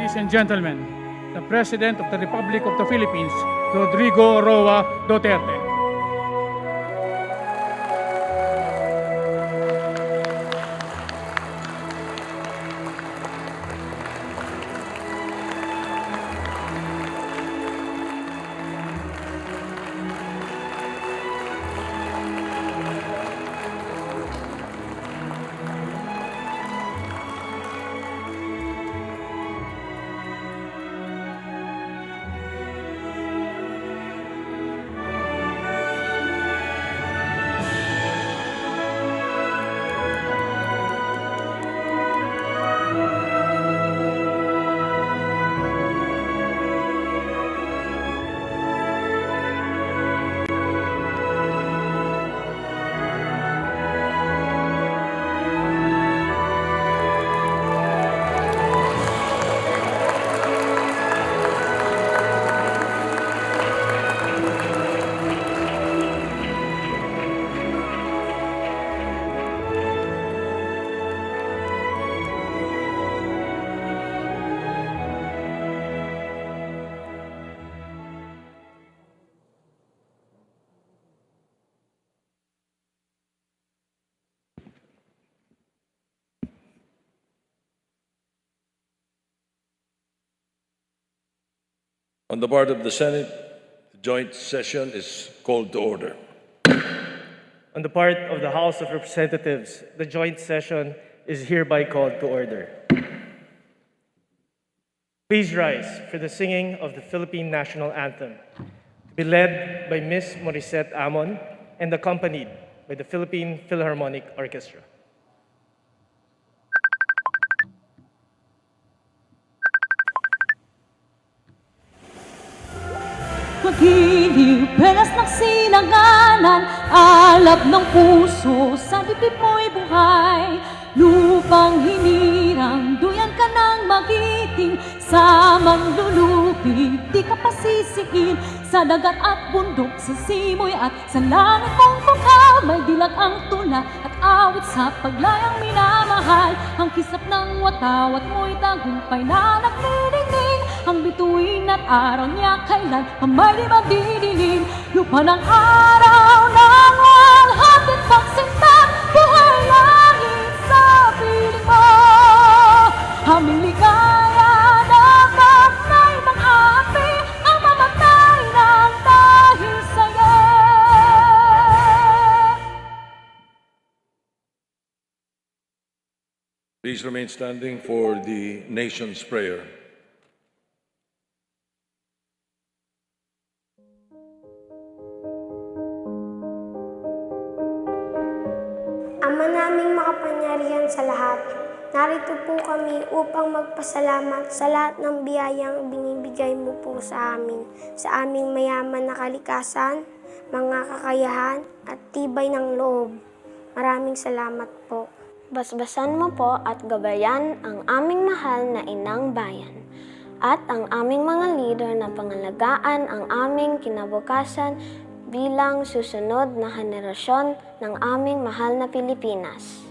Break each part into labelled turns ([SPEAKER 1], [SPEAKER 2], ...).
[SPEAKER 1] Ladies and gentlemen, the President of the Republic of the Philippines, Rodrigo Roa Duterte.
[SPEAKER 2] On the part of the Senate, the joint session is called to order.
[SPEAKER 3] On the part of the House of Representatives, the joint session is hereby called to order. Please rise for the singing of the Philippine National Anthem, to be led by Ms. Morissette Amon and accompanied by the Philippine Philharmonic Orchestra.
[SPEAKER 4] Magiliw, pelas ng silanganan, alab ng puso, sa dibdib mo'y buhay. Lupang hinirang, duyan ka ng magiting, sa manlulupig, di ka pasisiin. Sa dagat at bundok, sa simoy at sa langit mong bukal, may dilag ang tula at awit sa paglayang minamahal. Ang kisap ng watawat mo'y tagumpay na nagdidingding, ang bituin at araw niya kailan kamay di magdidilim. Lupa ng araw ng walhating pagsinta, buhay langit sa piling mo. Aming ligaya na magnay ng api, ang mamatay ng dahil sa'yo.
[SPEAKER 2] Please remain standing for the nation's prayer.
[SPEAKER 5] Ama naming makapangyarihan sa lahat, narito po kami upang magpasalamat sa lahat ng biyayang binibigay mo po sa amin, sa aming mayaman na kalikasan, mga kakayahan at tibay ng loob. Maraming salamat po.
[SPEAKER 6] Basbasan mo po at gabayan ang aming mahal na inang bayan at ang aming mga leader na pangalagaan ang aming kinabukasan bilang susunod na henerasyon ng aming mahal na Pilipinas.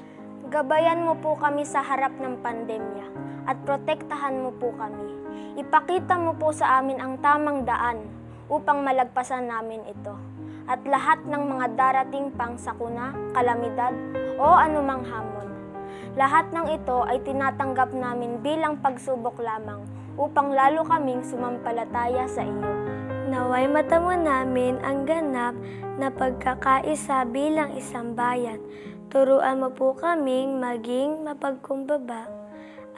[SPEAKER 5] Gabayan mo po kami sa harap ng pandemya at protektahan mo po kami. Ipakita mo po sa amin ang tamang daan upang malagpasan namin ito at lahat ng mga darating pang sakuna, kalamidad o anumang hamon. Lahat ng ito ay tinatanggap namin bilang pagsubok lamang upang lalo kaming sumampalataya sa iyo. Naway matamo namin ang ganap na pagkakaisa bilang isang bayan. Turuan mo po kaming maging mapagkumbaba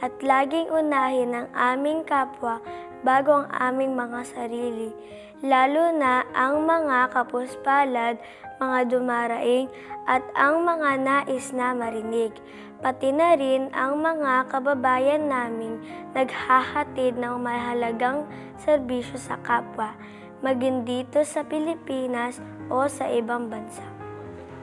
[SPEAKER 5] at laging unahin ang aming kapwa bago ang aming mga sarili, lalo na ang mga kapuspalad, mga dumaraing at ang mga nais na marinig, pati na rin ang mga kababayan naming naghahatid ng mahalagang serbisyo sa kapwa, maging dito sa Pilipinas o sa ibang bansa.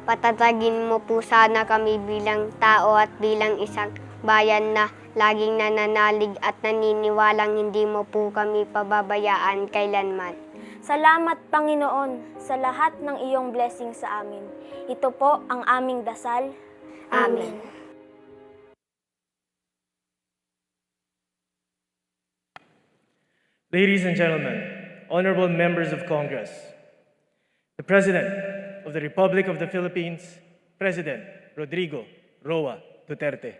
[SPEAKER 6] Patatagin mo po sana kami bilang tao at bilang isang bayan na laging nananalig at naniniwalang hindi mo po kami pababayaan kailanman.
[SPEAKER 5] Salamat, Panginoon, sa lahat ng iyong blessing sa amin. Ito po ang aming dasal. Amen.
[SPEAKER 3] Ladies and gentlemen, honorable members of Congress, the President of the Republic of the Philippines, President Rodrigo Roa Duterte.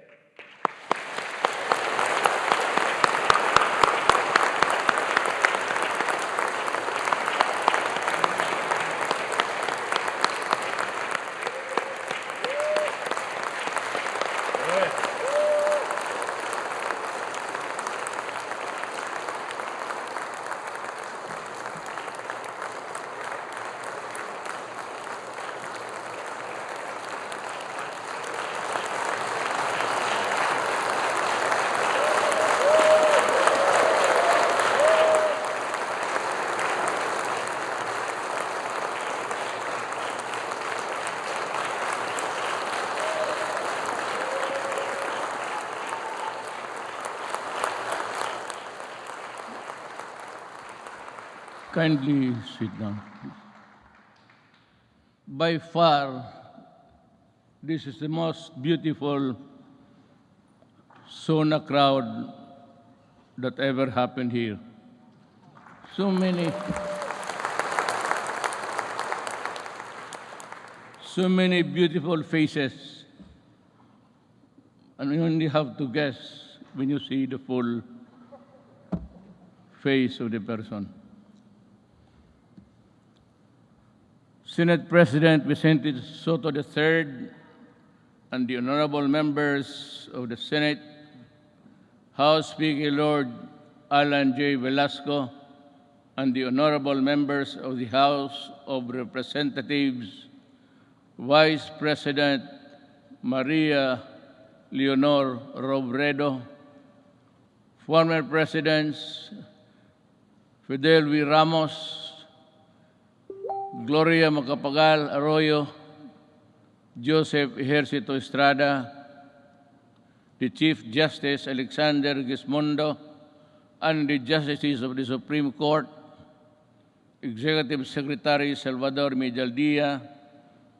[SPEAKER 7] Kindly sit down, please. By far, this is the most beautiful SONA crowd that ever happened here. So many beautiful faces, and you only have to guess when you see the full face of the person. Senate President Vicente Soto III and the honorable members of the Senate, House Speaker Lord Alan J. Velasco, and the honorable members of the House of Representatives, Vice President Maria Leonor Robredo, former Presidents Fidel V. Ramos, Gloria Macapagal Arroyo, Joseph Ejercito Estrada, the Chief Justice Alexander Gismondo, and the Justices of the Supreme Court, Executive Secretary Salvador Medialdia,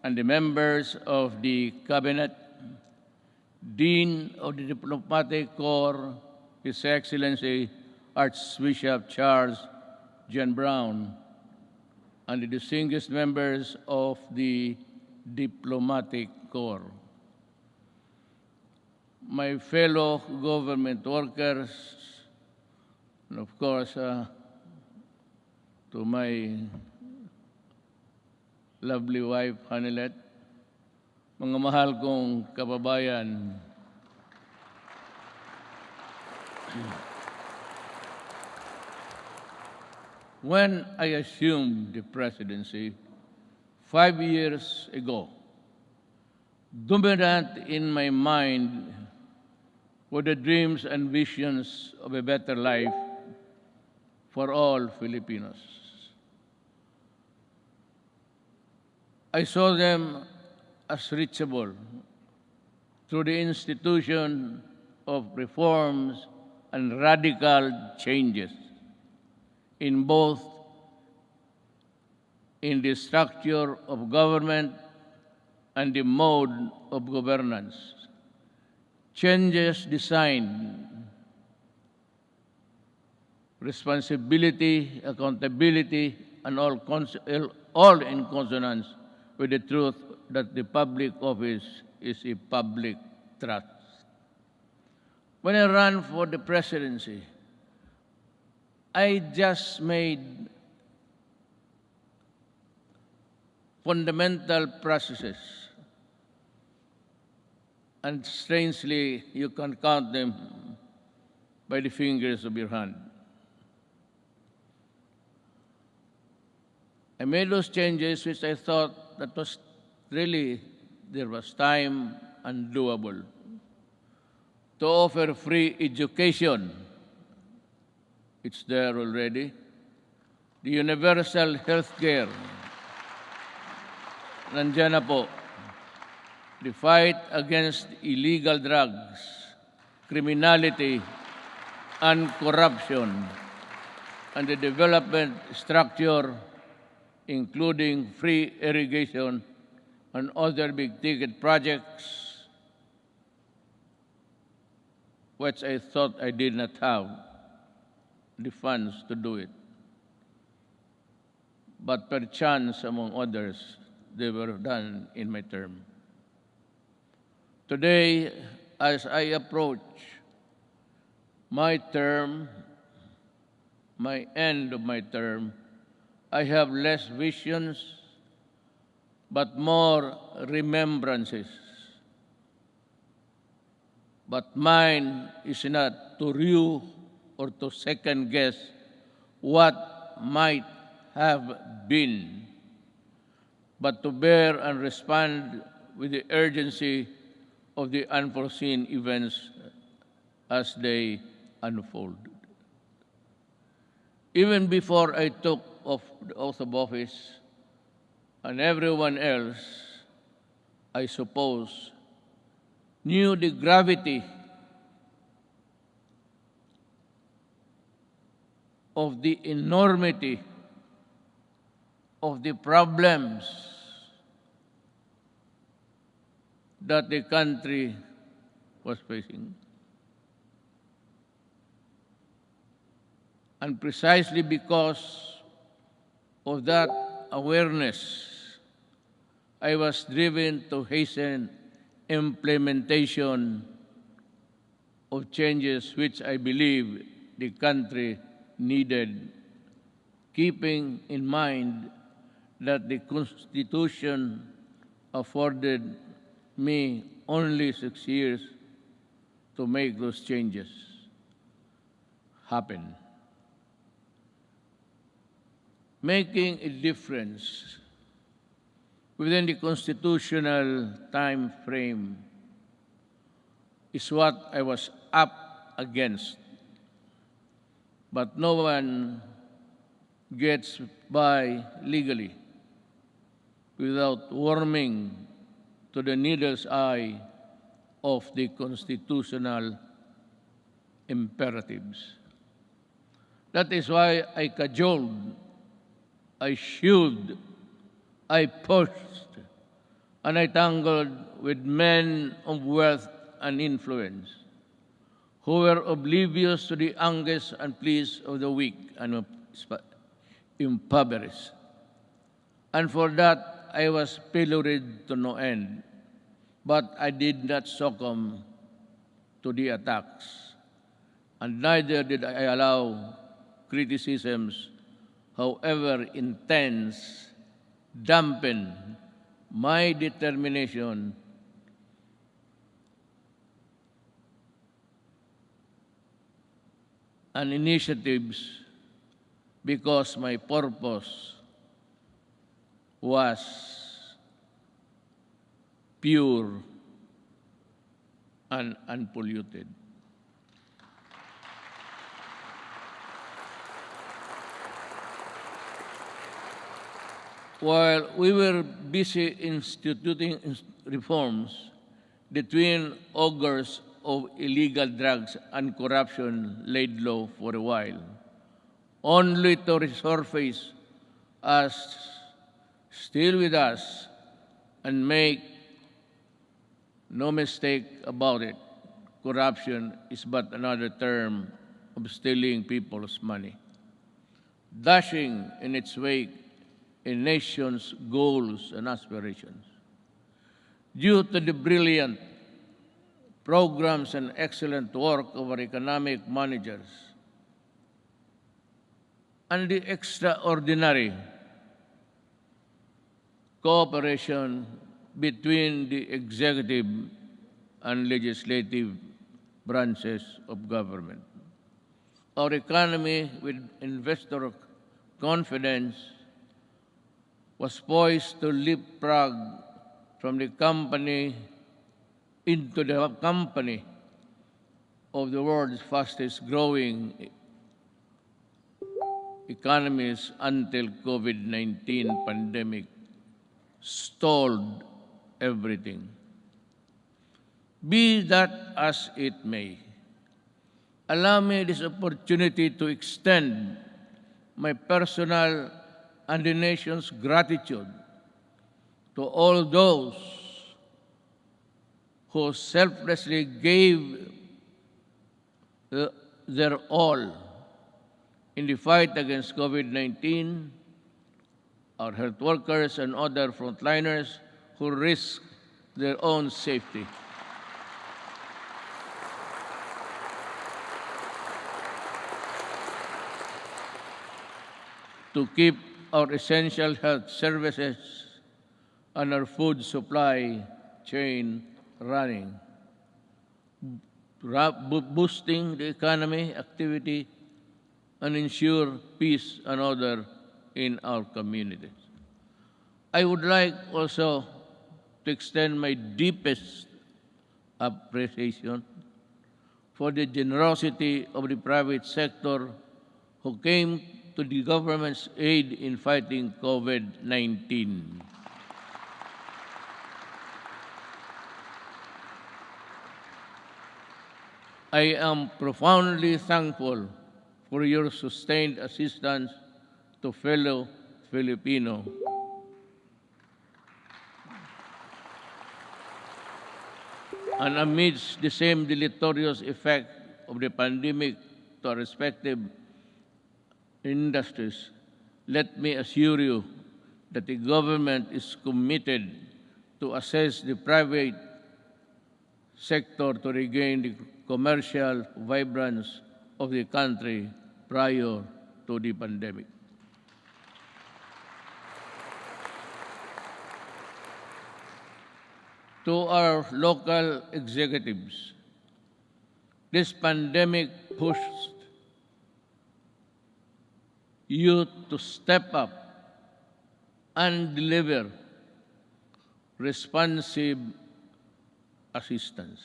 [SPEAKER 7] and the members of the Cabinet, Dean of the Diplomatic Corps, His Excellency Archbishop Charles John Brown, and the distinguished members of the Diplomatic Corps. My fellow government workers, and of course, to my lovely wife, Hanilet, mga mahal kong kababayan, when I assumed the presidency 5 years ago, dominant in my mind were the dreams and visions of a better life for all Filipinos. I saw them as reachable through the institution of reforms and radical changes in both in the structure of government and the mode of governance. Changes designed responsibility, accountability, and all in consonance with the truth that the public office is a public trust. When I ran for the presidency, I just made fundamental processes, and strangely, you can count them by the fingers of your hand. I made those changes which I thought that was really, there was time and doable. To offer free education, it's there already. The universal health care, nandiyan na po. The fight against illegal drugs, criminality, and corruption, and the development structure, including free irrigation and other big-ticket projects, which I thought I did not have. the funds to do it. But perchance, among others, they were done in my term. Today, as I approach my term, my end of my term, I have less visions, but more remembrances. But mine is not to rue or to second guess what might have been, but to bear and respond with the urgency of the unforeseen events as they unfold. Even before I took the oath of office, and everyone else, I suppose, knew the gravity of the enormity of the problems that the country was facing. And precisely because of that awareness, I was driven to hasten implementation of changes which I believe the country needed, keeping in mind that the Constitution afforded me only 6 years to make those changes happen. Making a difference within the constitutional time frame is what I was up against. But no one gets by legally without warming to the needle's eye of the constitutional imperatives. That is why I cajoled, I shewed, I pushed, and I tangled with men of wealth and influence who were oblivious to the anguish and pleas of the weak and impoverished. And for that, I was pilloried to no end. But I did not succumb to the attacks, and neither did I allow criticisms, however intense, dampen my determination and initiatives, because my purpose was pure and unpolluted. While we were busy instituting reforms, the twin augurs of illegal drugs and corruption laid low for a while, only to resurface as still with us. And make no mistake about it, corruption is but another term of stealing people's money, dashing in its wake a nation's goals and aspirations. Due to the brilliant programs and excellent work of our economic managers and the extraordinary cooperation between the executive and legislative branches of government, our economy, with investor confidence, was poised to leapfrog from the company into the company of the world's fastest growing economies until COVID-19 pandemic stalled everything. Be that as it may, allow me this opportunity to extend my personal and the nation's gratitude to all those who selflessly gave their all In the fight against COVID-19, our health workers and other frontliners who risk their own safety. To keep our essential health services and our food supply chain running, boosting the economy, activity, and ensure peace and order in our communities. I would like also to extend my deepest appreciation for the generosity of the private sector who came to the government's aid in fighting COVID-19. I am profoundly thankful for your sustained assistance to fellow Filipino. And amidst the same deleterious effect of the pandemic to our respective industries, let me assure you that the government is committed to assess the private sector to regain the commercial vibrance of the country prior to the pandemic. To our local executives, this pandemic pushed you to step up and deliver responsive assistance.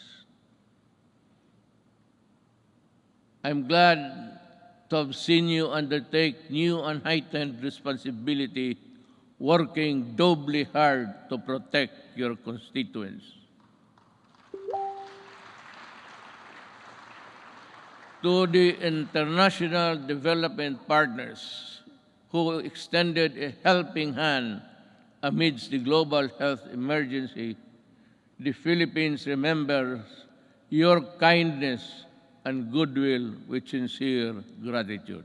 [SPEAKER 7] I'm glad to have seen you undertake new and heightened responsibility, working doubly hard to protect your constituents. To the international development partners who extended a helping hand amidst the global health emergency, the Philippines remembers your kindness and goodwill with sincere gratitude.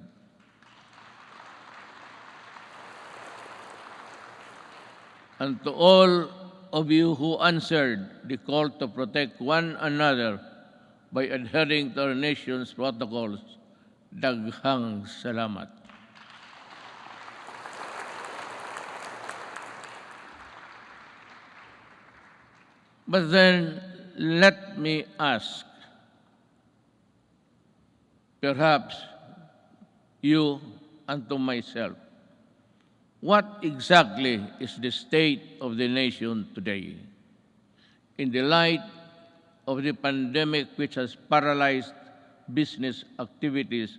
[SPEAKER 7] And to all of you who answered the call to protect one another by adhering to our nation's protocols, daghang salamat. But then, let me ask, perhaps you and to myself, what exactly is the state of the nation today? In the light of the pandemic which has paralyzed business activities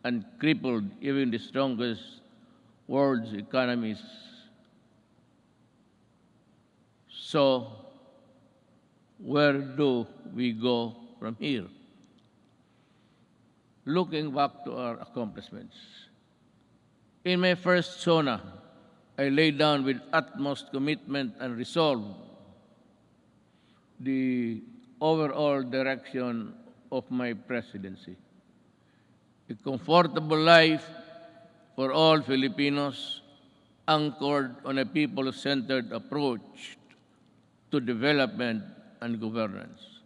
[SPEAKER 7] and crippled even the strongest world's economies. So, where do we go from here? Looking back to our accomplishments. In my first SONA, I laid down with utmost commitment and resolve the overall direction of my presidency. A comfortable life for all Filipinos anchored on a people-centered approach to development and governance.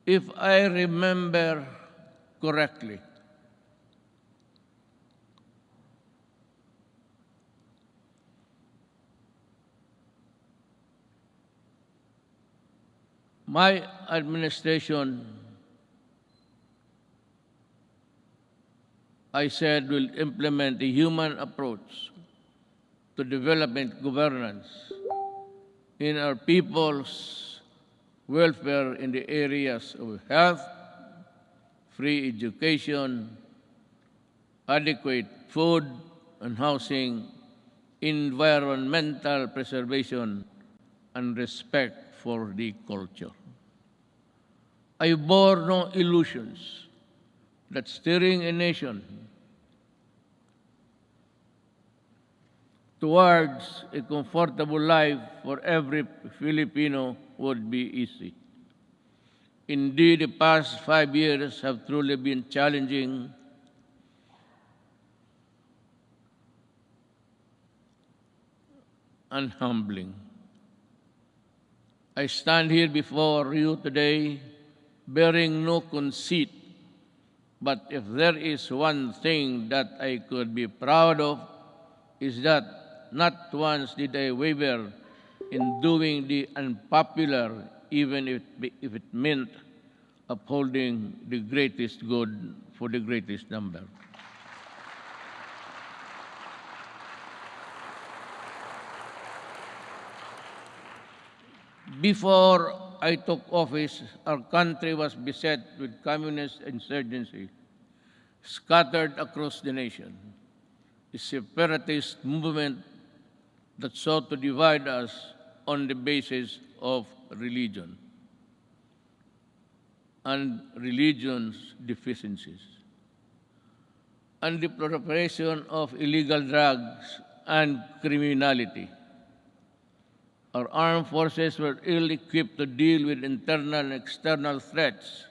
[SPEAKER 7] If I remember correctly, my administration, I said, will implement a human approach to development governance in our people's welfare in the areas of health, free education, adequate food and housing, environmental preservation, and respect for the culture. I bore no illusions that steering a nation towards a comfortable life for every Filipino would be easy. Indeed, the past 5 years have truly been challenging, and humbling. I stand here before you today bearing no conceit, but if there is one thing that I could be proud of, is that not once did I waver in doing the unpopular, even if it meant upholding the greatest good for the greatest number. Before I took office, our country was beset with communist insurgency, scattered across the nation. A separatist movement that sought to divide us on the basis of religion and religion's deficiencies, and the proliferation of illegal drugs and criminality. Our armed forces were ill-equipped to deal with internal and external threats,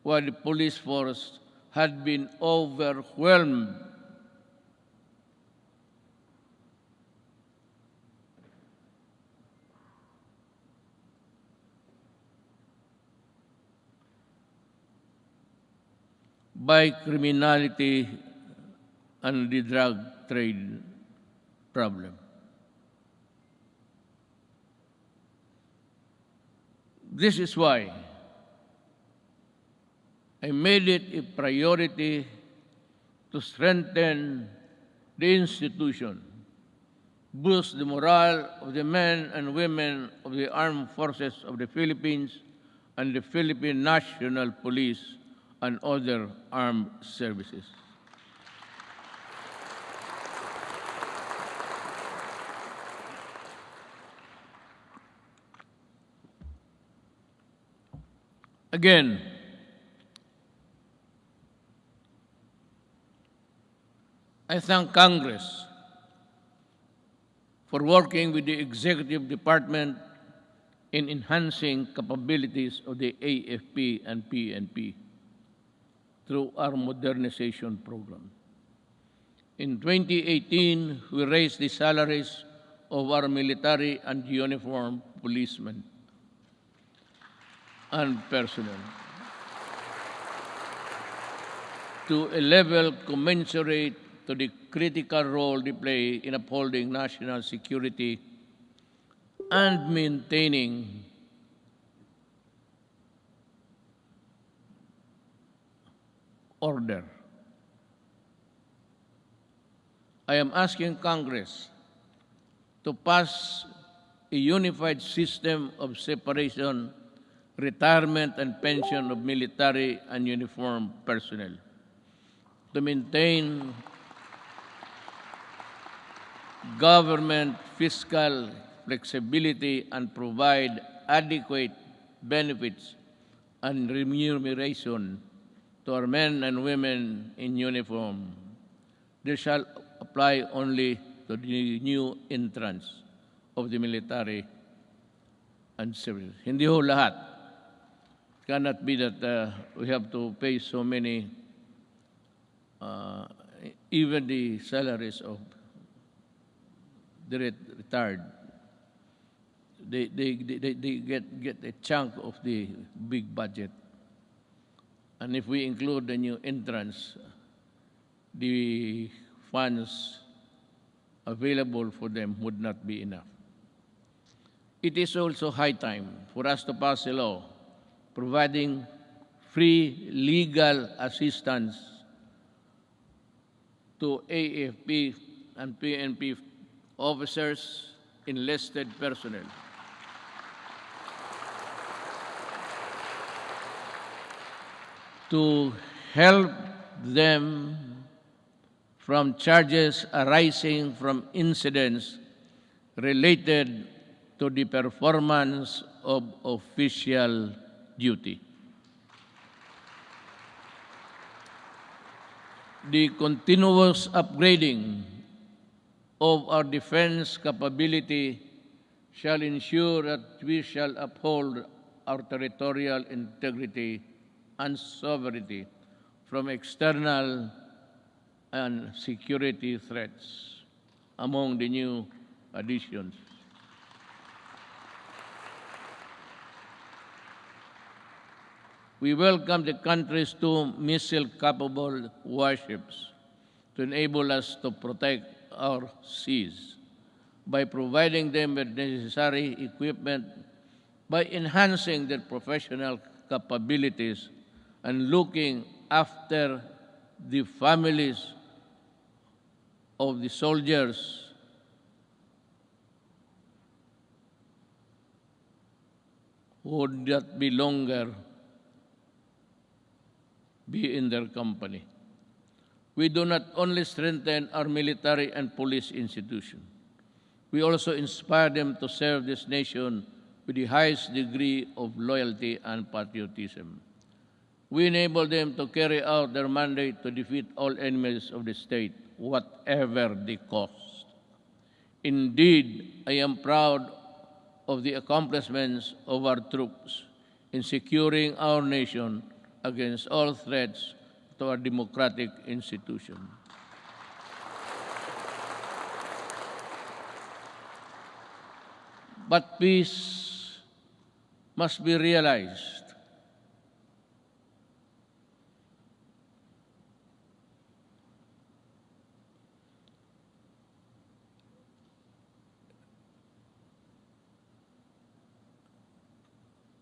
[SPEAKER 7] while the police force had been overwhelmed by criminality and the drug trade problem. This is why I made it a priority to strengthen the institution, boost the morale of the men and women of the armed forces of the Philippines and the Philippine National Police and other armed services. Again, I thank Congress for working with the Executive Department in enhancing capabilities of the AFP and PNP through our modernization program. In 2018, we raised the salaries of our military and uniformed policemen and personnel to a level commensurate to the critical role they play in upholding national security and maintaining order. I am asking Congress to pass a unified system of separation, retirement, and pension of military and uniformed personnel to maintain government fiscal flexibility and provide adequate benefits and remuneration to our men and women in uniform. This shall apply only to the new entrants of the military and civil. Hindi ho lahat. It cannot be that we have to pay so many, even the salaries of the retired. They get a chunk of the big budget. And if we include the new entrants, the funds available for them would not be enough. It is also high time for us to pass a law providing free legal assistance to AFP and PNP officers, enlisted personnel, to help them from charges arising from incidents related to the performance of official duty. The continuous upgrading of our defense capability shall ensure that we shall uphold our territorial integrity and sovereignty from external and security threats. Among the new additions. We welcome the country's 2 missile-capable warships to enable us to protect our seas by providing them with necessary equipment, by enhancing their professional capabilities, and looking after the families of the soldiers who would not be longer be in their company. We do not only strengthen our military and police institutions, we also inspire them to serve this nation with the highest degree of loyalty and patriotism. We enable them to carry out their mandate to defeat all enemies of the state, whatever the cost. Indeed, I am proud of the accomplishments of our troops in securing our nation against all threats to our democratic institution. But peace must be realized.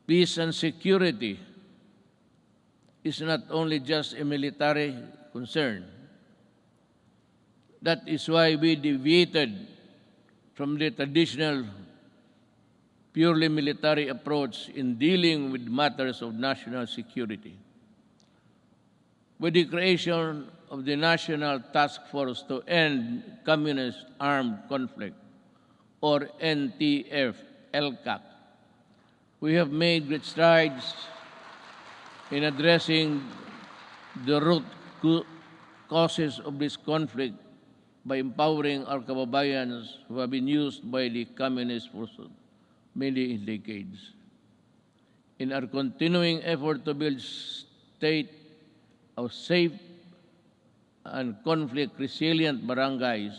[SPEAKER 7] Peace and security is not only just a military concern. That is why we deviated from the traditional purely military approach in dealing with matters of national security. With the creation of the National Task Force to End Communist Armed Conflict, or NTF-LCAC, we have made great strides in addressing the root causes of this conflict by empowering our kababayans who have been used by the communists for many decades. In our continuing effort to build state of safe and conflict-resilient barangays,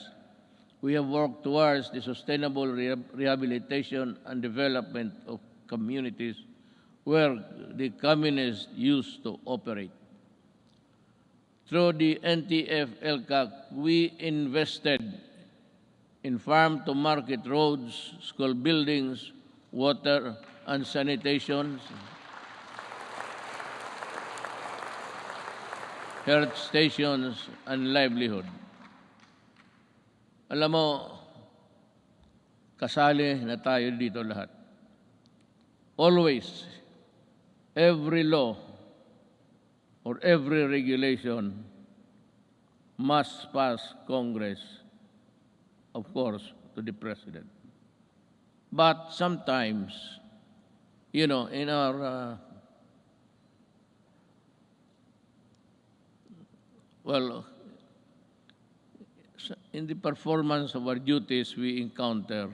[SPEAKER 7] we have worked towards the sustainable rehabilitation and development of communities where the communists used to operate. Through the NTF-LCAC, we invested in farm-to-market roads, school buildings, water and sanitation, health stations, and livelihood. Alam mo, kasali na tayo dito lahat. Always, every law or every regulation must pass Congress, of course, to the President. But sometimes, in our, in the performance of our duties, we encounter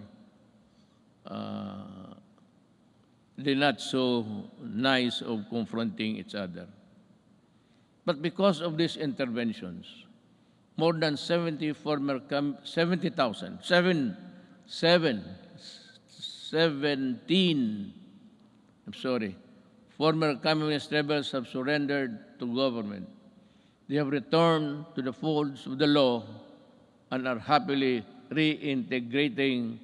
[SPEAKER 7] the not so nice of confronting each other. But because of these interventions, more than 17 former communist rebels have surrendered to government. They have returned to the folds of the law and are happily reintegrating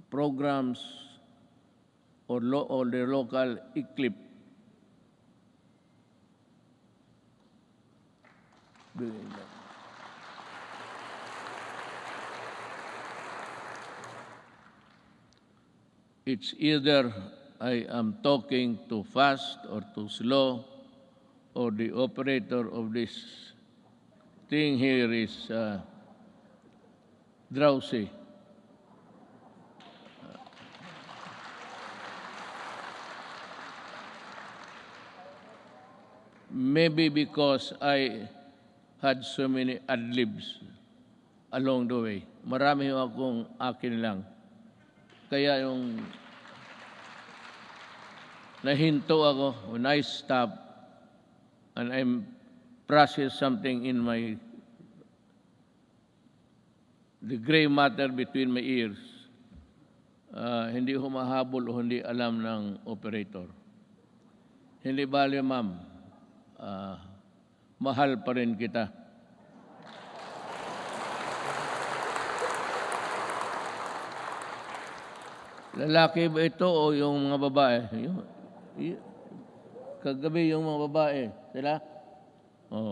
[SPEAKER 7] programs or the local eclipse. It's either I am talking too fast or too slow, or the operator of this thing here is drowsy. Maybe because I had so many ad-libs along the way. Marami akong akin lang. Kaya yung nahinto ako when I stop and I'm process something in my the gray matter between my ears, hindi humahabol o hindi alam ng operator. Hindi bale, ma'am, mahal pa rin kita. Lalaki ba ito o yung mga babae? Kagabi yung mga babae, sila?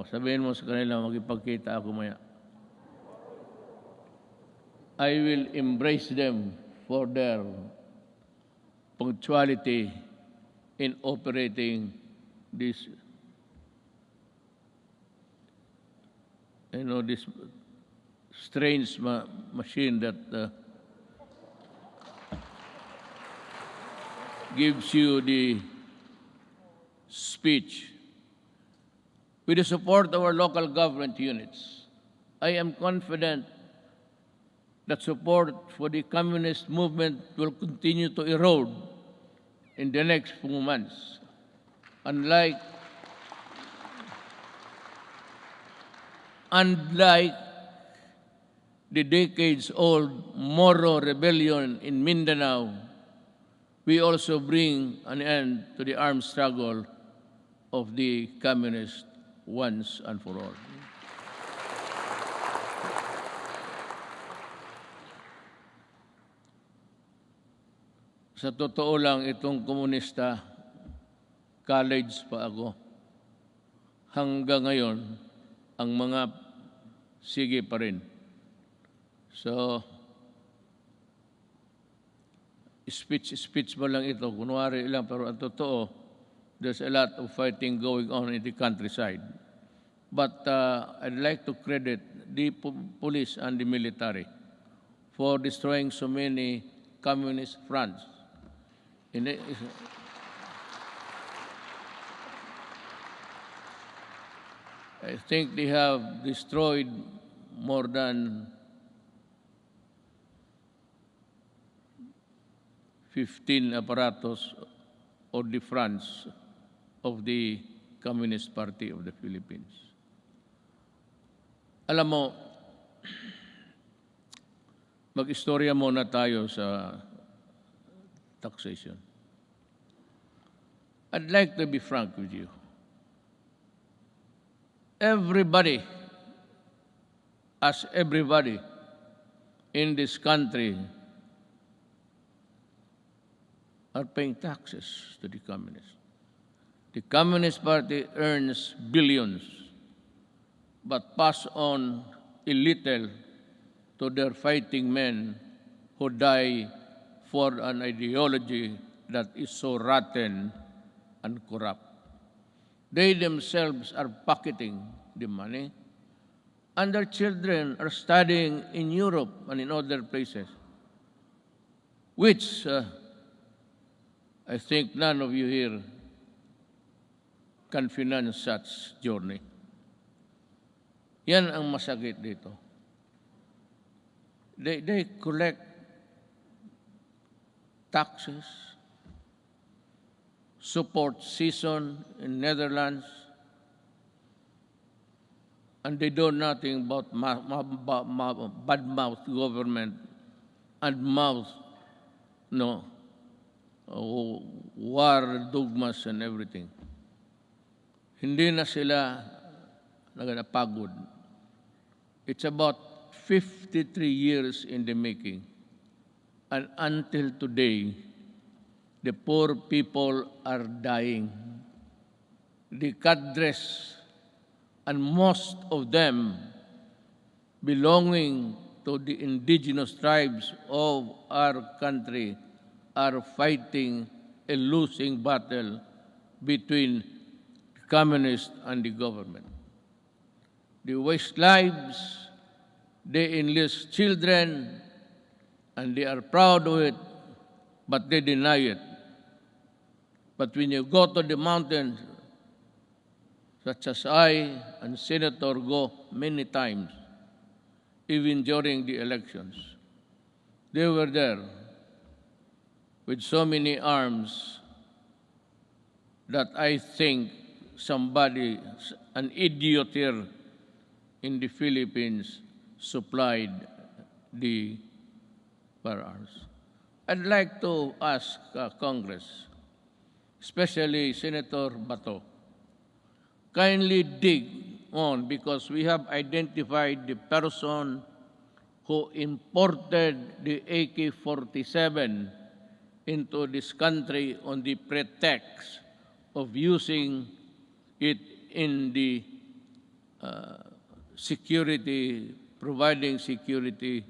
[SPEAKER 7] Sabihin mo sa kanila, magipagkita ako maya. I will embrace them for their punctuality in operating this, this strange machine that gives you the speech. With the support of our local government units, I am confident that support for the communist movement will continue to erode in the next few months. Unlike the decades-old Moro rebellion in Mindanao, we also bring an end to the armed struggle of the communists once and for all. Sa totoo lang, itong komunista, college pa ako. Hanggang ngayon, ang mga sige pa rin. So, speech mo lang ito, kunwari lang, pero ang totoo, there's a lot of fighting going on in the countryside. But I'd like to credit the police and the military for destroying so many communist fronts. I think they have destroyed more than 15 apparatus or the fronts of the Communist Party of the Philippines. Alam mo, mag-istorya muna tayo sa taxation. I'd like to be frank with you. Everybody in this country are paying taxes to the communists. The Communist Party earns billions, but pass on a little to their fighting men who die for an ideology that is so rotten and corrupt. They themselves are pocketing the money, and their children are studying in Europe and in other places, which I think none of you here can finance such journey. Yan ang masakit dito. They collect taxes, support season in Netherlands, and they do nothing but bad-mouth government and war dogmas and everything. Hindi na sila nagpagod. It's about 53 years in the making. And until today, the poor people are dying. The cadres, and most of them belonging to the indigenous tribes of our country, are fighting a losing battle between the communists and the government. They waste lives, they enlist children, and they are proud of it, but they deny it. But when you go to the mountains, such as I and Senator go many times, even during the elections, they were there with so many arms that I think somebody, an idiot here in the Philippines, supplied the firearms. I'd like to ask Congress, especially Senator Bato, kindly dig on, because we have identified the person who imported the AK-47 into this country on the pretext of using it in the security, providing security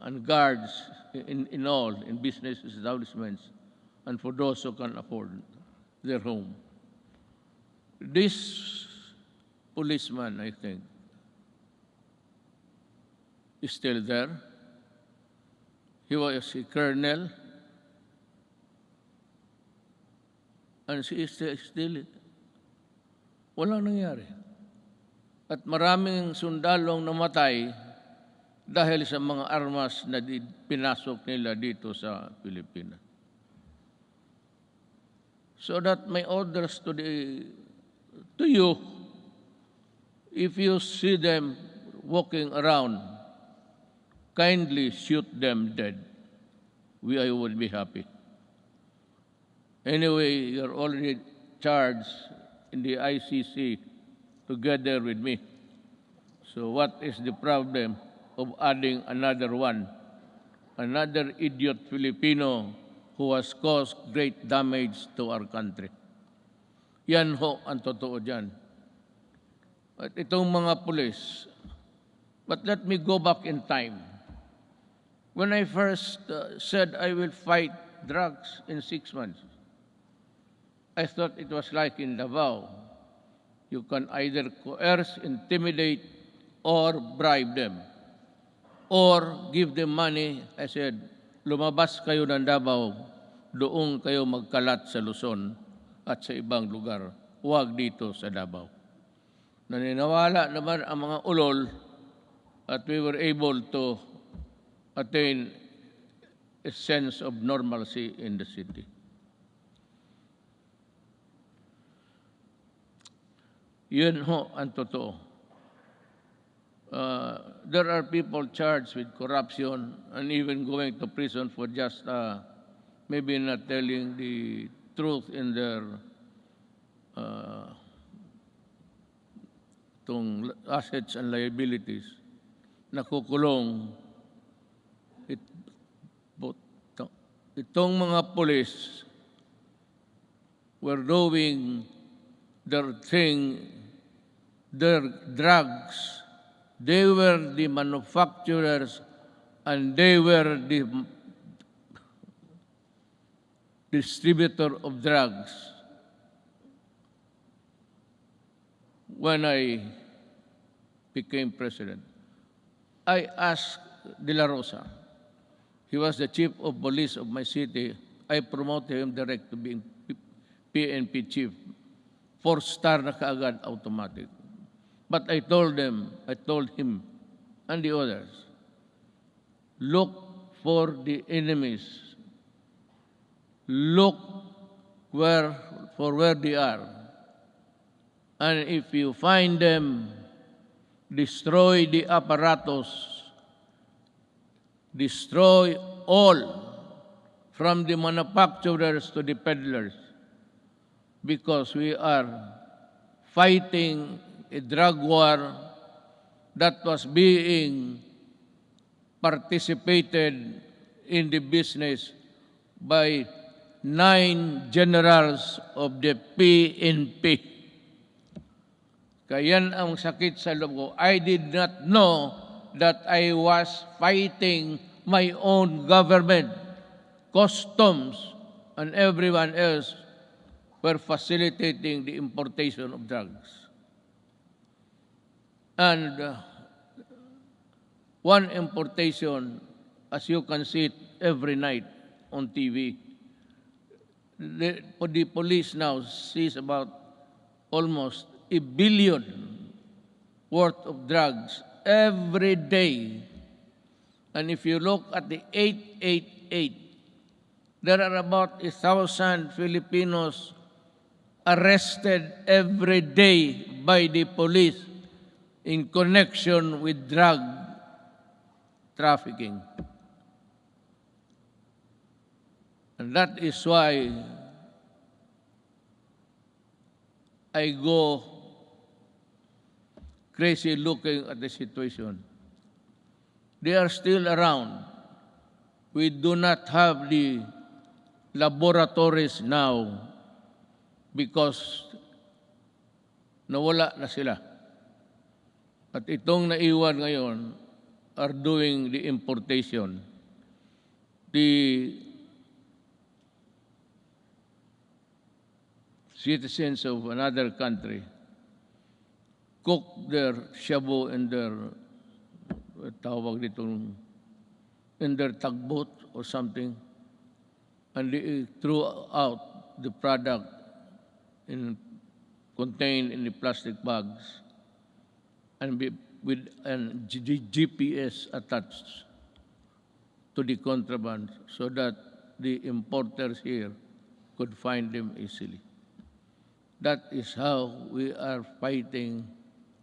[SPEAKER 7] and guards in business establishments, and for those who can afford their home. This policeman, I think, is still there. He was a colonel, and she is still walang nangyari. At maraming sundalong namatay dahil sa mga armas na pinasok nila dito sa Pilipinas. So that my orders to you, if you see them walking around, kindly shoot them dead. I would be happy. Anyway, you're already charged in the ICC together with me. So what is the problem of adding another one? Another idiot Filipino who has caused great damage to our country. Yan ho ang totoo dyan. At itong mga pulis, but let me go back in time. When I first said I will fight drugs in 6 months, I thought it was like in Davao. You can either coerce, intimidate, or bribe them, or give them money. I said, lumabas kayo ng Davao, doon kayo magkalat sa Luzon at sa ibang lugar. Huwag dito sa Davao. Naniniwala naman ang mga ulol at we were able to attain a sense of normalcy in the city. Yun ho ang totoo. There are people charged with corruption and even going to prison for just maybe not telling the truth in their assets and liabilities. Nakukulong. Itong mga police were doing their thing, their drugs. They were the manufacturers and they were the distributor of drugs. When I became president, I asked De La Rosa, he was the chief of police of my city. I promoted him direct to being PNP chief. 4-star na kaagad, automatic. But I told him, and the others, look for the enemies. Look for where they are. And if you find them, destroy the apparatus, destroy all, from the manufacturers to the peddlers, because we are fighting a drug war that was being participated in the business by 9 generals of the PNP. Kaya yan ang sakit sa loob ko. I did not know that I was fighting my own government. Customs and everyone else were facilitating the importation of drugs. And one importation, as you can see it every night on TV, the police now sees about almost $1 billion worth of drugs every day. And if you look at the 888, there are about 1,000 Filipinos arrested every day by the police in connection with drug trafficking. And that is why I go crazy looking at the situation. They are still around. We do not have the laboratories now because nawala na sila. At itong naiwan ngayon are doing the importation. The citizens of another country cook their shabu in their in their tugboat or something, and they threw out the product contained in the plastic bags and with GPS attached to the contraband so that the importers here could find them easily. That is how we are fighting,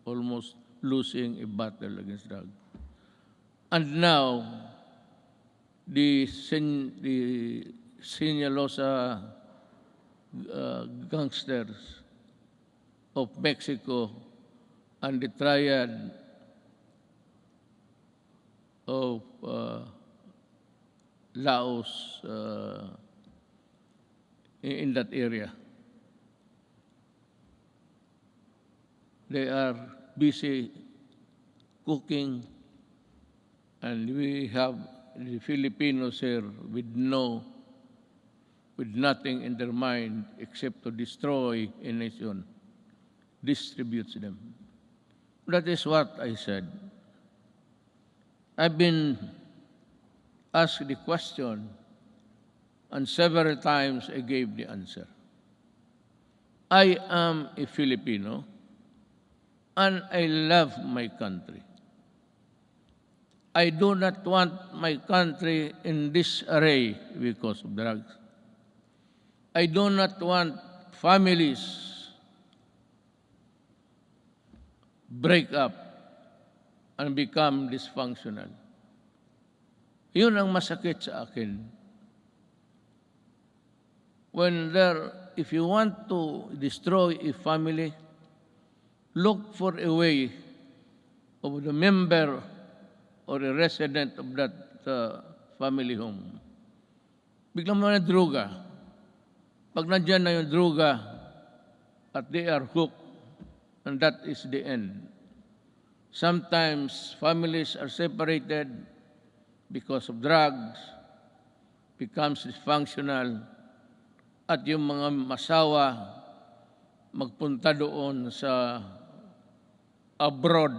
[SPEAKER 7] almost losing a battle against drugs. And now, the Sinaloa gangsters of Mexico and the triad of Laos in that area. They are busy cooking, and we have the Filipinos here with nothing in their mind except to destroy a nation, distributes them. That is what I said. I've been asked the question, and several times I gave the answer. I am a Filipino, and I love my country. I do not want my country in disarray because of drugs. I do not want families break up and become dysfunctional. Yun ang masakit sa akin. If you want to destroy a family, look for a way of the member or a resident of that family home. Biglang mo na droga. Pag nandyan na yung droga at they are hooked, and that is the end. Sometimes families are separated because of drugs, becomes dysfunctional, at yung mga masawa magpunta doon sa abroad,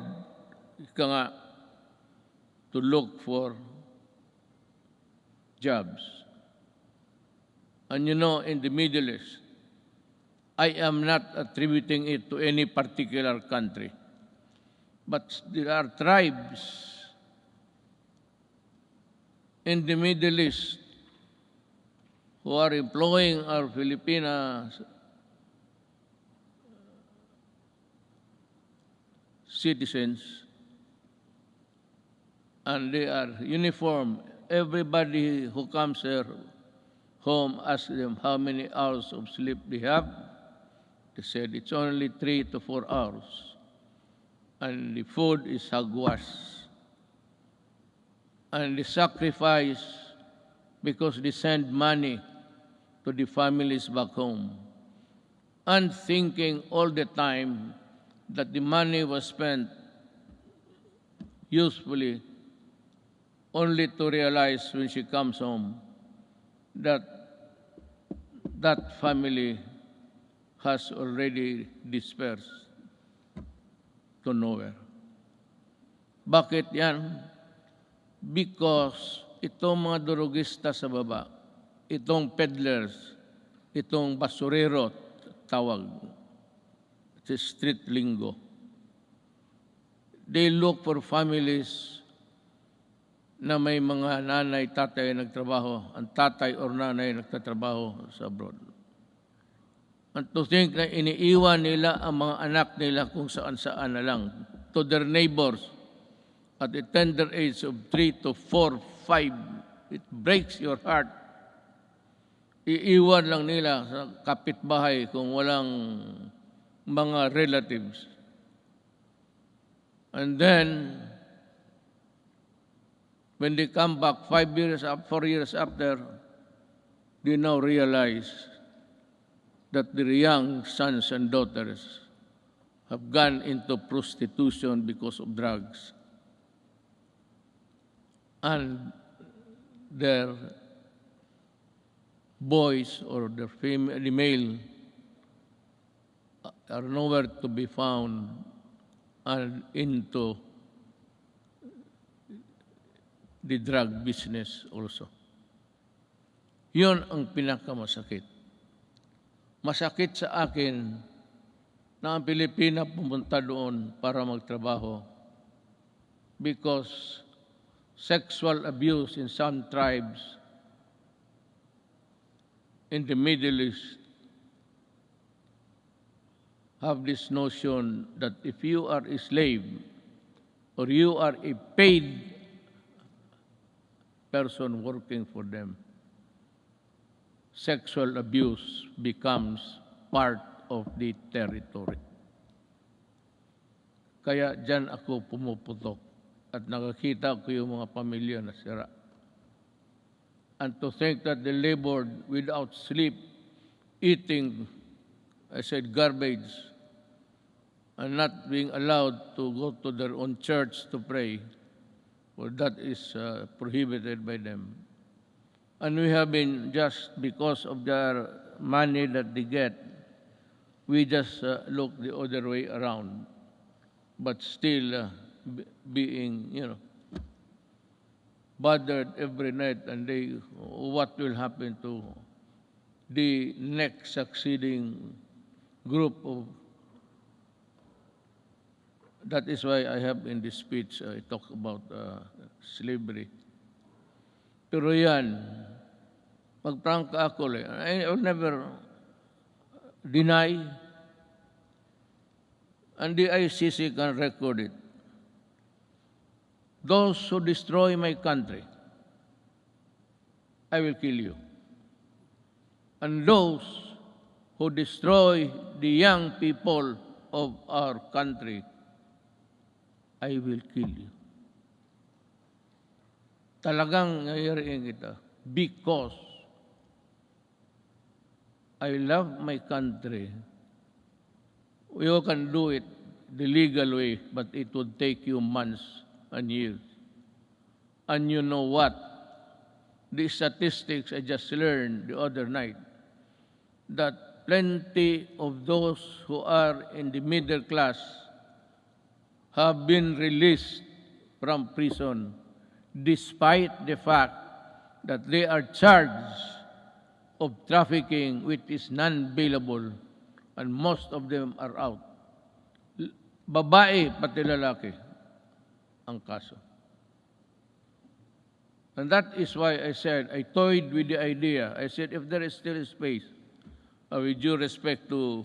[SPEAKER 7] to look for jobs. And you know, in the Middle East, I am not attributing it to any particular country, but there are tribes in the Middle East who are employing our Filipina citizens, and they are uniform. Everybody who comes here home asks them how many hours of sleep they have. They said it's only 3 to 4 hours. And the food is hagwas. And they sacrifice because they send money to the families back home, and thinking all the time that the money was spent usefully, only to realize when she comes home that that family has already dispersed to nowhere. Bakit yan? Because itong mga durugista sa baba, itong peddlers, itong basurero, tawag, it's street lingo, they look for families na may mga nanay, tatay nagtrabaho, ang tatay or nanay nagtatrabaho sa abroad. And to think na iniiwan nila ang mga anak nila kung saan-saan na lang, to their neighbors, at the tender age of 3 to 4, 5, it breaks your heart. Iiwan lang nila sa kapitbahay kung walang mga relatives. And then, when they come back 4 years after, they now realize that their young sons and daughters have gone into prostitution because of drugs. And their boys or their male are nowhere to be found and into the drug business also. Yun ang pinakamasakit. Masakit sa akin na ang Pilipina pumunta doon para magtrabaho because sexual abuse in some tribes in the Middle East have this notion that if you are a slave or you are a paid person working for them, sexual abuse becomes part of the territory. Kaya dyan ako pumuputok at nakakita ko yung mga pamilya na sira. And to think that they labored without sleep, eating, I said, garbage, and not being allowed to go to their own church to pray, well, that is prohibited by them. And we have been, just because of their money that they get, we just look the other way around, but still being, bothered every night and day, what will happen to the next succeeding group of. That is why I have in this speech, I talk about slavery. Pero yan, magprangka ako, I will never deny, and the ICC can record it. Those who destroy my country, I will kill you. And those who destroy the young people of our country, I will kill you. Talagang ngayariin kita because I love my country. You can do it the legal way, but it would take you months and years. And you know what? The statistics I just learned the other night, that plenty of those who are in the middle class have been released from prison despite the fact that they are charged of trafficking which is non-bailable, and most of them are out. Babae pati lalaki ang kaso. And that is why I said, I toyed with the idea. I said, if there is still space, with due respect to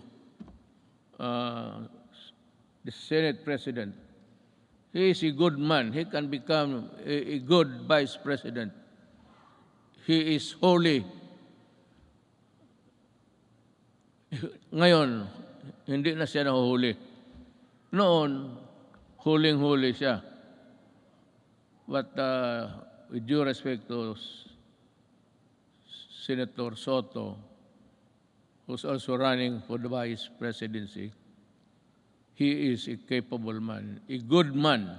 [SPEAKER 7] the Senate President, he is a good man. He can become a good Vice President. He is holy. Ngayon, hindi na siya nahuhuli. Noon, huling-huli siya. But with due respect to Senator Soto, who's also running for the Vice Presidency, he is a capable man, a good man,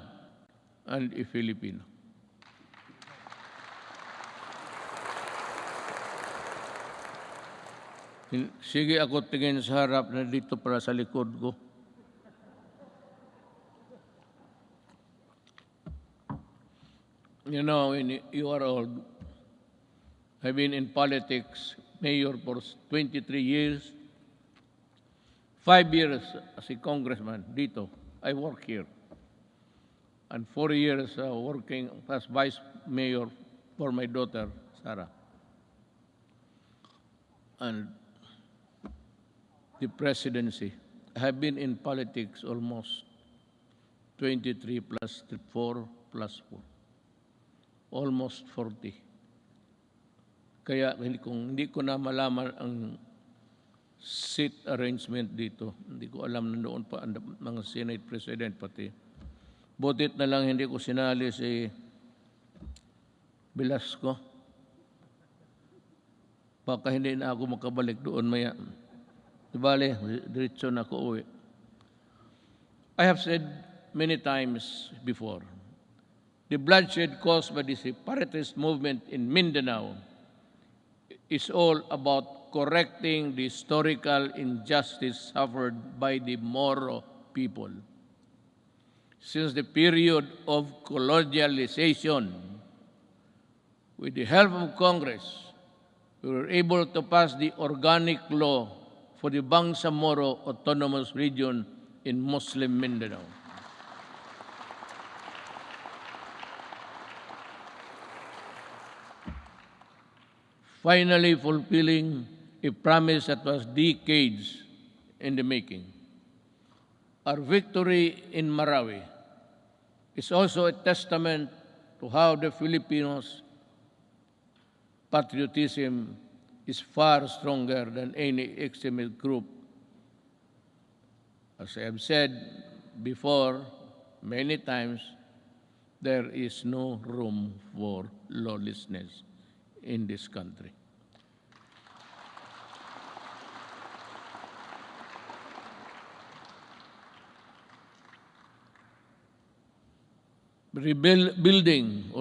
[SPEAKER 7] and a Filipino. Sige ako tingin sa harap na dito para sa likod ko. You know, when you are old, I've been in politics, mayor for 23 years, 5 years as a congressman dito. I work here. And 4 years working as vice mayor for my daughter, Sarah. And the presidency. I have been in politics almost 23 plus 4, plus 4. Almost 40. Kaya hindi ko na malaman ang seat arrangement dito. Hindi ko alam na noon pa ang mga Senate President pati. Butit na lang hindi ko sinali si Velasco. Baka hindi na ako makabalik doon maya. Bale, diretso na ako uwi. I have said many times before, the bloodshed caused by the separatist movement in Mindanao is all about correcting the historical injustice suffered by the Moro people. Since the period of colonialization, with the help of Congress, we were able to pass the organic law for the Bangsamoro Autonomous Region in Muslim Mindanao. Finally fulfilling a promise that was decades in the making. Our victory in Marawi is also a testament to how the Filipinos' patriotism is far stronger than any extremist group. As I have said before many times, there is no room for lawlessness in this country. Rebuilding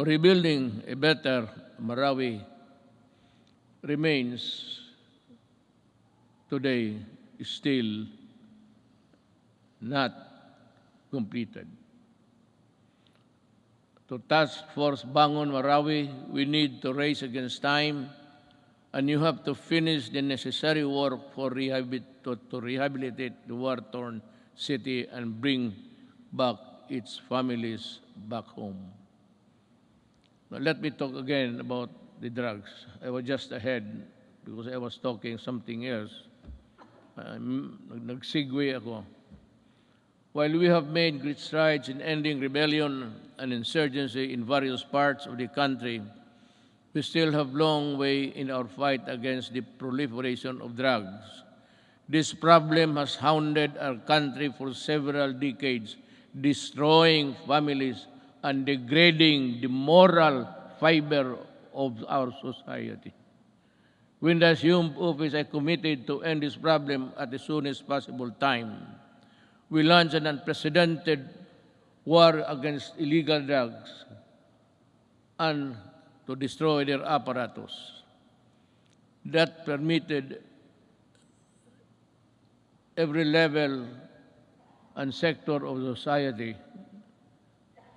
[SPEAKER 7] a better Marawi remains today still not completed. To Task Force Bangon Marawi, we need to race against time, and you have to finish the necessary work for to rehabilitate the war-torn city and bring back its families back home. Now, let me talk again about the drugs. I was just ahead because I was talking something else. Nag-segue ako. While we have made great strides in ending rebellion and insurgency in various parts of the country, we still have a long way in our fight against the proliferation of drugs. This problem has hounded our country for several decades, destroying families and degrading the moral fiber of our society. When I assumed office, I committed to end this problem at the soonest possible time. We launched an unprecedented war against illegal drugs and to destroy their apparatus. That permitted every level and sector of society.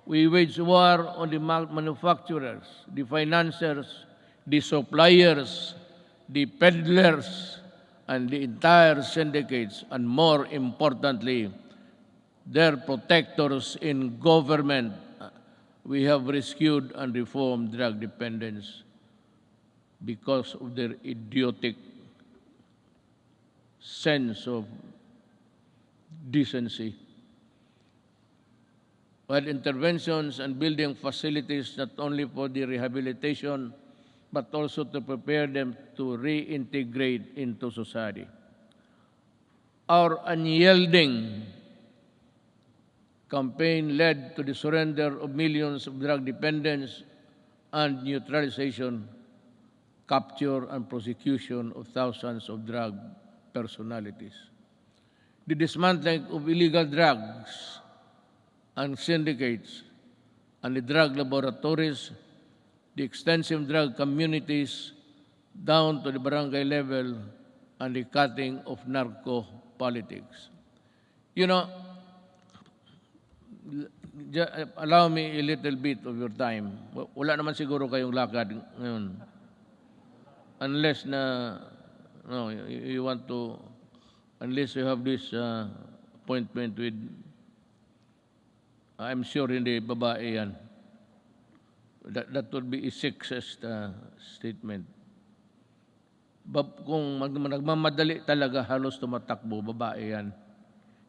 [SPEAKER 7] We waged war on the manufacturers, the financiers, the suppliers, the peddlers, and the entire syndicates, and more importantly, their protectors in government. We have rescued and reformed drug dependence because of their idiotic sense of decency. While interventions and building facilities not only for the rehabilitation, but also to prepare them to reintegrate into society. Our unyielding campaign led to the surrender of millions of drug dependents and neutralization, capture, and prosecution of thousands of drug personalities. The dismantling of illegal drugs and syndicates and the drug laboratories, the extensive drug communities down to the barangay level, and the cutting of narco politics. You know, allow me a little bit of your time. Wala naman siguro kayong lakad ngayon. Unless na, no, you want to, unless you have this appointment with, I'm sure hindi babae yan. That would be a sexist statement. Kung nagmamadali talaga, halos tumatakbo, babae yan.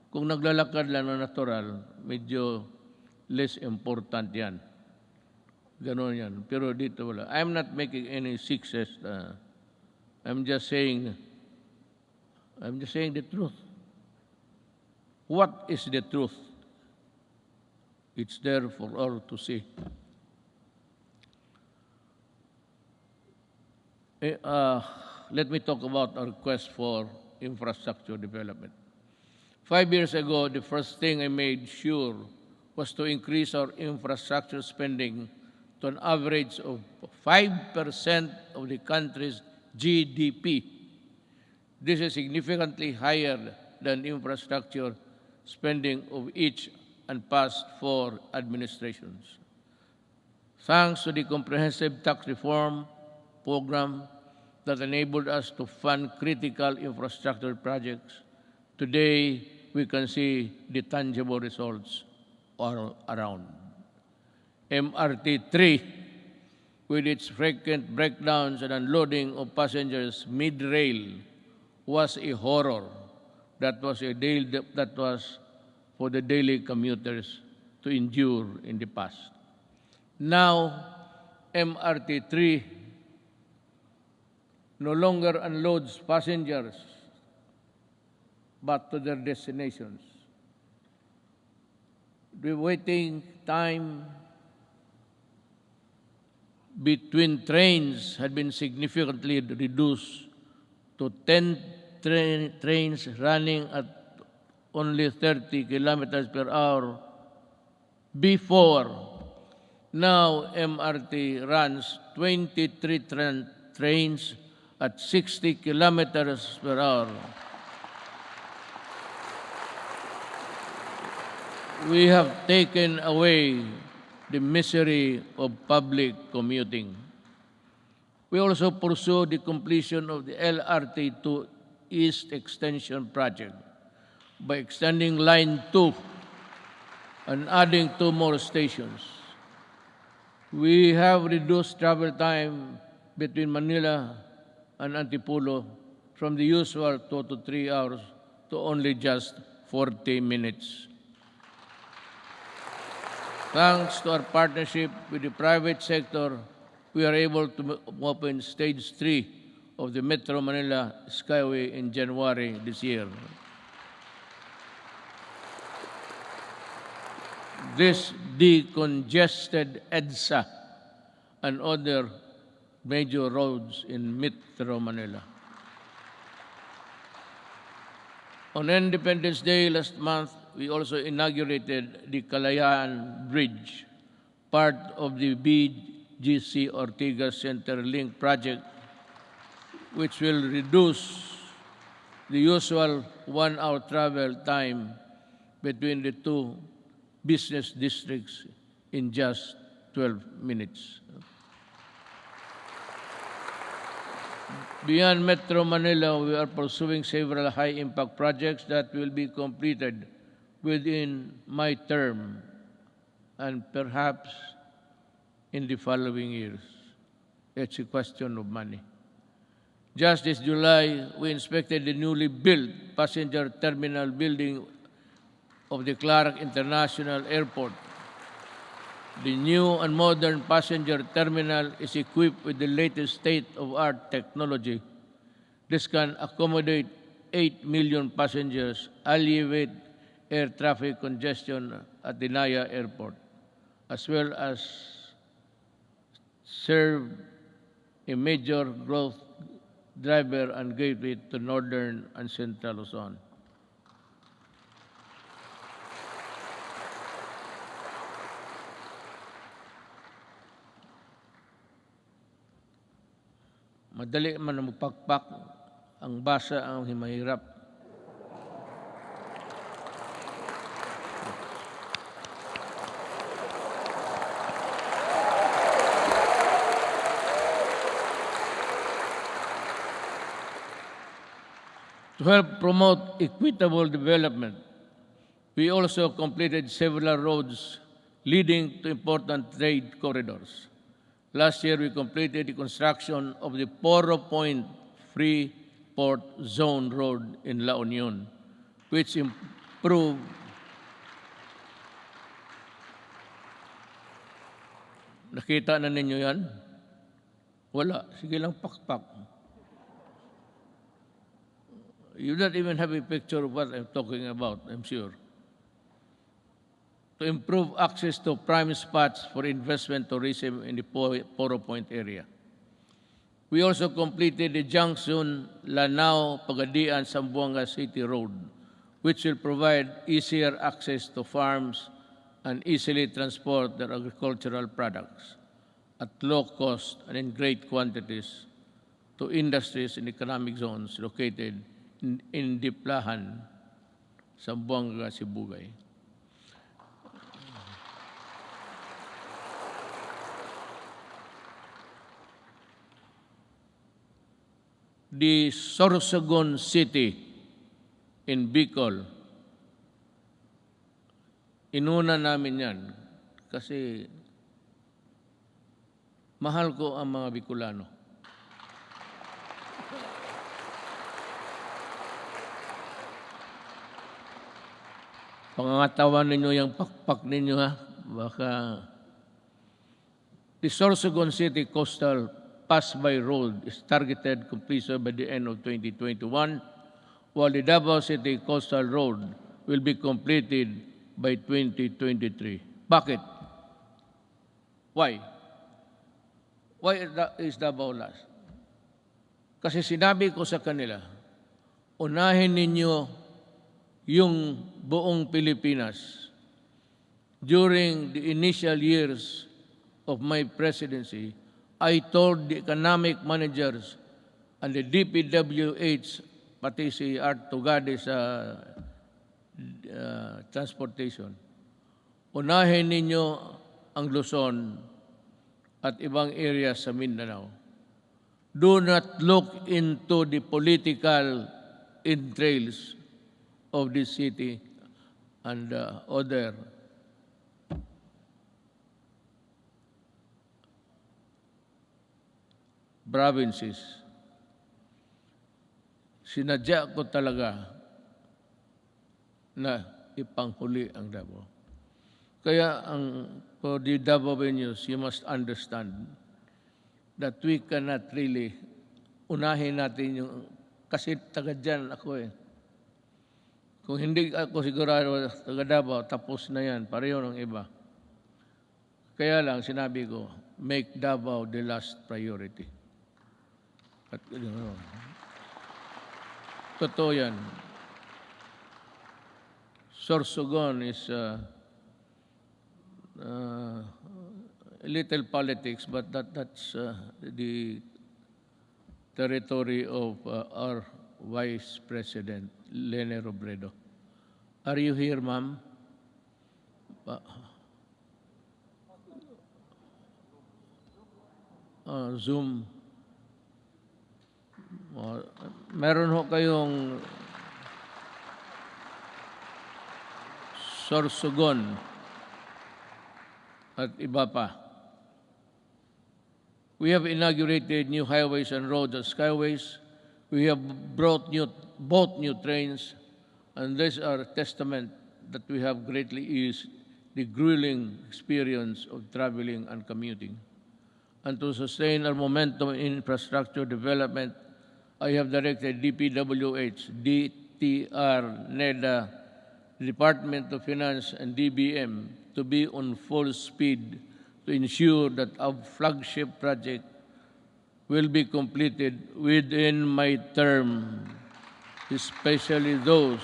[SPEAKER 7] Kung naglalakad lang na natural, medyo less important yan. Ganon yan. Pero dito wala. I'm not making any success. I'm just saying the truth. What is the truth? It's there for all to see. Let me talk about our quest for infrastructure development. 5 years ago, the first thing I made sure was to increase our infrastructure spending to an average of 5% of the country's GDP. This is significantly higher than infrastructure spending of each and past 4 administrations. Thanks to the comprehensive tax reform program that enabled us to fund critical infrastructure projects, today we can see the tangible results all around. MRT-3, with its frequent breakdowns and unloading of passengers mid-rail, was a horror. That was for the daily commuters to endure in the past. Now, MRT-3 no longer unloads passengers but to their destinations. The waiting time between trains had been significantly reduced to 10 trains running at only 30 kilometers per hour before. Now MRT runs 23 trains at 60 kilometers per hour. We have taken away the misery of public commuting. We also pursue the completion of the LRT to East Extension Project by extending Line 2 and adding 2 more stations. We have reduced travel time between Manila and Antipolo from the usual 2 to 3 hours to only just 40 minutes. Thanks to our partnership with the private sector, we are able to open Stage 3 of the Metro Manila Skyway in January this year. This decongested EDSA and other major roads in Metro Manila. On Independence Day last month, we also inaugurated the Kalayaan Bridge, part of the BGC Ortigas Centerlink project, which will reduce the usual 1-hour travel time between the 2 business districts in just 12 minutes. Beyond Metro Manila, we are pursuing several high-impact projects that will be completed within my term and perhaps in the following years. It's a question of money. Just this July, we inspected the newly built passenger terminal building of the Clark International Airport. The new and modern passenger terminal is equipped with the latest state-of-the-art technology. This can accommodate 8 million passengers, alleviate air traffic congestion at the Naya Airport, as well as serve a major growth driver and gateway to northern and central Luzon. Madali man na magpakpak, ang basa ang mahirap. To help promote equitable development, we also completed several roads leading to important trade corridors. Last year, we completed the construction of the Poro Point Free Port Zone Road in La Union, which improved Nakita na ninyo yan? Wala. Sige lang, pakpak. You don't even have a picture of what I'm talking about, I'm sure. To improve access to prime spots for investment tourism in the Poro Point area. We also completed the junction Lanao-Pagadian-Zamboanga City Road, which will provide easier access to farms and easily transport their agricultural products at low cost and in great quantities to industries and economic zones located in Diplahan, Zamboanga, Sibugay. The Sorsogon City in Bicol, inuna namin yan kasi mahal ko ang mga Bicolano. Pangangatawan ninyo yung pakpak ninyo, ha? Baka the Sorsogon City Coastal Pass-by Road is targeted completion by the end of 2021, while the Davao City Coastal Road will be completed by 2023. Bakit? Why? Why is Davao last? Kasi sinabi ko sa kanila, unahin ninyo yung buong Pilipinas. During the initial years of my presidency, I told the economic managers and the DPWH, pati si Art Tugade sa transportation, unahin ninyo ang Luzon at ibang areas sa Mindanao. Do not look into the political entrails of this city and other provinces. Sinadya ko talaga na ipanghuli ang Davao. Kaya for the Davaoenos, you must understand that we cannot really unahin natin yung, kasi taga dyan ako eh. Kung hindi ako sigurado taga Davao, tapos na yan, pareho ng iba. Kaya lang sinabi ko, make Davao the last priority. At, totoo yan. Sorsogon is a little politics, but that's the territory of our Vice President, Lene Robredo. Are you here, ma'am? Zoom. Meron ho kayong Sorsogon at iba pa. We have inaugurated new highways and roads and skyways. We have bought new trains, and these are a testament that we have greatly eased the grueling experience of traveling and commuting. And to sustain our momentum in infrastructure development, I have directed DPWH, DTR, NEDA, Department of Finance, and DBM to be on full speed to ensure that our flagship project will be completed within my term, especially those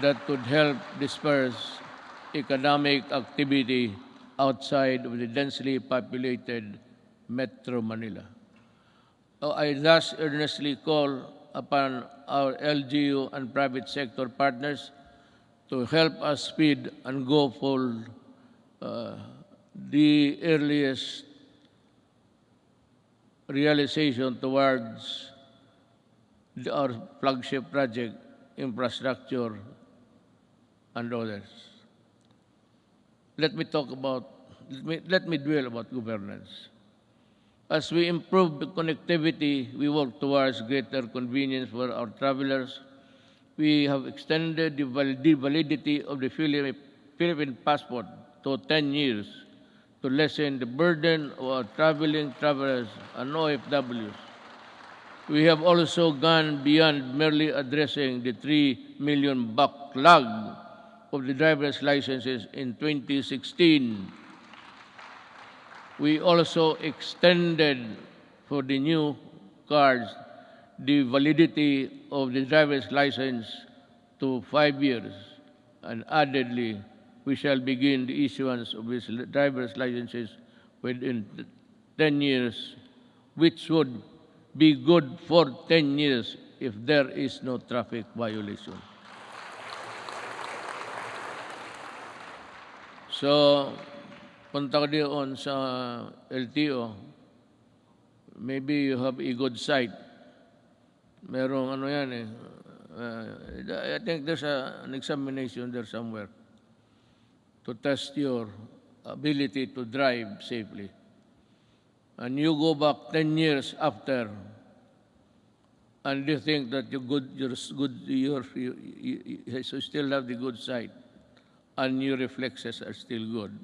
[SPEAKER 7] that could help disperse economic activity outside of the densely populated Metro Manila. I thus earnestly call upon our LGU and private sector partners to help us speed and go for the earliest realization towards our flagship project, infrastructure, and others. Let me dwell about governance. As we improve the connectivity, we work towards greater convenience for our travelers. We have extended the validity of the Philippine passport to 10 years to lessen the burden of our traveling travelers and OFWs. We have also gone beyond merely addressing the 3 million backlog of the driver's licenses in 2016. We also extended for the new cards the validity of the driver's license to 5 years, and addedly, we shall begin the issuance of these driver's licenses within 10 years, which would be good for 10 years if there is no traffic violation. So, punta ka doon sa LTO, maybe you have a good sight. Merong ano yan eh. I think there's an examination there somewhere to test your ability to drive safely. And you go back 10 years after, and you think that you still have the good sight, and your reflexes are still good.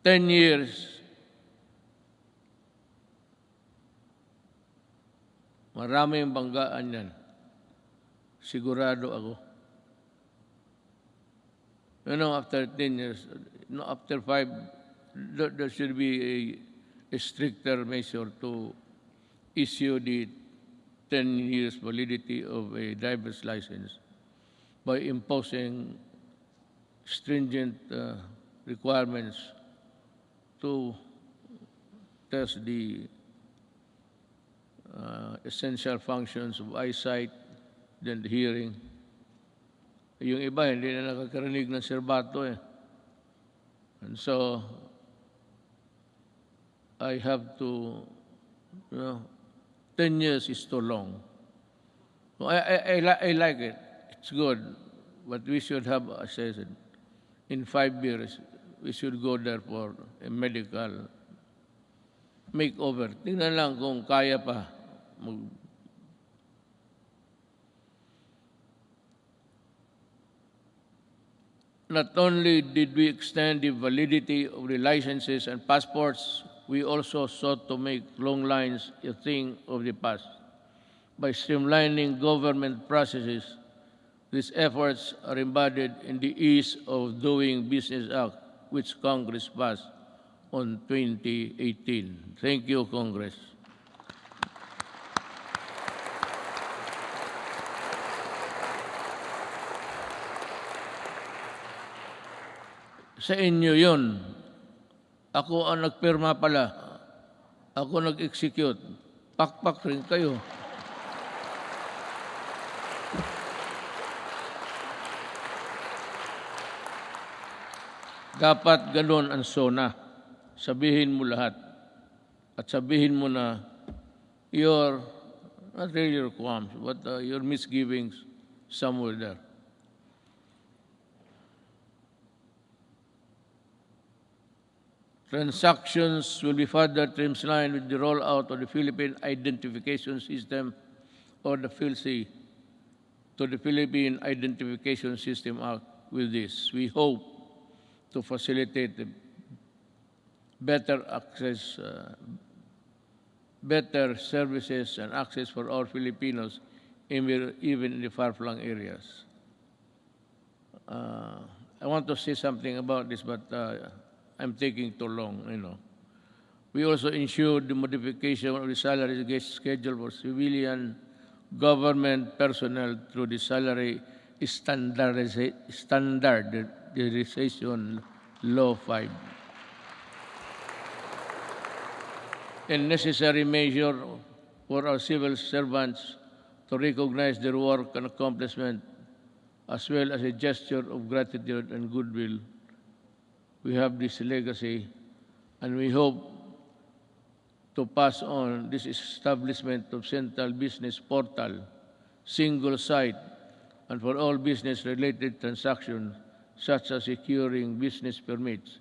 [SPEAKER 7] 10 years, maraming banggaan yan. Sigurado ako. After 10 years, after 5, there should be a stricter measure to issue the 10 years validity of a driver's license by imposing stringent requirements to test the essential functions of eyesight, then the hearing. Yung iba, hindi na nakakarinig ng serbato eh. And so, I have to, 10 years is too long. So I like it. It's good. But we should have, as I said, in 5 years, we should go there for a medical makeover. Tingnan lang kung kaya pa. Not only did we extend the validity of the licenses and passports, we also sought to make long lines a thing of the past. By streamlining government processes, these efforts are embodied in the Ease of Doing Business Act, which Congress passed on 2018. Thank you, Congress. Sa inyo yun. Ako ang nagpirma pala. Ako nag-execute. Pakpak rin kayo. Dapat ganun ang SONA. Sabihin mo lahat. At sabihin mo na your, not really your qualms, but your misgivings somewhere there. Transactions will be further streamlined with the rollout of the Philippine Identification System, or the PhilSy, to the Philippine Identification System Act. With this, we hope to facilitate the better access, better services and access for all Filipinos, even in the far-flung areas. I want to say something about this, but I'm taking too long, We also ensured the modification of the salary schedule for civilian government personnel through the salary standardization Law 5. A necessary measure for our civil servants to recognize their work and accomplishment, as well as a gesture of gratitude and goodwill. We have this legacy, and we hope to pass on this establishment of central business portal, single site, and for all business-related transactions, such as securing business permits,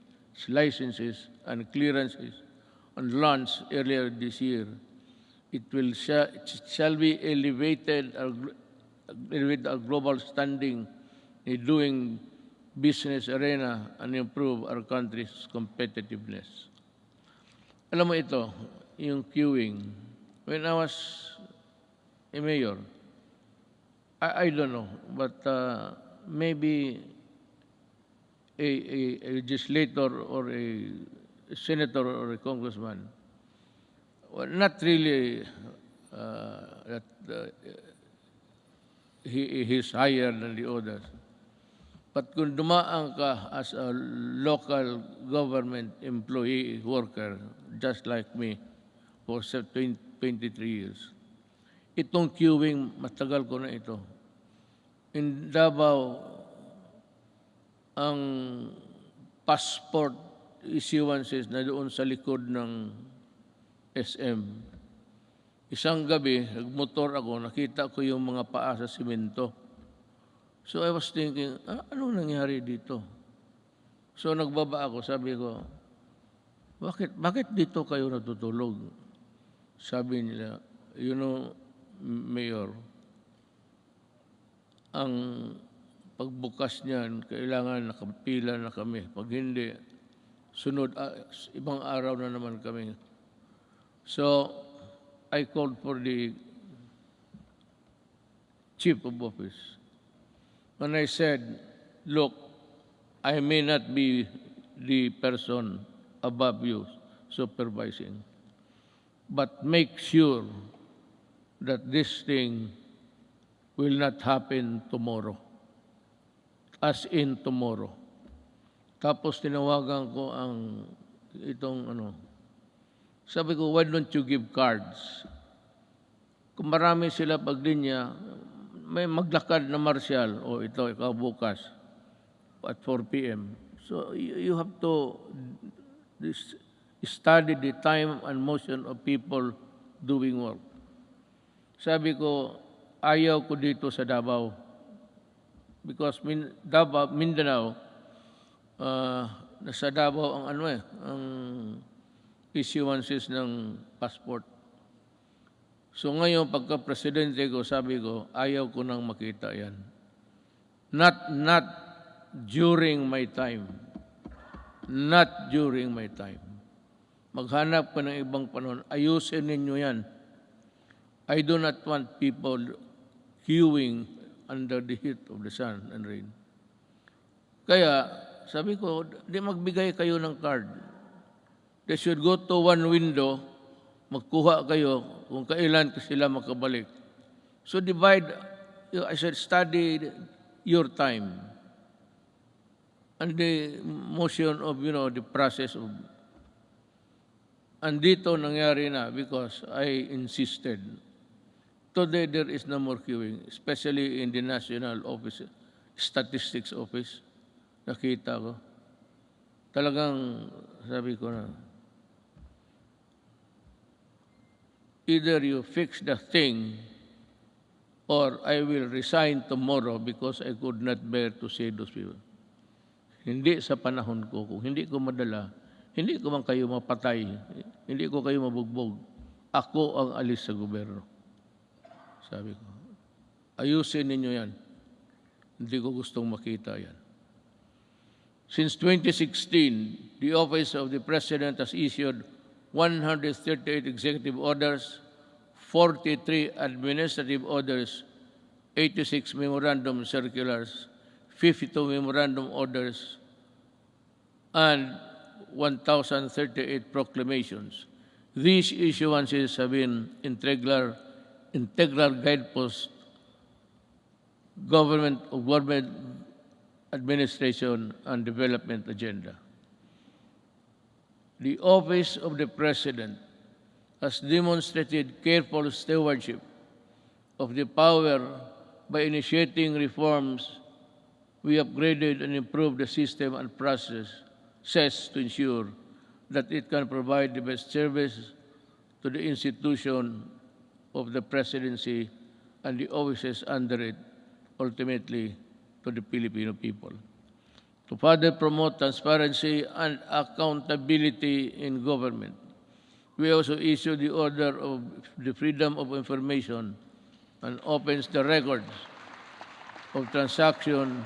[SPEAKER 7] licenses, and clearances, and launched earlier this year. It shall be elevated our global standing in doing business arena and improve our country's competitiveness. Alam mo ito, yung queuing. When I was a mayor, I don't know, but maybe a legislator or a senator or a congressman, well, not really that he's higher than the others. But kung dumaan ka as a local government employee worker, just like me, for 23 years, itong queuing, matagal ko na ito. In Davao, ang passport issuances na doon sa likod ng SM. Isang gabi, nagmotor ako, nakita ko yung mga paa sa simento. So I was thinking, anong nangyari dito? So nagbaba ako, sabi ko, bakit dito kayo natutulog? Sabi nila, you know, Mayor, ang pagbukas niyan, kailangan nakapila na kami. Pag hindi, sunod, ibang araw na naman kami. So, I called for the chief of office. When I said, look, I may not be the person above you supervising, but make sure that this thing will not happen tomorrow. As in tomorrow. Tapos tinawagan ko ang itong sabi ko, why don't you give cards? Kung marami sila paglinya, may maglakad na martial, o ito, ikaw bukas, at 4 p.m. So you have to study the time and motion of people doing work. Sabi ko, ayaw ko dito sa Davao. Because Davao, Mindanao, nasa Davao ang ang issuances ng passport. So ngayon, pagka-presidente ko, sabi ko, ayaw ko nang makita yan. Not during my time. Not during my time. Maghanap ka ng ibang panahon. Ayusin ninyo yan. I do not want people queuing under the heat of the sun and rain. Kaya, sabi ko, di magbigay kayo ng card. They should go to one window, magkuha kayo kung kailan sila makabalik. So divide, I said, study your time and the motion of, the process of. And dito nangyari na because I insisted. Today, there is no more queuing, especially in the National Office, Statistics Office. Nakita ko. Talagang, sabi ko na, either you fix the thing or I will resign tomorrow because I could not bear to see those people. Hindi sa panahon ko. Kung hindi ko madala, hindi ko man kayo mapatay, hindi ko kayo mabugbog. Ako ang alis sa gobyerno. Sabi ko, ayusin ninyo yan. Hindi ko gustong makita yan. Since 2016, the Office of the President has issued 138 executive orders, 43 administrative orders, 86 memorandum circulars, 52 memorandum orders, and 1,038 proclamations. These issuances have been integral guideposts government administration and development agenda. The Office of the President has demonstrated careful stewardship of the power by initiating reforms. We upgraded and improved the system and processes to ensure that it can provide the best service to the institution of the presidency and the offices under it, ultimately to the Filipino people. To further promote transparency and accountability in government, we also issued the Order of the Freedom of Information and opens the records of transaction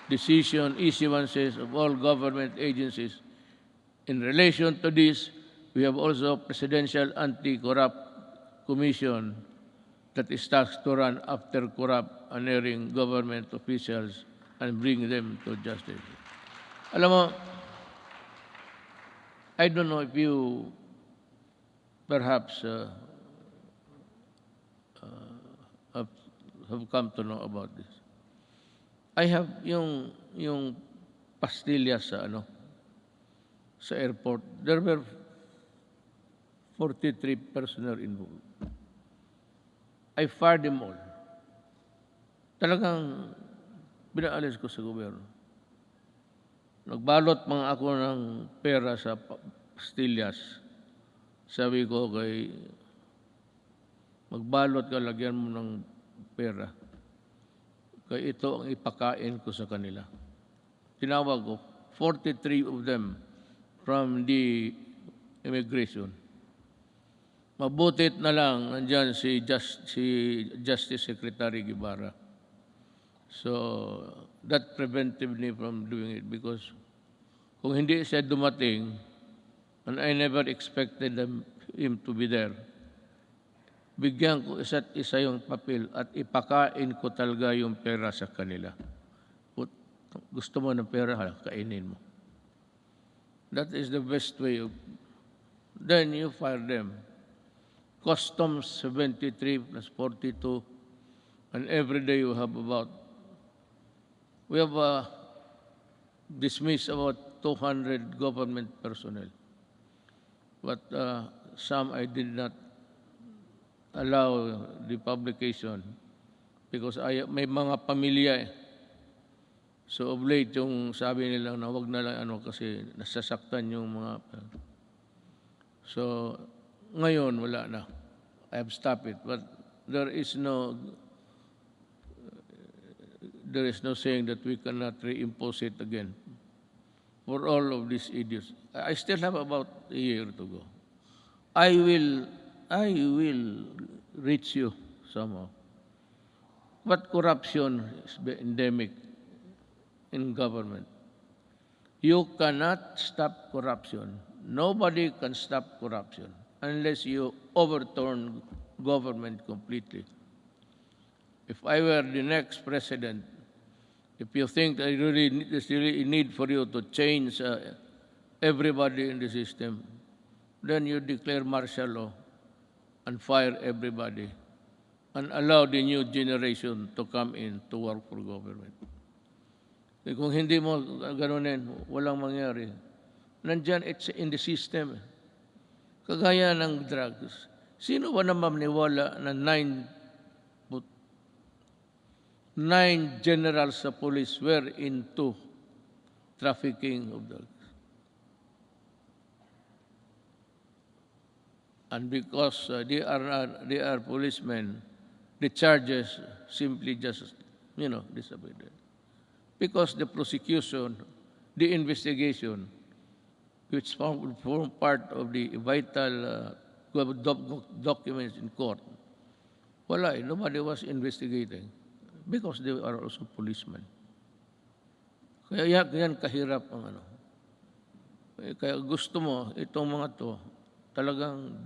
[SPEAKER 7] decision issuances of all government agencies. In relation to this, we have also Presidential Anti-Corrupt Commission that is tasked to run after corrupt and erring government officials and bring them to justice. Alam mo, I don't know if you perhaps have come to know about this. I have yung pastillas sa airport. There were 43 personnel involved. I fired them all. Talagang binaalis ko sa gobyerno. Nagbalot mga ako ng pera sa pastillas. Sabi ko magbalot ka, lagyan mo ng pera. Kaya ito ang ipakain ko sa kanila. Tinawag ko, 43 of them from the immigration. Mabutit na lang, nandyan si Justice Secretary Guevara. So, that prevented me from doing it because kung hindi siya dumating, and I never expected him to be there, bigyan ko isa't isa yung papel at ipakain ko talaga yung pera sa kanila. Gusto mo ng pera, kainin mo. That is the best way of... Then you fire them. Customs 73 plus 42, and every day you have we have dismissed about 200 government personnel. But some I did not allow the publication because may mga pamilya So of late, yung sabi nila na wag na lang kasi nasasaktan yung mga... So ngayon, wala na. I have stopped it. But there is no saying that we cannot reimpose it again for all of these idiots. I still have about a year to go. I will reach you somehow. But corruption is endemic in government. You cannot stop corruption. Nobody can stop corruption unless you overturn government completely. If I were the next president, if you think that there's really a need for you to change everybody in the system, then you declare martial law and fire everybody and allow the new generation to come in to work for government. Kung hindi mo ganunin, walang mangyari. Nandyan, it's in the system. Kagaya ng drugs. Sino ba naman maniwala na 9 generals sa police were into trafficking of drugs? And because they are policemen, the charges simply just, disappeared. Because the prosecution, the investigation, which form part of the vital documents in court, nobody was investigating because they are also policemen. Kaya yan kahirap ang Kaya gusto mo, itong mga to, talagang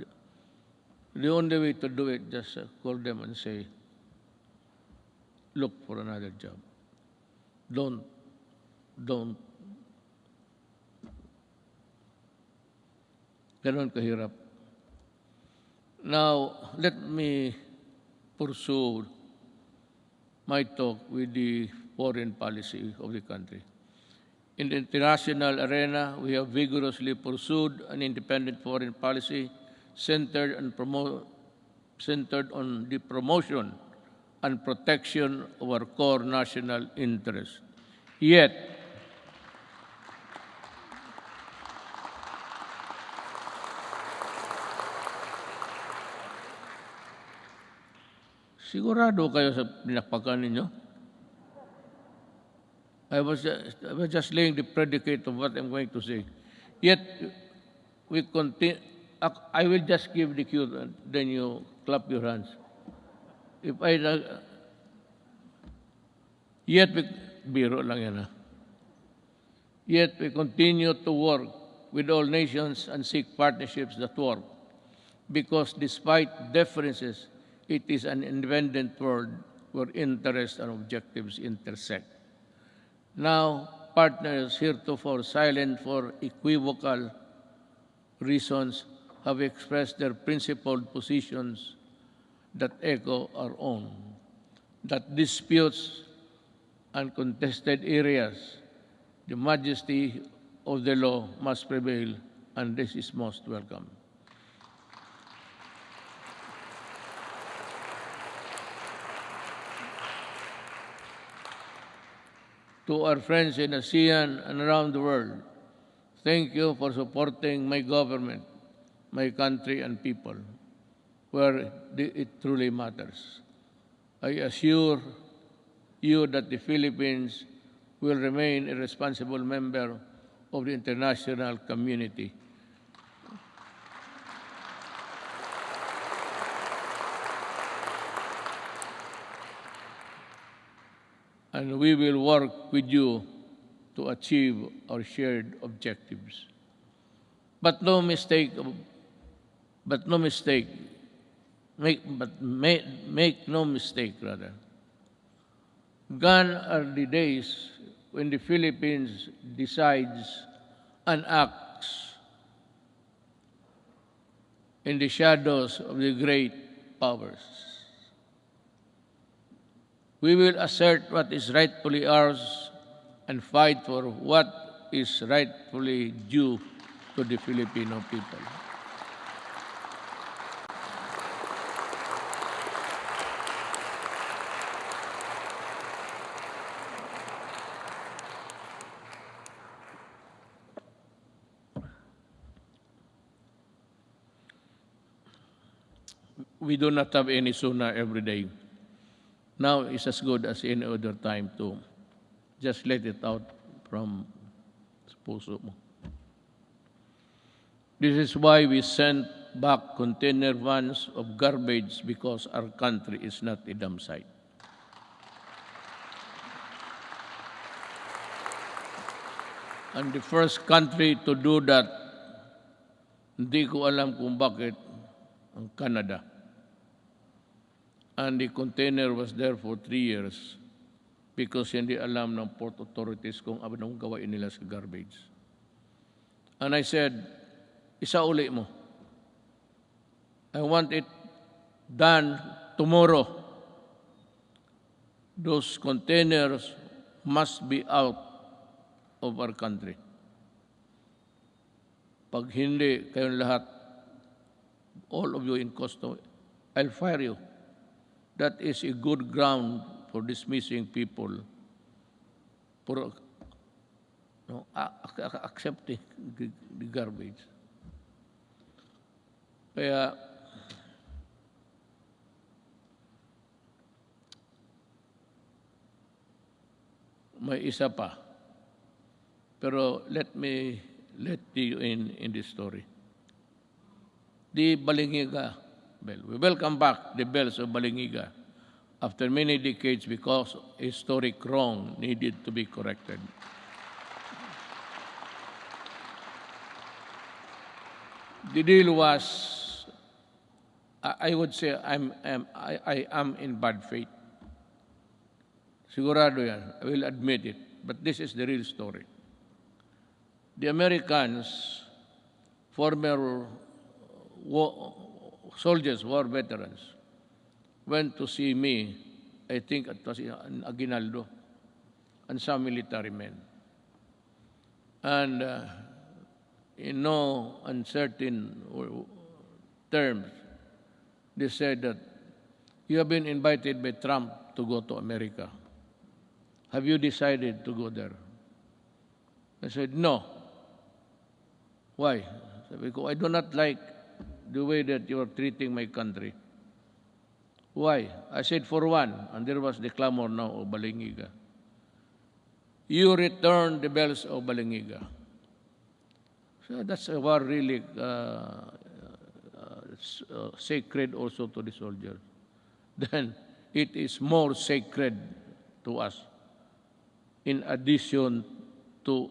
[SPEAKER 7] the only way to do it, just call them and say, look for another job. Don't. Ganon kahirap. Now, let me pursue my talk with the foreign policy of the country. In the international arena, we have vigorously pursued an independent foreign policy centered on the promotion and protection of our core national interests. Yet, sigurado kayo sa pinakpakan ninyo? I was just laying the predicate of what I'm going to say. Yet, we continue. I will just give the cue, then you clap your hands. Yet biro lang yan, ha? Yet we continue to work with all nations and seek partnerships that work, because despite differences, it is an independent world where interests and objectives intersect. Now, partners heretofore silent for equivocal reasons have expressed their principled positions that echo our own, that disputes and contested areas, the majesty of the law must prevail, and this is most welcome. To our friends in ASEAN and around the world, thank you for supporting my government, my country and people, where it truly matters. I assure you that the Philippines will remain a responsible member of the international community. And we will work with you to achieve our shared objectives. But make no mistake, rather. Gone are the days when the Philippines decides and acts in the shadows of the great powers. We will assert what is rightfully ours and fight for what is rightfully due to the Filipino people. We do not have any SONA every day. Now is as good as any other time to just let it out from puso mo. This is why we sent back container vans of garbage, because our country is not a dump site. And the first country to do that, hindi ko alam kung bakit, ang Canada. And the container was there for 3 years because hindi alam ng port authorities kung anong gawain nila sa garbage. And I said, isauli mo. I want it done tomorrow. Those containers must be out of our country. Pag hindi kayong lahat, all of you in custody, I'll fire you. That is a good ground for dismissing people for accepting the garbage. Kaya may isa pa. Pero let you in this story. The Balingiga bell. We welcome back the bells of Balingiga after many decades because a historic wrong needed to be corrected. The deal was, I would say, I am in bad faith. Sigurado yan. I will admit it. But this is the real story. The Americans, former soldiers, war veterans, went to see me, I think it was in Aguinaldo, and some military men. And in no uncertain terms, they said that you have been invited by Trump to go to America. Have you decided to go there? I said, no. Why? Because I do not like the way that you are treating my country. Why? I said, for one, and there was the clamor now of Balingiga, you return the bells of Balingiga. So that's a war really sacred also to the soldiers. Then it is more sacred to us. in addition to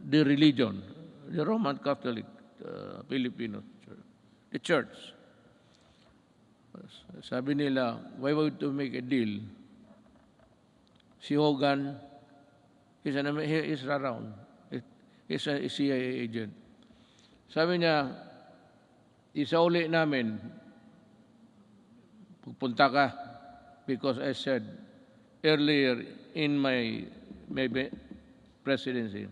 [SPEAKER 7] the religion, the Roman Catholic Filipino Church, the church. Sabi nila, why would to make a deal? Si Hogan, he is around. He's a CIA agent. Sabi niya, isauli namin, pupunta ka, because I said earlier in my presidency,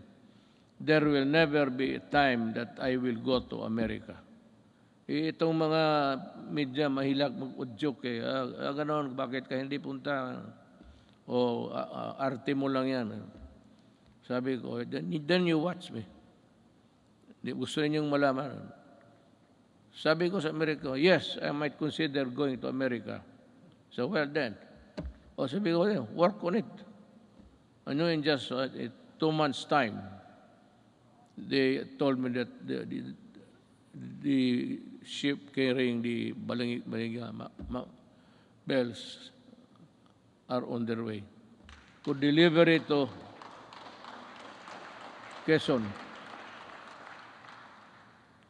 [SPEAKER 7] there will never be a time that I will go to America. Itong mga media mahilag mag-udyok ganon, bakit ka hindi punta? O arte mo lang yan. Sabi ko, then you watch me. Gusto ninyong malaman. Sabi ko sa Amerika, yes, I might consider going to America. So, well then. O sabi ko, work on it. Ano in just 2 months' time, they told me that the ship carrying the Balingiga bells are on their way to deliver it to Quezon.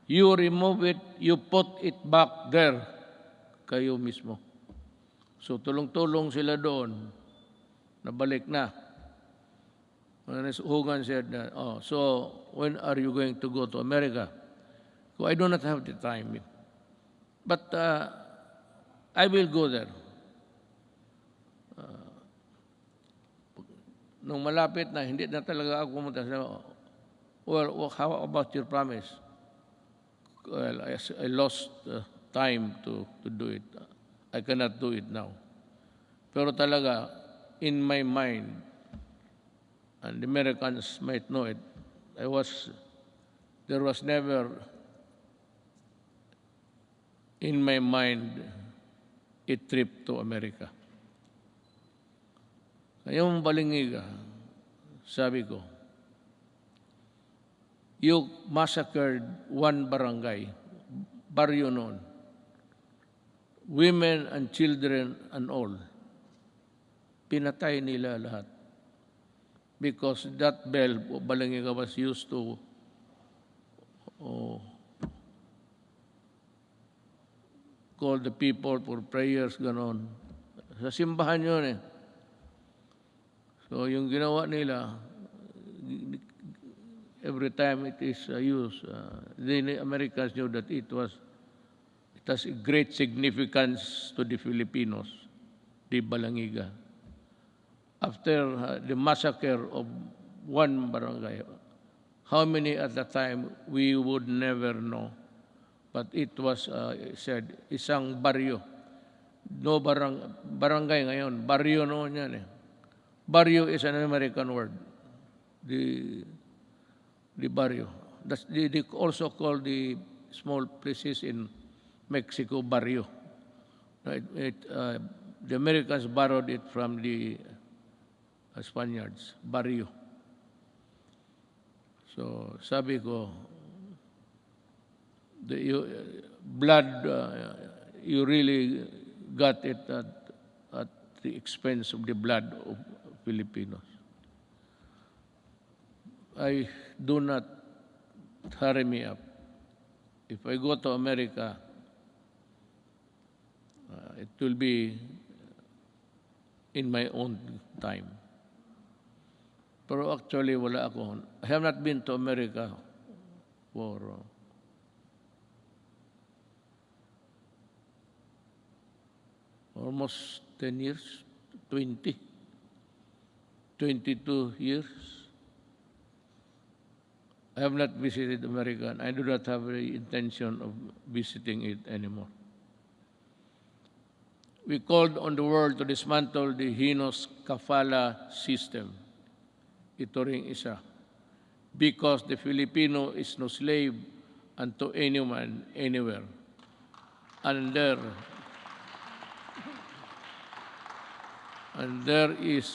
[SPEAKER 7] You remove it, you put it back there, kayo mismo. So tulong-tulong sila doon, nabalik na. Hogan said, so when are you going to go to America? So I do not have the time. But I will go there. Nung malapit na, hindi na talaga ako pumunta. Well, how about your promise? Well, I lost time to do it. I cannot do it now. Pero talaga, in my mind, and the Americans might know it, there was never in my mind a trip to America. Ngayong Balingiga, sabi ko, you massacred one barangay, baryo noon, women and children and all. Pinatay nila lahat. Because that bell, Balingiga, was used to call the people for prayers, ganon. Sa simbahan yun eh. So yung ginawa nila, every time it is used, the Americans knew that it has a great significance to the Filipinos, the Balingiga. After the massacre of one barangay, how many at the time we would never know. But it was said, isang baryo. No barangay ngayon, baryo noon yan eh. Barrio is an American word. The barrio. They also call the small places in Mexico barrio. The Americans borrowed it from the Spaniards, barrio. So sabi ko, you really got it at the expense of the blood of Filipinos. Do not hurry me up. If I go to America, it will be in my own time. Pero actually, wala ako. I have not been to America for almost 10 years, 22 years. I have not visited America, and I do not have the intention of visiting it anymore. We called on the world to dismantle the heinous kafala system. Ito ring isa. Because the Filipino is no slave unto anyone, anywhere. And there is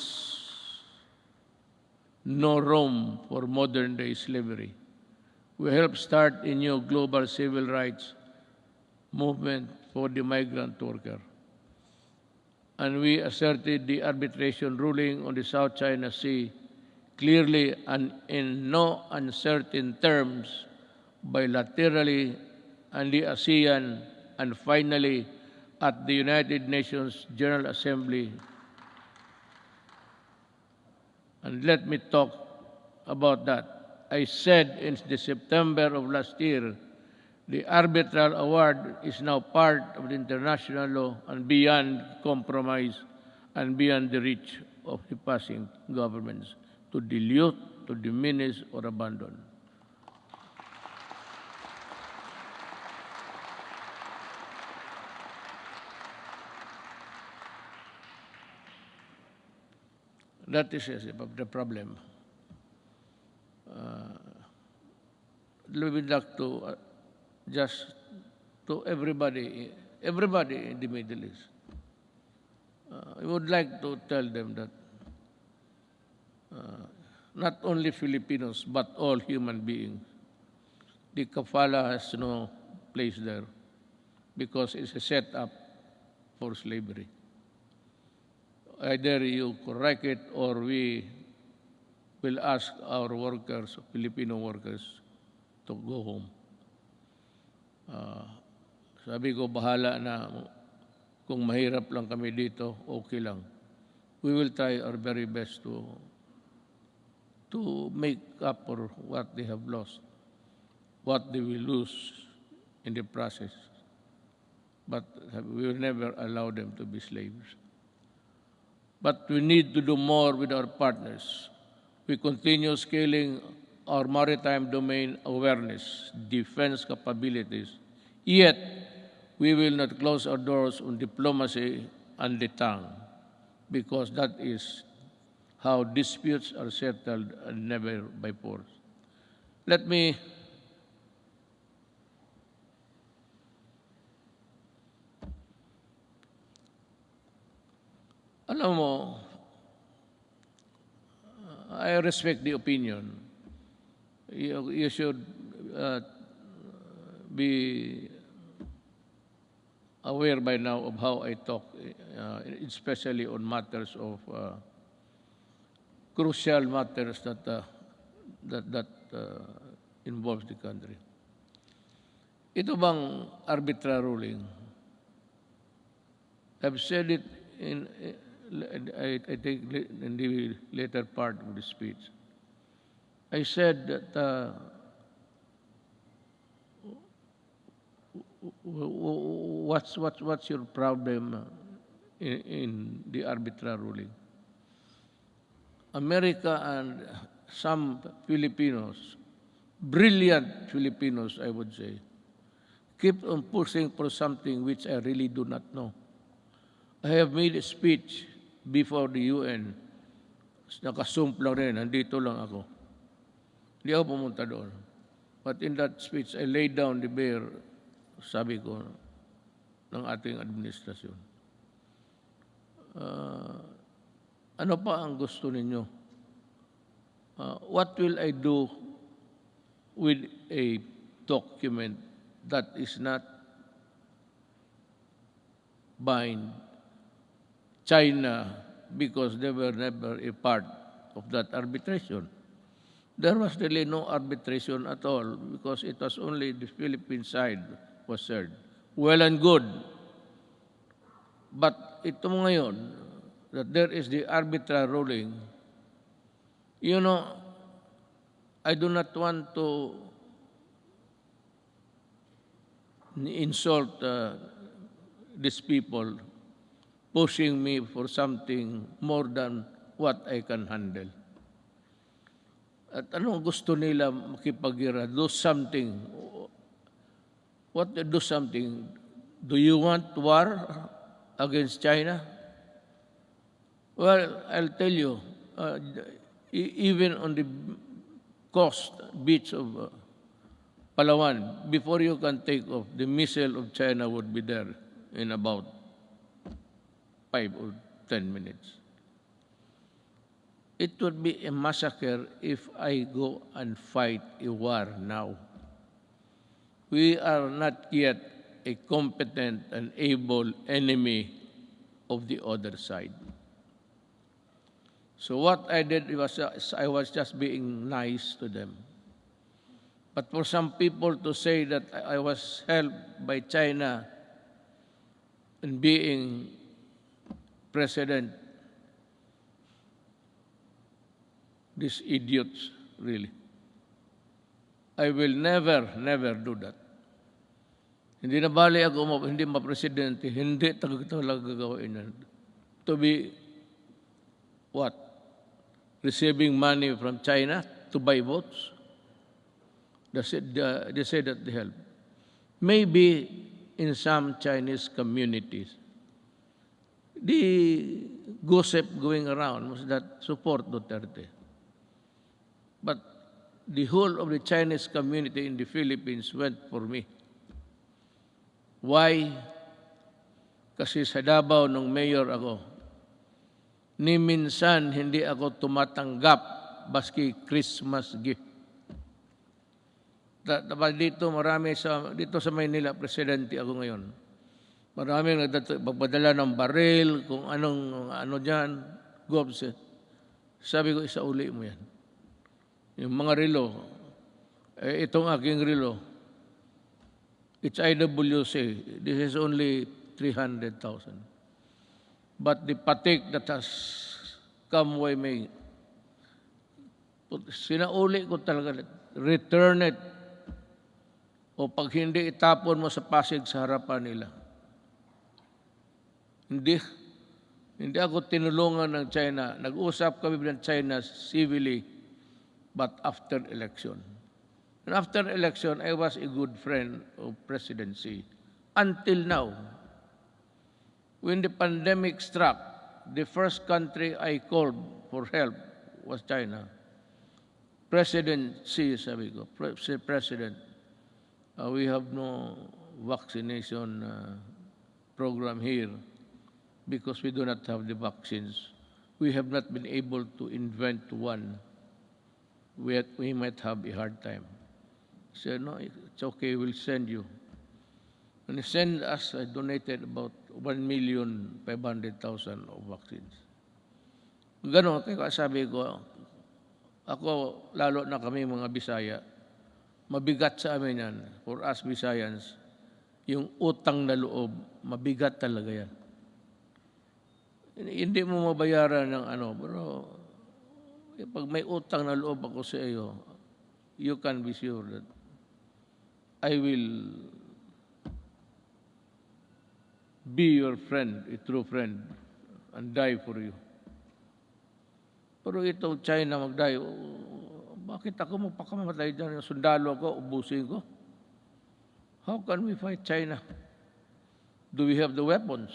[SPEAKER 7] no room for modern-day slavery. We helped start a new global civil rights movement for the migrant worker. and we asserted the arbitration ruling on the South China Sea clearly and in no uncertain terms, bilaterally, and the ASEAN, and finally at the United Nations General Assembly. And let me talk about that. I said in the September of last year, the arbitral award is now part of the international law and beyond compromise and beyond the reach of the passing governments to dilute, to diminish, or abandon. That is the problem. We would like to just to everybody in the Middle East. I would like to tell them that not only Filipinos, but all human beings, the kafala has no place there because it's a setup for slavery. Either you correct it or we will ask our workers, Filipino workers, to go home. Sabi ko, bahala na. Kung mahirap lang kami dito, okay lang. We will try our very best to make up for what they have lost, what they will lose in the process. But we will never allow them to be slaves. But we need to do more with our partners. We continue scaling our maritime domain awareness, defense capabilities. Yet, we will not close our doors on diplomacy and the tongue, because that is how disputes are settled and never by force. Let me alam mo, I respect the opinion. You should be aware by now of how I talk, especially on matters of crucial matters that involves the country. Ito bang arbitral ruling? I've said it I think in the later part of the speech. I said that what's your problem in the arbitral ruling? America and some Filipinos, brilliant Filipinos, I would say, keep on pushing for something which I really do not know. I have made a speech before the UN. Nakasump lang rin, nandito lang ako. Hindi ako pumunta doon. But in that speech, I laid down the bare, sabi ko, ng ating administrasyon. Ano pa ang gusto ninyo? What will I do with a document that is not bind China because they were never a part of that arbitration? There was really no arbitration at all because it was only the Philippine side was served. Well and good. But ito ngayon, that there is the arbitral ruling, you know, I do not want to insult these people pushing me for something more than what I can handle. At anong gusto nila makipagira? Do something. What do something? Do you want war against China? Well, I'll tell you, even on the coast beach of Palawan, before you can take off, the missile of China would be there in about 5 or 10 minutes. It would be a massacre if I go and fight a war now. We are not yet a competent and able enemy of the other side. So what I did was I was just being nice to them. But for some people to say that I was helped by China in being president, these idiots, really. I will never do that. Hindi na bali ako, hindi ma-presidente, hindi talaga gagawin yan. To be, what? Receiving money from China to buy votes? They say that they help. Maybe in some Chinese communities, the gossip going around was that support Duterte. But the whole of the Chinese community in the Philippines went for me. Why? Kasi sa Davao nung mayor ako, ni minsan hindi ako tumatanggap baski Christmas gift. Dito dito sa Maynila, presidente ako ngayon. Maraming nagpadala ng baril, kung ano dyan, gobset. Sabi ko, isauli mo yan. Yung mga relo, itong aking relo, it's IWC. This is only 300,000. But the patik that has come way me, sinauli ko talaga, return it. O pag hindi, itapon mo sa Pasig sa harapan nila. Hindi ako tinulungan ng China. Nag-usap kami ng China civilly, but after election. And after election, I was a good friend of presidency. Until now, when the pandemic struck, the first country I called for help was China. President Xi, sabi ko, President, we have no vaccination program here because we do not have the vaccines. We have not been able to invent one. We might have a hard time. He said, no, it's okay, we'll send you. And he sent us, I donated about 1,500,000 of vaccines. Ganon, kaya sabi ko, ako, lalo na kami mga Bisaya, mabigat sa amin yan, for us Visayans, yung utang na loob, mabigat talaga yan. Hindi mo mabayaran ng pero pag may utang na loob ako sa iyo, you can be sure that I will be your friend, a true friend, and die for you. Pero ito, China mag-die, bakit ako magpakamatay dyan? Yung sundalo ko, ubusin ko. How can we fight China? Do we have the weapons?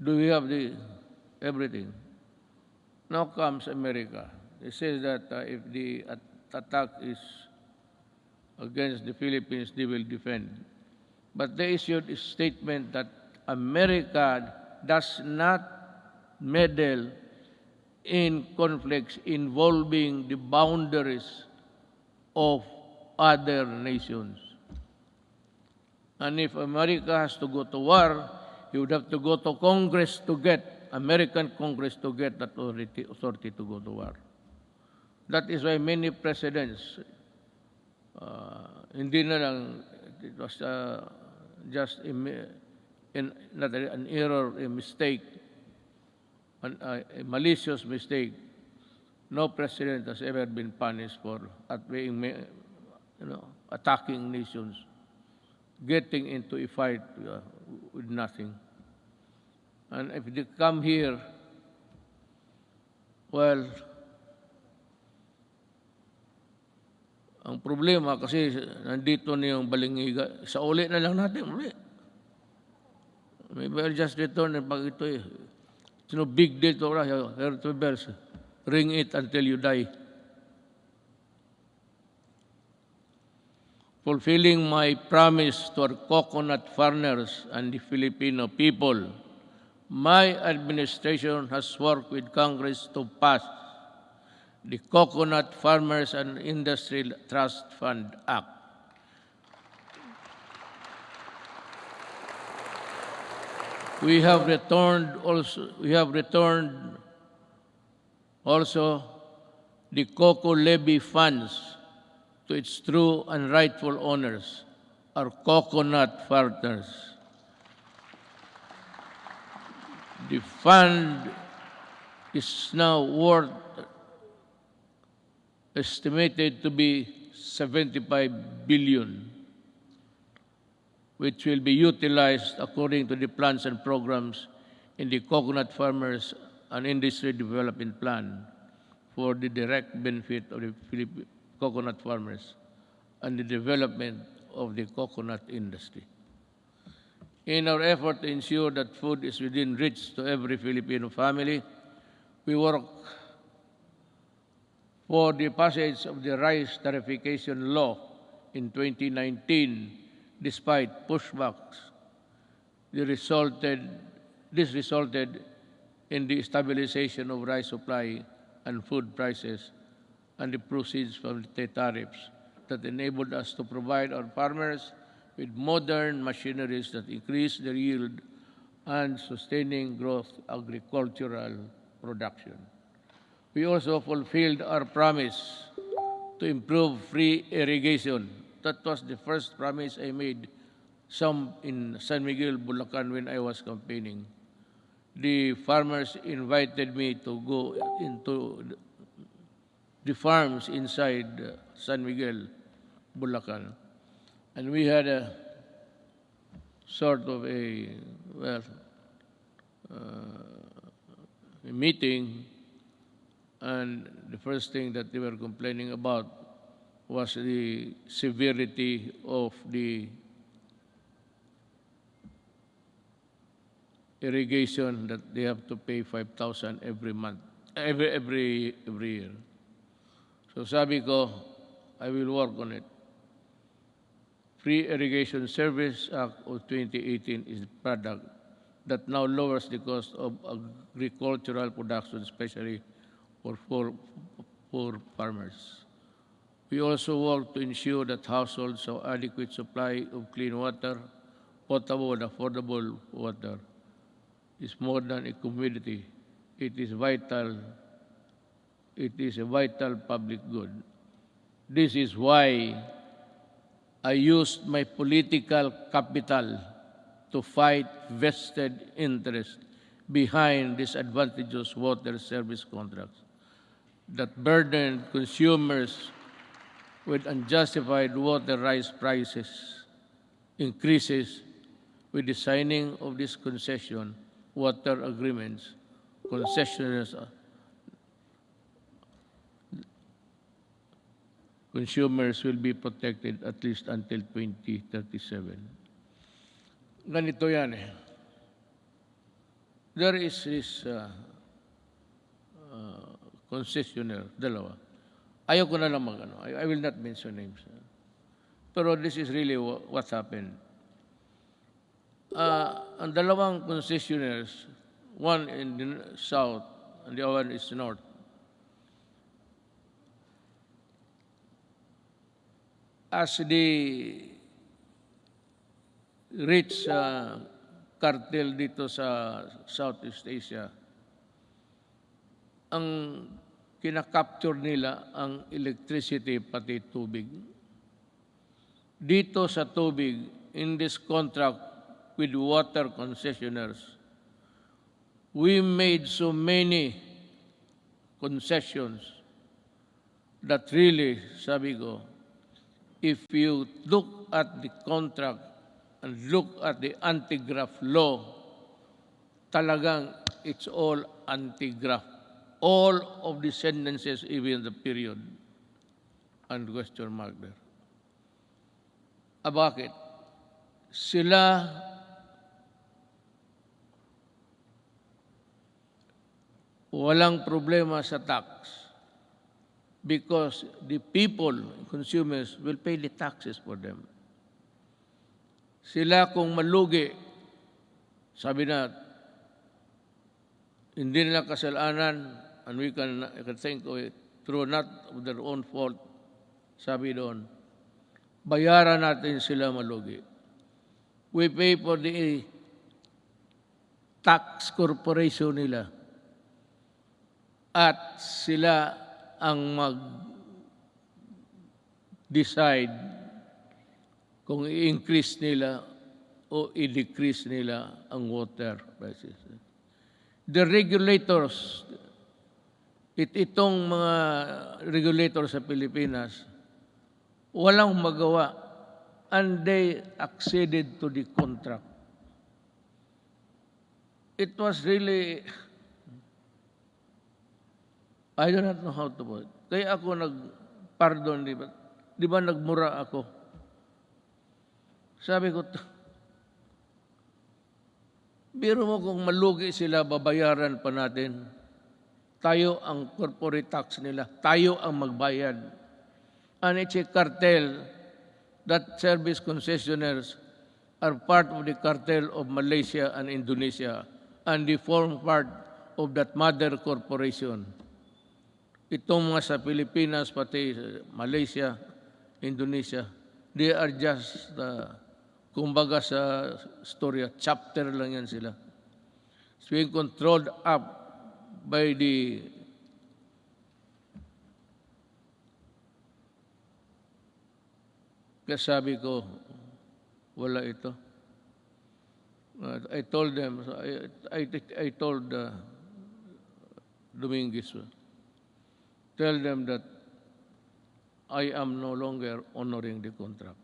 [SPEAKER 7] Do we have the everything? Now comes America. They say that if the attack is against the Philippines, they will defend. But they issued a statement that America does not meddle in conflicts involving the boundaries of other nations. And if America has to go to war, you would have to go to Congress to get, American Congress to get that authority to go to war. That is why many presidents, hindi na lang, it was just not an error, a mistake, a malicious mistake. No president has ever been punished for attacking nations, getting into a fight with nothing. And if they come here, well, ang problema kasi nandito na yung balingiga, sa uli na lang natin, uli. Maybe I'll just return and pag ito it's no big deal to hear to bells. Ring it until you die. Fulfilling my promise to our coconut farmers and the Filipino people, my administration has worked with Congress to pass the Coconut Farmers and Industry Trust Fund Act. We have returned also the cocoa levy funds to its true and rightful owners, our coconut farmers. The fund is now worth estimated to be 75 billion, which will be utilized according to the plans and programs in the Coconut Farmers and Industry Development Plan for the direct benefit of the coconut farmers and the development of the coconut industry. In our effort to ensure that food is within reach to every Filipino family, we work for the passage of the rice tariffication law in 2019. Despite pushbacks, this resulted in the stabilization of rice supply and food prices and the proceeds from the tariffs that enabled us to provide our farmers with modern machineries that increase their yield and sustaining growth agricultural production. We also fulfilled our promise to improve free irrigation. That was the first promise I made in San Miguel, Bulacan when I was campaigning. The farmers invited me to go into the farms inside San Miguel, Bulacan. And we had a sort of a meeting, and the first thing that they were complaining about was the severity of the irrigation that they have to pay 5,000 every month, every year. So sabi ko, I will work on it. Free Irrigation Service Act of 2018 is the product that now lowers the cost of agricultural production, especially for poor farmers. We also work to ensure that households have adequate supply of clean water, potable and affordable water. It's more than a commodity. It is vital. It is a vital public good. This is why I used my political capital to fight vested interest behind disadvantageous water service contracts that burden consumers with unjustified water rights prices increases with the signing of this concession water agreements. Consumers will be protected at least until 2037. Ganito yan eh. There is this concessionaire, dalawa. Ayoko na lang I will not mention names. Pero this is really what happened. Ang dalawang concessionaires, one in the south and the other one is north. As the rich cartel dito sa Southeast Asia, ang kinakapture nila ang electricity pati tubig. Dito sa tubig, in this contract with water concessionaires, we made so many concessions that really, sabi ko, if you look at the contract and look at the anti-graft law, talagang it's all anti-graft. All of the sentences, even the period, and question mark there. Bakit? Sila walang problema sa tax because the people, consumers, will pay the taxes for them. Sila kung malugi, sabi na, hindi nila kasalanan, and we can think of it through not of their own fault, sabi doon, bayaran natin sila malugi. We pay for the tax corporation nila. At sila ang mag-decide kung i-increase nila o i-decrease nila ang water prices. The regulators, itong mga regulators sa Pilipinas, walang magawa and they acceded to the contract. It was really, I do not know how to put it. Kaya ako nag-pardon, di ba nagmura ako? Sabi ko, biro mo kung malugi sila, babayaran pa natin. Tayo ang corporate tax nila. Tayo ang magbayad. And it's a cartel that service concessionaires are part of the cartel of Malaysia and Indonesia, and they form part of that mother corporation. Itong mga sa Pilipinas, pati Malaysia, Indonesia, they are just, kumbaga sa storya, chapter lang yan sila. It's being controlled up by the kaya sabi ko, wala ito. I told them, I told Dominguez, tell them that I am no longer honoring the contract.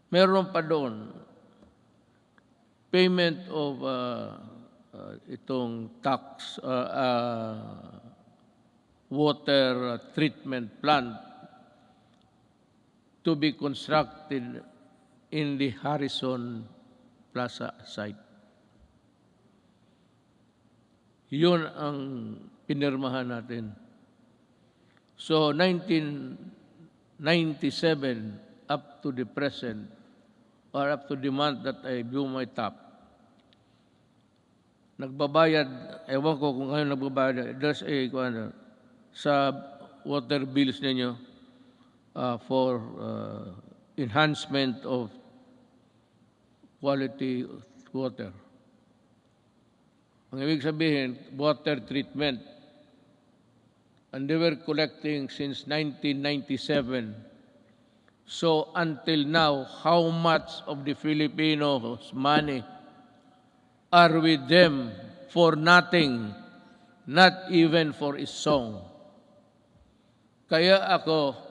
[SPEAKER 7] Meron pa doon, payment of itong tax, water treatment plant to be constructed in the Harrison Plaza site. Yun ang pinirmahan natin. So, 1997 up to the present, or up to the month that I blew my top, nagbabayad, ewan ko kung ngayon nagbabayad, there's a, sa water bills ninyo, for enhancement of quality water. Ang ibig sabihin, water treatment. And they were collecting since 1997. So until now, how much of the Filipinos' money are with them for nothing, not even for a song? Kaya ako,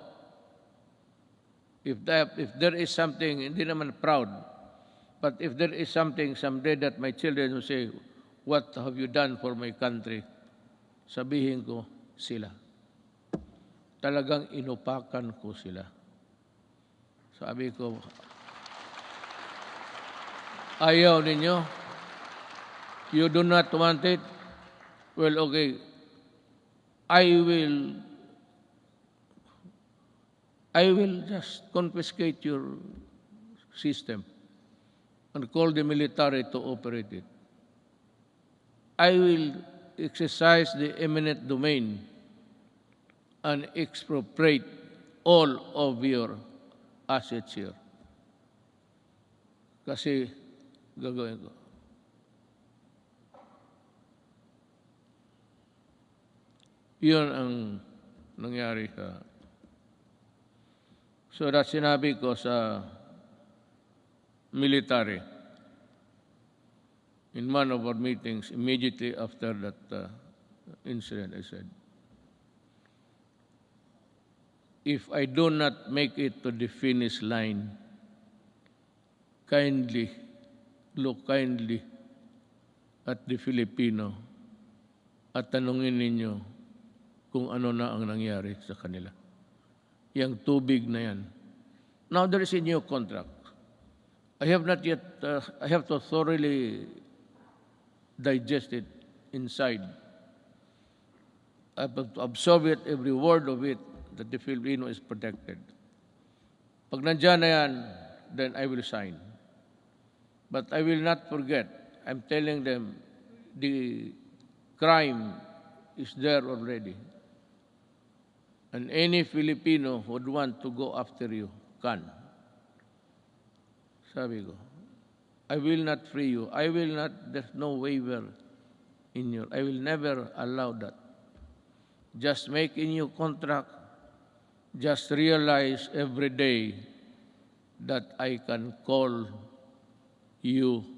[SPEAKER 7] if there is something, hindi naman proud, but if there is something someday that my children will say, what have you done for my country? Sabihin ko, sila. Talagang inupakan ko sila. Sabi ko, ayaw ninyo? You do not want it? Well, okay. I will just confiscate your system and call the military to operate it. I will exercise the eminent domain and expropriate all of your assets here. Kasi gagawin ko. Yun ang nangyari sa... So that sinabi ko sa military in one of our meetings immediately after that incident, I said, if I do not make it to the finish line, kindly, look kindly at the Filipino at tanungin ninyo kung ano na ang nangyari sa kanila. Yang tubig na yan. Now there is a new contract. I have not yet, I have to thoroughly digest it inside. I have to absorb it, every word of it, that the Filipino is protected. Pag nandyan na yan, then I will sign. But I will not forget. I'm telling them the crime is there already. And any Filipino who would want to go after you can. Sabi ko, I will not free you. I will not, there's no waiver in you. I will never allow that. Just make a new contract. Just realize every day that I can call you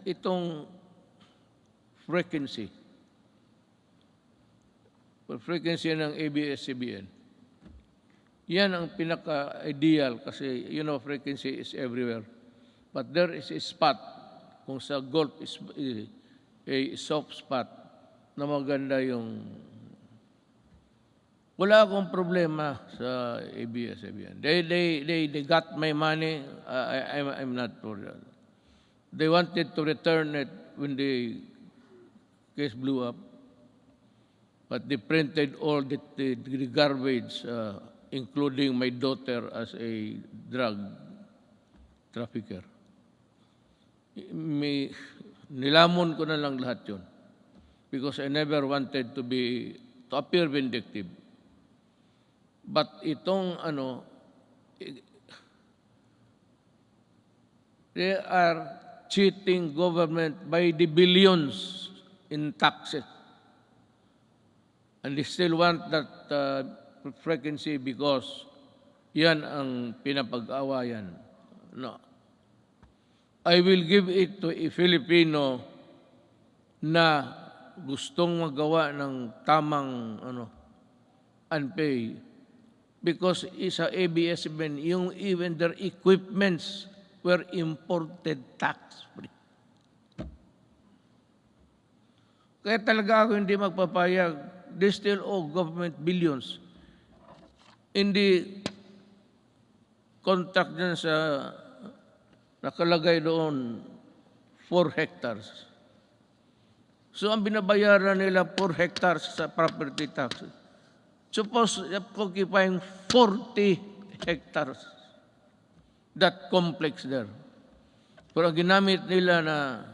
[SPEAKER 7] itong frequency ng ABS-CBN. Yan ang pinaka-ideal kasi, frequency is everywhere. But there is a spot, kung sa Gulf is a soft spot, na maganda yung... Wala akong problema sa ABS-CBN. They got my money. I'm not for that. They wanted to return it when the case blew up. But they printed all the garbage, including my daughter as a drug trafficker. Nilamon ko na lang lahat yun. Because I never wanted to appear vindictive. But itong they are cheating government by the billions in taxes. And they still want that frequency because yan ang pinapag-awayan. No. I will give it to a Filipino na gustong magawa ng tamang unpay. Because isa ABS-CBN, even their equipments were imported tax-free. Kaya talaga ako hindi magpapayag. They still owe government billions. Hindi contract dyan sa nakalagay doon 4 hectares. So ang binabayaran nila 4 hectares sa property tax. Suppose occupying 40 hectares. That complex there. Pero ginamit nila na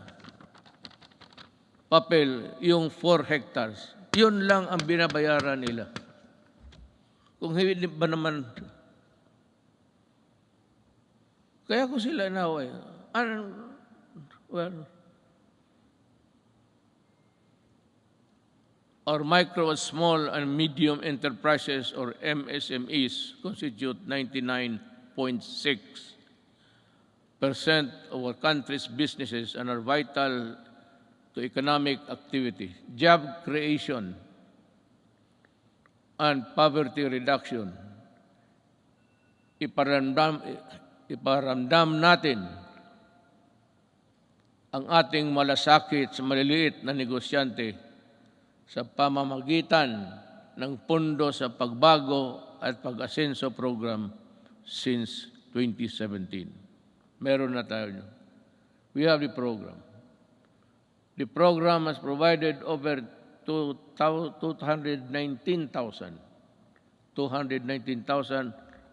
[SPEAKER 7] papel, yung 4 hectares. Yun lang ang binabayaran nila. Kung hindi ba naman, kaya ko sila inaway. Well, our micro, small, and medium enterprises, or MSMEs, constitute 99.6% of our country's businesses and are vital to economic activity, job creation, and poverty reduction. Iparamdam natin ang ating malasakit sa maliliit na negosyante sa pamamagitan ng Pondo sa Pagbago at Pag-asenso Program since 2017. Meron na tayo. We have the program. The program has provided over 219,000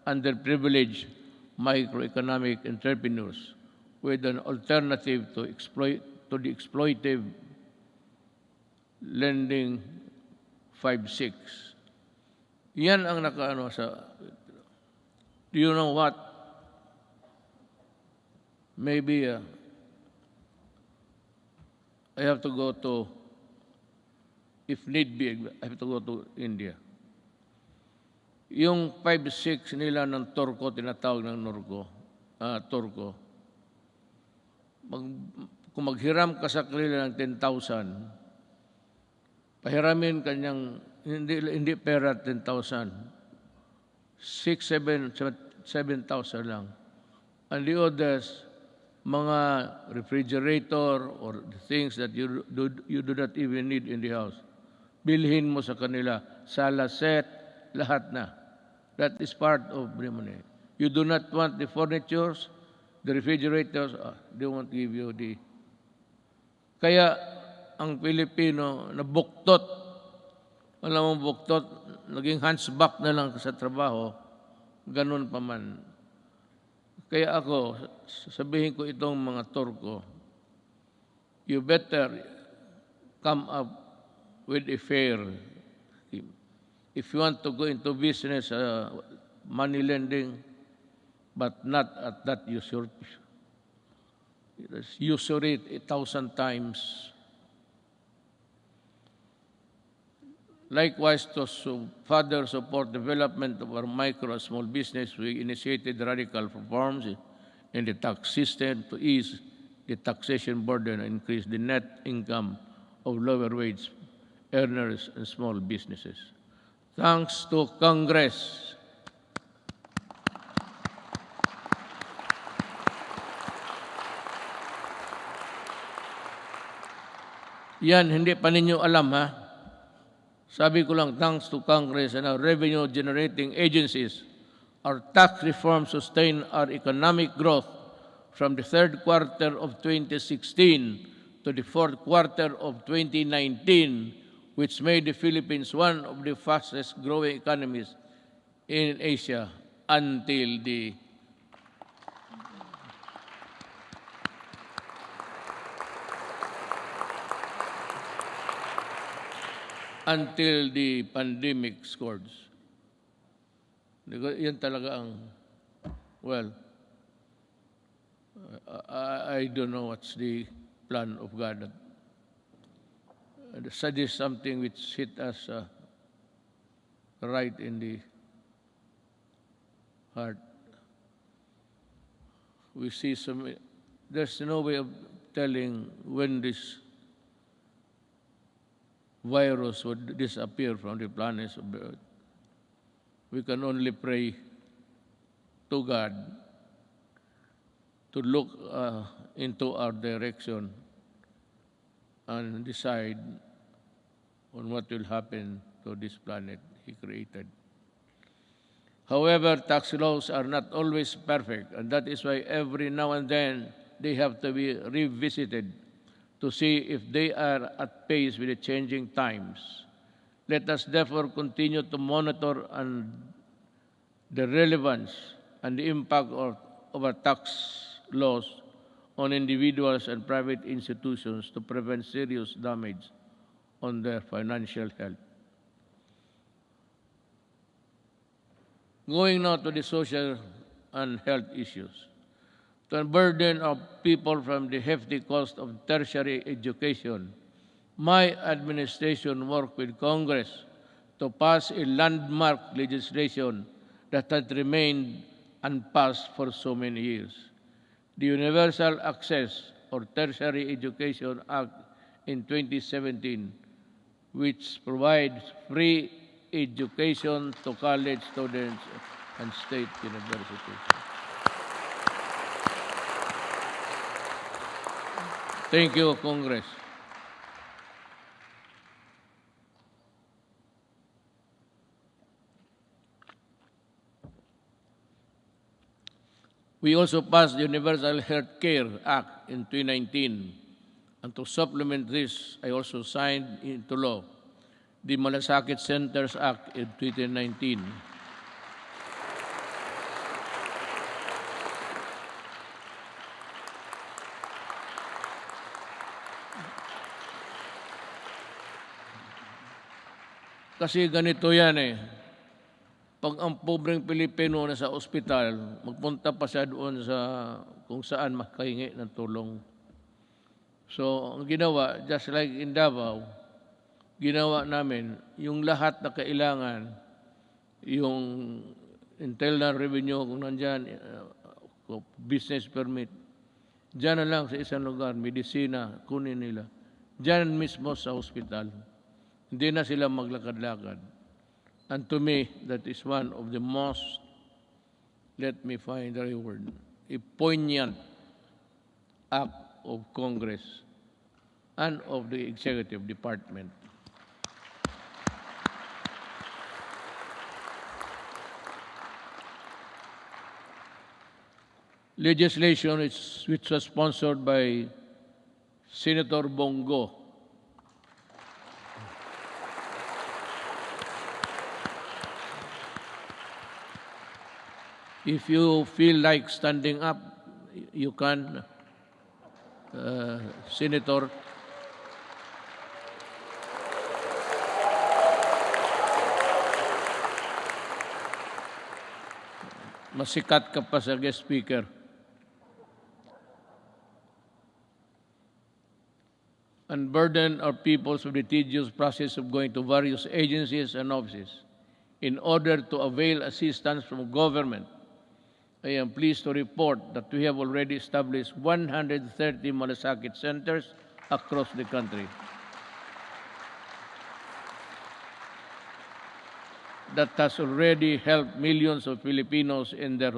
[SPEAKER 7] underprivileged microeconomic entrepreneurs with an alternative to the exploitive lending 5-6. Yan ang nakaano sa... Do you know what? Maybe I have to go to, if need be, I have to go to India. Yung 5-6 nila ng Turko, tinatawag ng Turko, kung maghiram ka sa kanila ng 10,000, pahiramin kanyang, hindi pera 10,000, 7,000 lang. And the others, mga refrigerator or the things that you do not even need in the house. Bilhin mo sa kanila, sala set, lahat na. That is part of the money. You do not want the furnitures, the refrigerators, they won't give you the... Kaya ang Pilipino na buktot, alam mo buktot, naging hunchback na lang sa trabaho, ganun pa man. Kaya ako, sabihin ko itong mga Turko, you better come up with a fair scheme. If you want to go into business money lending, but not at that usury. It is usury 1,000 times. Likewise, to further support development of our micro and small business, we initiated radical reforms in the tax system to ease the taxation burden and increase the net income of lower wage earners and small businesses. Thanks to Congress. Yan, hindi pa ninyo alam, ha? Sabi ko lang, thanks to Congress and our revenue-generating agencies, our tax reform sustained our economic growth from the third quarter of 2016 to the fourth quarter of 2019, which made the Philippines one of the fastest-growing economies in Asia until the pandemic scourge. Yan talaga ang, well, I don't know what's the plan of God. That is something which hit us right in the heart. We see there's no way of telling when this virus would disappear from the planets of the earth. We can only pray to God to look into our direction and decide on what will happen to this planet He created. However, tax laws are not always perfect, and that is why every now and then they have to be revisited to see if they are at pace with the changing times. Let us therefore continue to monitor the relevance and the impact of our tax laws on individuals and private institutions to prevent serious damage on their financial health. Going now to the social and health issues. To unburden of people from the hefty cost of tertiary education, my administration worked with Congress to pass a landmark legislation that had remained unpassed for so many years. The Universal Access or Tertiary Education Act in 2017, which provides free education to college students and state universities. Thank you, Congress. We also passed the Universal Health Care Act in 2019. And to supplement this, I also signed into law the Malasakit Centers Act in 2019. Kasi ganito yan eh. Pag ang pobreng Pilipino na sa ospital, magpunta pa siya doon sa kung saan makahingi ng tulong. So, ang ginawa, just like in Davao, ginawa namin, yung lahat na kailangan, yung internal revenue kung nandyan, business permit, dyan na lang sa isang lugar, medisina, kunin nila. Dyan mismo sa ospital. Hindi na sila maglakad-lakad. And to me, that is one of the most, let me find the right word, a poignant act of Congress and of the Executive Department. Legislation which was sponsored by Senator Bongo. If you feel like standing up, you can, Senator. masikat ka pa sa guest speaker. Unburden our peoples with the tedious process of going to various agencies and offices in order to avail assistance from government. I am pleased to report that we have already established 130 malasakit centers across the country. That has already helped millions of Filipinos in their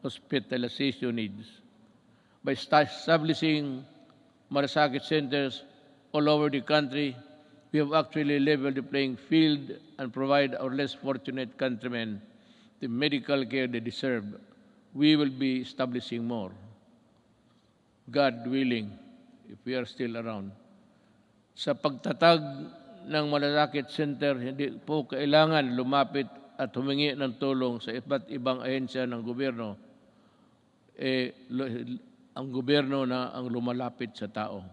[SPEAKER 7] hospitalization needs. By establishing malasakit centers all over the country, we have actually leveled the playing field and provide our less fortunate countrymen the medical care they deserve. We will be establishing more, God willing, if we are still around. Sa pagtatag ng malasakit center, hindi po kailangan lumapit at humingi ng tulong sa iba't ibang ahensya ng gobyerno. Ang gobyerno na ang lumalapit sa tao.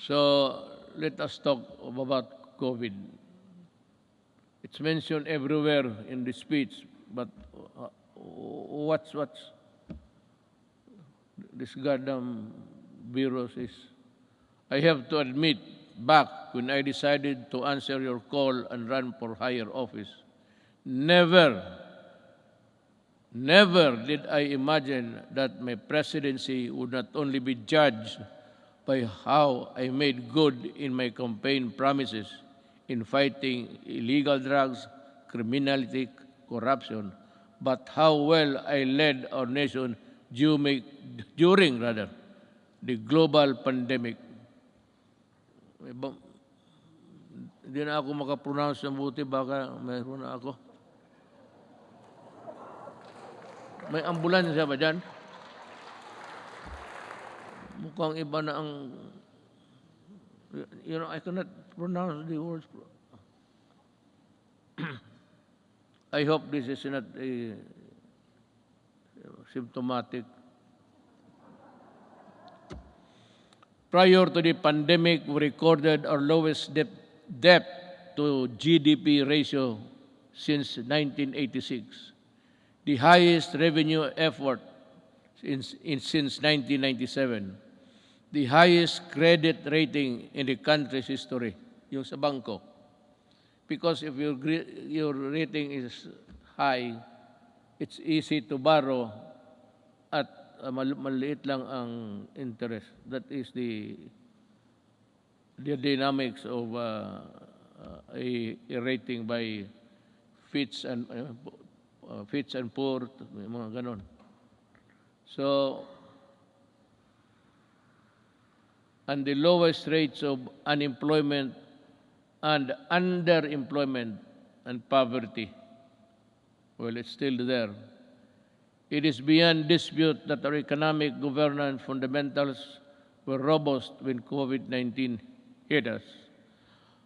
[SPEAKER 7] So, let us talk about COVID. It's mentioned everywhere in the speech, but what's this goddamn virus is? I have to admit, back when I decided to answer your call and run for higher office, never did I imagine that my presidency would not only be judged by how I made good in my campaign promises in fighting illegal drugs, criminality, corruption, but how well I led our nation during the global pandemic. Hindi na ako makapronounce ng buti, baka mayroon na ako. May ambulansya ba dyan? Mukhang iba na ang... I cannot pronounce the words. I hope this is not a symptomatic. Prior to the pandemic, we recorded our lowest debt to GDP ratio since 1986, the highest revenue effort since 1997, the highest credit rating in the country's history, yung sa bangko. Because if your rating is high, it's easy to borrow at maliit lang ang interest. That is the dynamics of a rating by Fitch and Poor, mga ganon. So, and the lowest rates of unemployment and underemployment and poverty, well, it's still there. It is beyond dispute that our economic governance fundamentals were robust when COVID-19 hit us.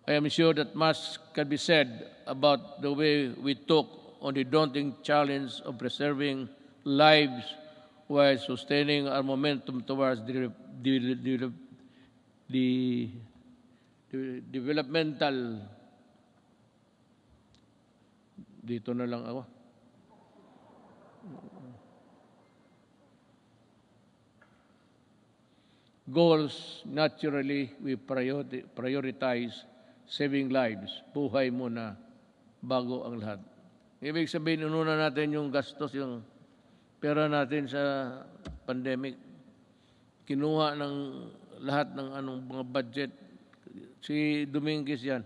[SPEAKER 7] I am sure that much can be said about the way we took on the daunting challenge of preserving lives while sustaining our momentum towards the developmental, dito na lang ako, goals. Naturally, we prioritize saving lives. Buhay muna bago ang lahat. Ibig sabihin, inuna natin yung gastos, yung pera natin sa pandemic. Kinuha ng lahat ng mga budget. Si Dominguez yan.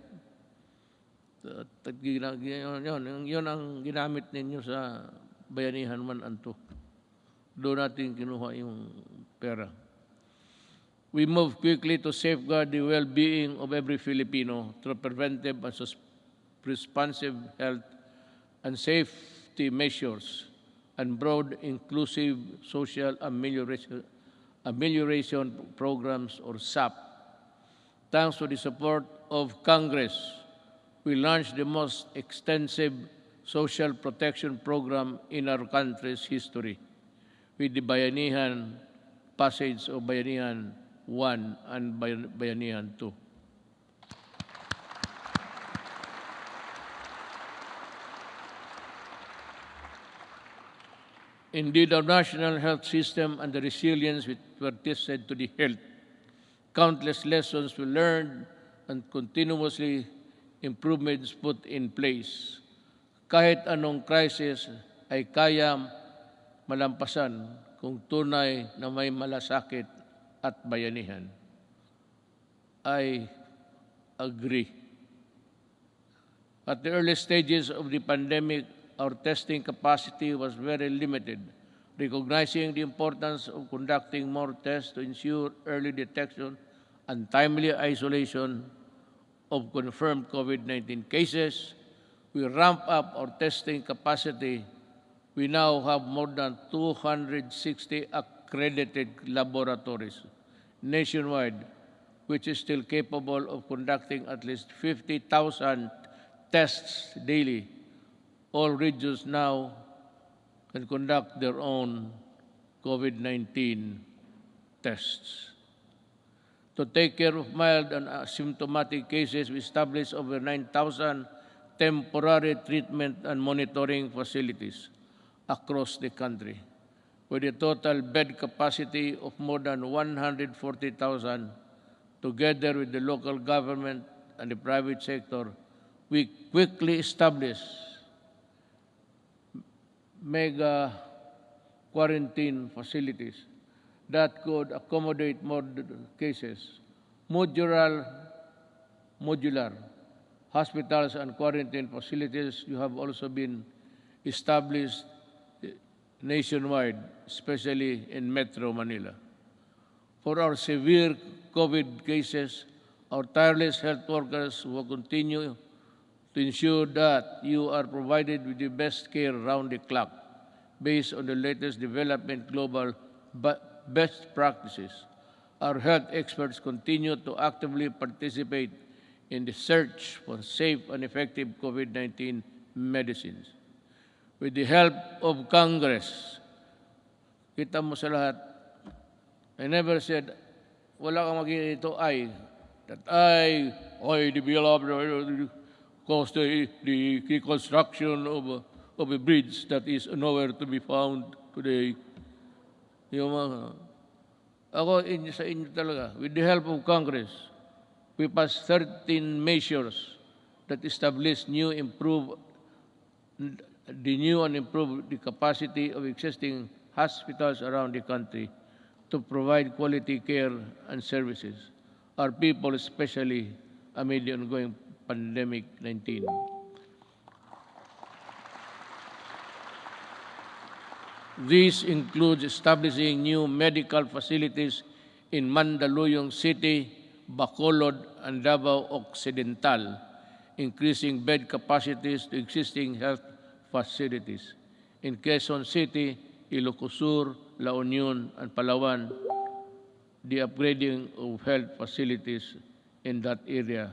[SPEAKER 7] Yun ang ginamit ninyo sa Bayanihan 1 and 2. Doon natin kinuha yung pera. We move quickly to safeguard the well-being of every Filipino through preventive and responsive health and safety measures and broad inclusive social amelioration programs, or SAP. Thanks to the support of Congress, we launched the most extensive social protection program in our country's history with the Bayanihan passage of Bayanihan 1 and Bayanihan 2. Indeed, our national health system and the resilience which were tested to the health, countless lessons we learned and continuously improvements put in place. Kahit anong crisis ay kaya malampasan kung tunay na may malasakit at bayanihan. I agree. At the early stages of the pandemic, our testing capacity was very limited. Recognizing the importance of conducting more tests to ensure early detection and timely isolation of confirmed COVID-19 cases, we ramped up our testing capacity. We now have more than 260 accredited laboratories nationwide, which is still capable of conducting at least 50,000 tests daily. All regions now can conduct their own COVID-19 tests. To take care of mild and asymptomatic cases, we established over 9,000 temporary treatment and monitoring facilities across the country, with a total bed capacity of more than 140,000. Together with the local government and the private sector, we quickly established mega quarantine facilities that could accommodate more cases. Modular hospitals and quarantine facilities have also been established nationwide, especially in Metro Manila. For our severe COVID cases, our tireless health workers will continue to ensure that you are provided with the best care around the clock based on the latest development global best practices. Our health experts continue to actively participate in the search for safe and effective COVID-19 medicines. With the help of Congress, kita mo sa lahat, I never said, wala kang magiging ito that developed caused the construction of a bridge that is nowhere to be found today. Ako sa inyo talaga, with the help of Congress, we passed 13 measures that establish the new and improved the capacity of existing hospitals around the country to provide quality care and services. Our people, especially amid the ongoing pandemic-19. This includes establishing new medical facilities in Mandaluyong City, Bacolod, and Davao Occidental, increasing bed capacities to existing health facilities. In Quezon City, Ilocos Sur, La Union, and Palawan, the upgrading of health facilities in that area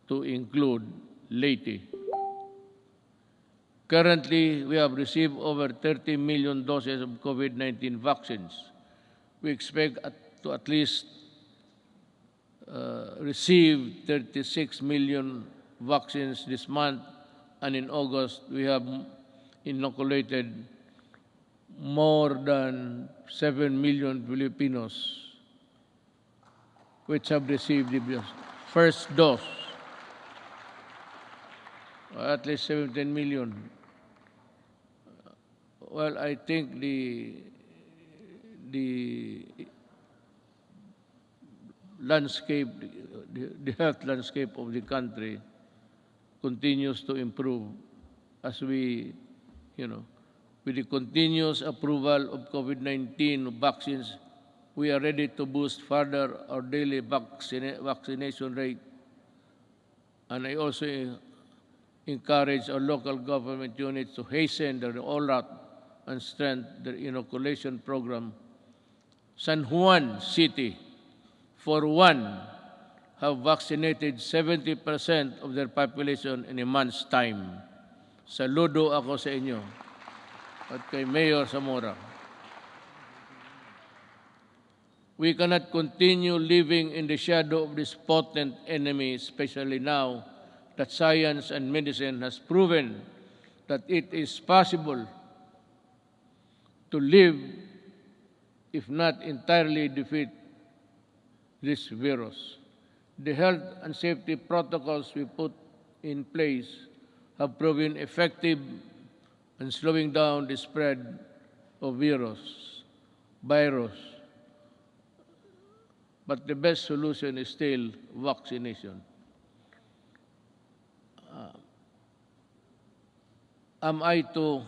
[SPEAKER 7] to include Leyte. Currently, we have received over 30 million doses of COVID-19 vaccines. We expect to at least receive 36 million vaccines this month, and in August, we have inoculated more than 7 million Filipinos which have received the first dose. At least 17 million. Well, I think the landscape, the health landscape of the country continues to improve as we, with the continuous approval of COVID-19 vaccines, we are ready to boost further our daily vaccination rate. And I also encourage our local government units to hasten the rollout and strengthen their inoculation program. San Juan City, for one, have vaccinated 70% of their population in a month's time. Saludo ako sa inyo at kay Mayor Zamora. We cannot continue living in the shadow of this potent enemy, especially now that science and medicine has proven that it is possible to live, if not entirely defeat this virus. The health and safety protocols we put in place have proven effective in slowing down the spread of virus. But the best solution is still vaccination. Am I to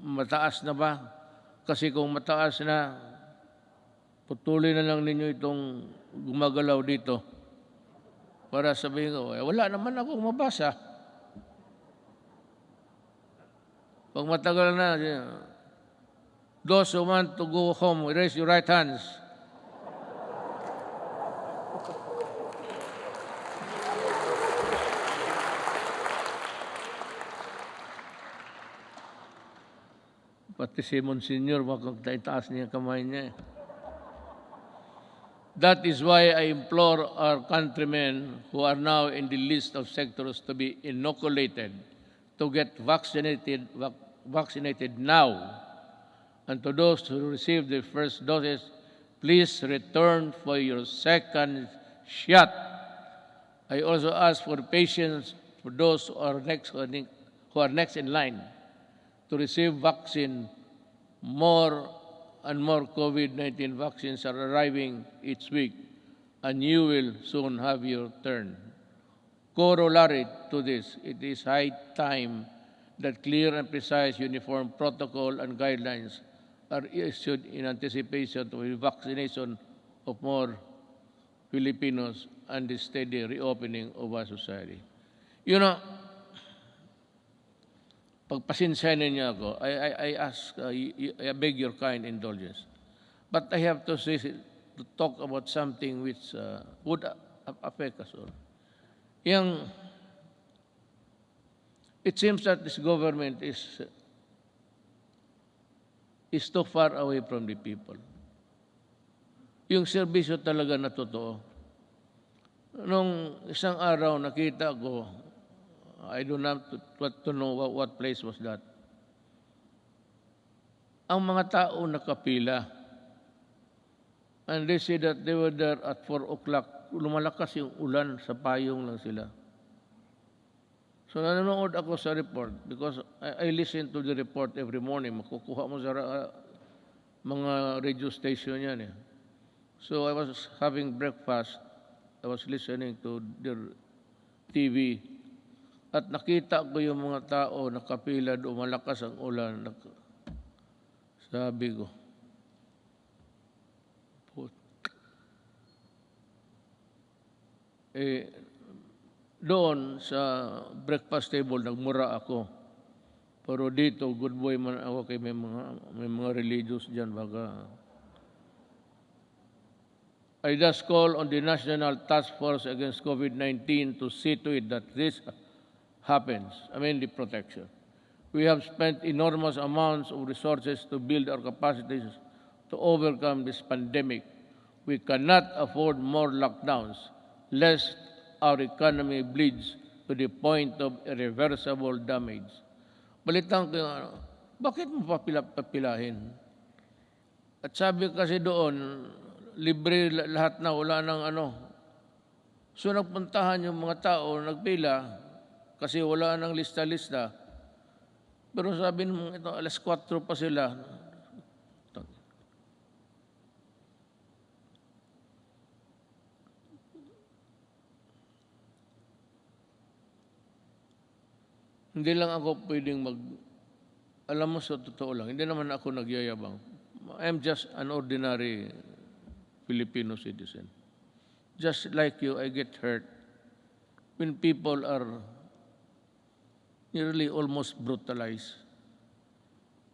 [SPEAKER 7] mataas na ba? Kasi kung mataas na, putulin na lang ninyo itong gumagalaw dito para sabihin ko, wala naman akong mabasa. Pag matagal na, those who want to go home, raise your right hands. Pati si Monsignor, makagtaitaas niya kamay niya. That is why I implore our countrymen who are now in the list of sectors to be inoculated to get vaccinated now. And to those who received their first doses, please return for your second shot. I also ask for patience for those who are next in line to receive vaccine. More and more COVID-19 vaccines are arriving each week, and you will soon have your turn. Corollary to this, it is high time that clear and precise uniform protocol and guidelines are issued in anticipation of the vaccination of more Filipinos and the steady reopening of our society. You know, pagpasensya ninyo ako, I beg your kind indulgence. But I have to talk about something which would affect us all. It seems that this government is too far away from the people. Yung serbisyo talaga na totoo. Nung isang araw nakita ko, I don't have to know what place was that. Ang mga tao nakapila. And they said that they were there at 4 o'clock. Lumalakas yung ulan, sa payong lang sila. So nanonood ako sa report because I listen to the report every morning. Makukuha mo sa mga radio station yan. So I was having breakfast. I was listening to their TV. At nakita ko yung mga tao nakapila doon, malakas ang ulan. Sabi ko, doon sa breakfast table, nagmura ako. Pero dito, good boy man ako kay may mga religious dyan. Baka. I thus call on the National Task Force Against COVID-19 to see to it that this happens, the protection. We have spent enormous amounts of resources to build our capacities to overcome this pandemic. We cannot afford more lockdowns, lest our economy bleeds to the point of irreversible damage. Balitan ko, bakit mo papilahin? At sabi kasi doon, libre lahat na, wala nang So nagpuntahan yung mga tao, nagpila, kasi wala nang lista-lista. Pero sabi mo, ito, alas 4 pa sila. Hindi lang ako pwedeng alam mo sa totoo lang, hindi naman ako nagyayabang. I'm just an ordinary Filipino citizen. Just like you, I get hurt when people are nearly almost brutalized.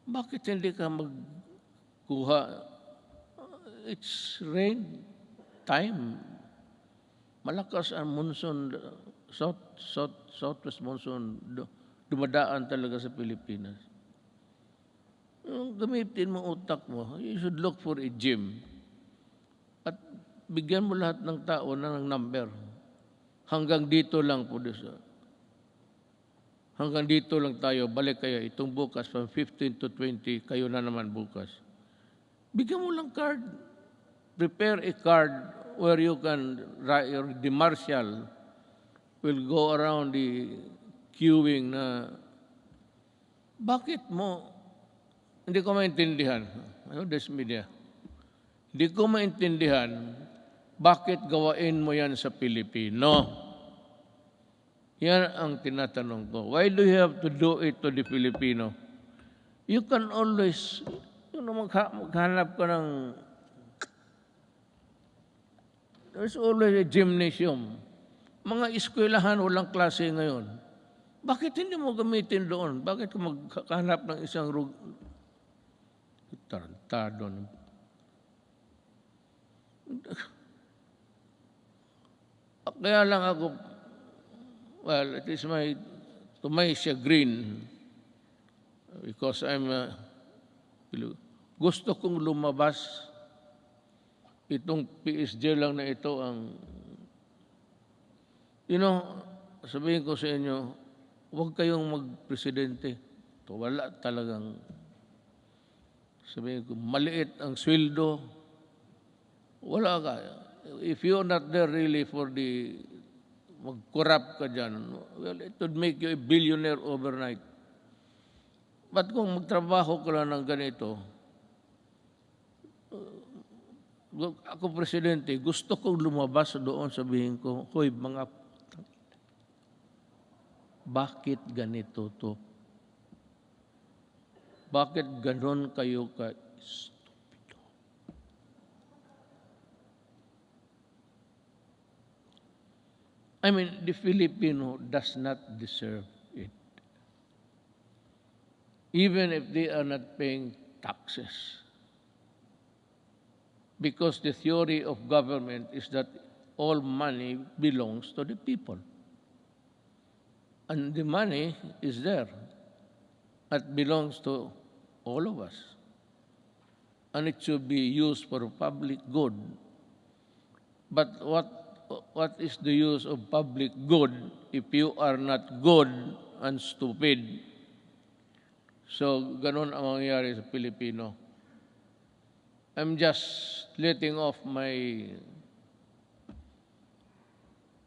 [SPEAKER 7] Bakit hindi ka magkuha? It's rain time. Malakas ang monsoon, southwest monsoon, dumadaan talaga sa Pilipinas. Gamitin mo utak mo. You should look for a gym. At bigyan mo lahat ng tao ng number. Hanggang dito lang po. Hanggang dito lang tayo. Balik kayo. Itong bukas, from 15 to 20, kayo na naman bukas. Bigyan mo lang card. Prepare a card where you can, the marshal will go around the queuing na, bakit mo, hindi ko maintindihan, this media, hindi ko maintindihan, bakit gawain mo yan sa Pilipino? Yan ang tinatanong ko. Why do you have to do it to the Filipino? You can always, maghanap ka ng, there's always a gymnasium. Mga eskwelahan, walang klase ngayon. Bakit hindi mo gamitin doon? Bakit kung magkahanap ng isang tarantado? Kaya lang ako, well, it is to my chagrin, because gusto kong lumabas. Itong PSG lang na ito ang, sabihin ko sa inyo, huwag kayong magpresidente. Ito, wala talagang, sabihin ko, maliit ang sweldo. Wala ka. If you're not there really for mag-corrupt ka dyan, well, it would make you a billionaire overnight. But kung magtrabaho ka lang ng ganito, ako presidente, gusto kong lumabas doon, sabihin ko, hoy, mga, bakit ganito to? Bakit ganon kayo ka-stupido? I mean, the Filipino does not deserve it. Even if they are not paying taxes. Because the theory of government is that all money belongs to the people. And the money is there. It belongs to all of us. And it should be used for public good. But what is the use of public good if you are not good and stupid? So, ganun ang mangyayari sa Pilipino. I'm just letting off my...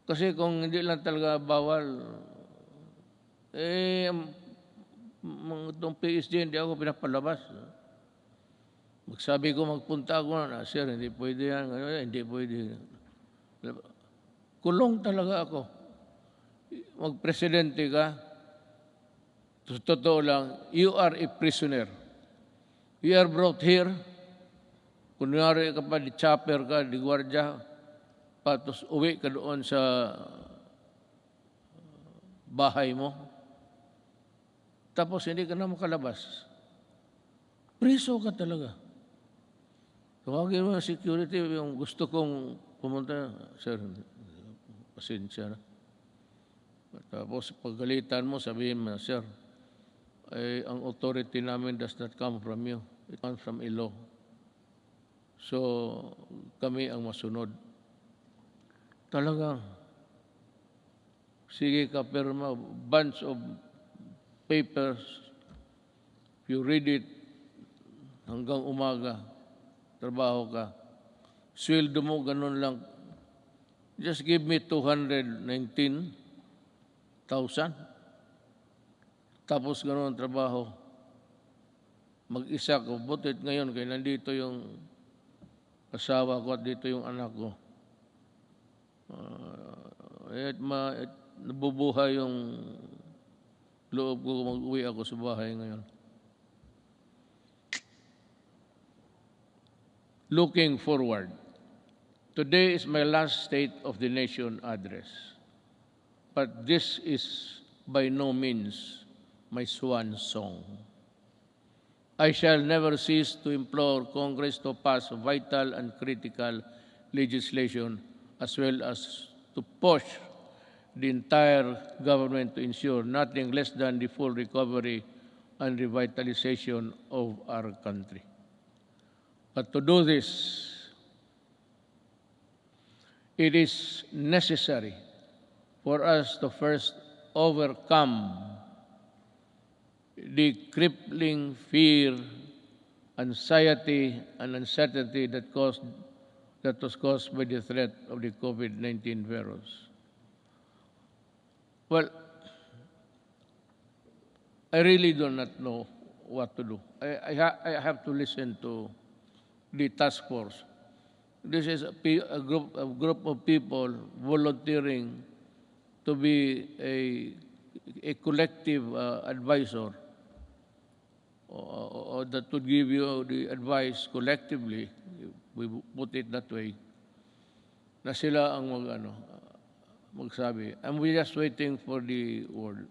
[SPEAKER 7] Kasi kung hindi lang talaga bawal, itong PSG, hindi ako pinapalabas. Magsabi ko, magpunta ako na, sir, hindi pwede yan, hindi pwede. Kulong talaga ako. Magpresidente ka, totoo lang, you are a prisoner. You are brought here, kunyari ka pa, di chopper ka, di gwardya, patos uwi ka doon sa bahay mo. Tapos hindi ka na makalabas. Priso ka talaga. Tawagin mo ang security, yung gusto kong pumunta, sir, pasensya na. Tapos paggalitan mo, sabihin mo, sir, ang authority namin does not come from you. It comes from a law. So, kami ang masunod. Talagang, sige ka, perma, bunch of papers, if you read it, hanggang umaga, trabaho ka. Sweldo mo, ganun lang. Just give me 219,000. Tapos ganun ang trabaho. Mag-isa ko. Butit ngayon, kaya nandito yung asawa ko at dito yung anak ko. Nabubuhay yung loob ko, mag-uwi ako sa bahay ngayon. Looking forward. Today is my last State of the Nation address. But this is by no means my swan song. I shall never cease to implore Congress to pass vital and critical legislation as well as to push the entire government to ensure nothing less than the full recovery and revitalization of our country. But to do this, it is necessary for us to first overcome the crippling fear, anxiety, and uncertainty that was caused by the threat of the COVID-19 virus. Well, I really do not know what to do. I have to listen to the task force. This is a group of people volunteering to be a collective advisor or that would give you the advice collectively, we put it that way, na sila ang magsabi. And we're just waiting for the word.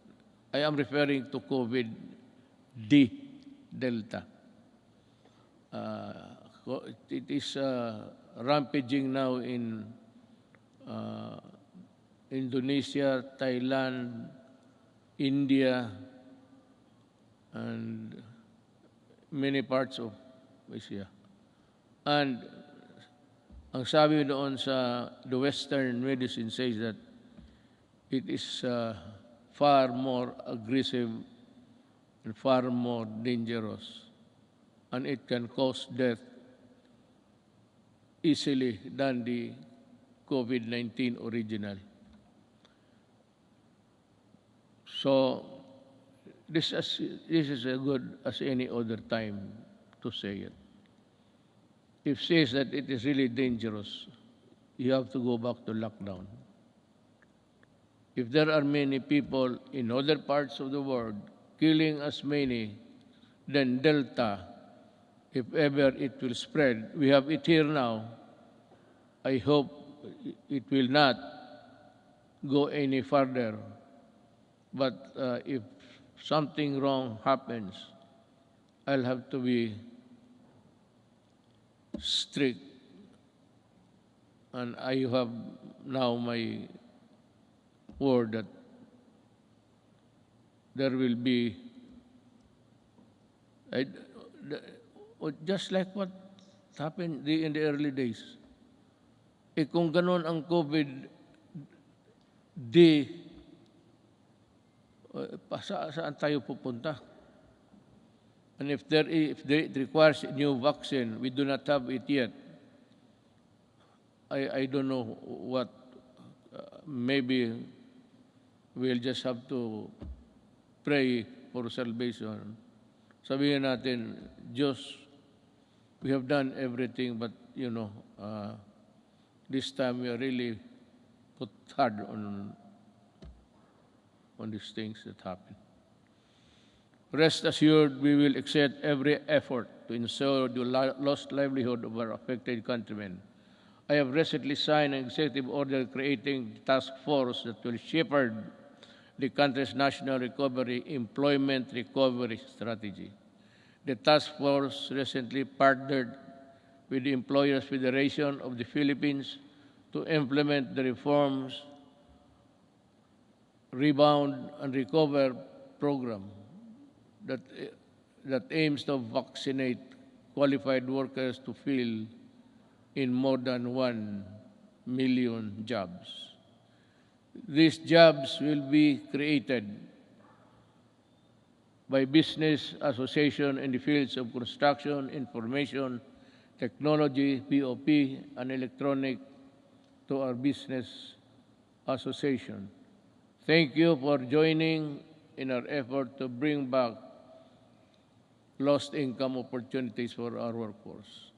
[SPEAKER 7] I am referring to COVID-D, Delta. It is rampaging now in Indonesia, Thailand, India, and many parts of Asia. And ang sabi doon sa the Western medicine says that it is far more aggressive and far more dangerous, and it can cause death easily than the COVID-19 original. So this is as good as any other time to say it. If says that it is really dangerous, you have to go back to lockdown. If there are many people in other parts of the world killing as many than Delta, if ever it will spread, we have it here now. I hope it will not go any further. But if something wrong happens, I'll have to be strict. And I have now my word that there will be, just like what happened in the early days. Kung ganon ang COVID-D, saan tayo pupunta? And if it requires a new vaccine, we do not have it yet. I don't know what, maybe we'll just have to pray for salvation. Sabihin natin, Diyos, we have done everything, but this time we are really put hard on these things that happen. Rest assured, we will exert every effort to ensure the lost livelihood of our affected countrymen. I have recently signed an executive order creating a task force that will shepherd the country's national employment recovery strategy. The task force recently partnered with the Employers Federation of the Philippines to implement the reforms Rebound and Recover program that aims to vaccinate qualified workers to fill in more than 1 million jobs. These jobs will be created by business association in the fields of construction, information, technology, POP, and electronic to our business association. Thank you for joining in our effort to bring back lost income opportunities for our workforce.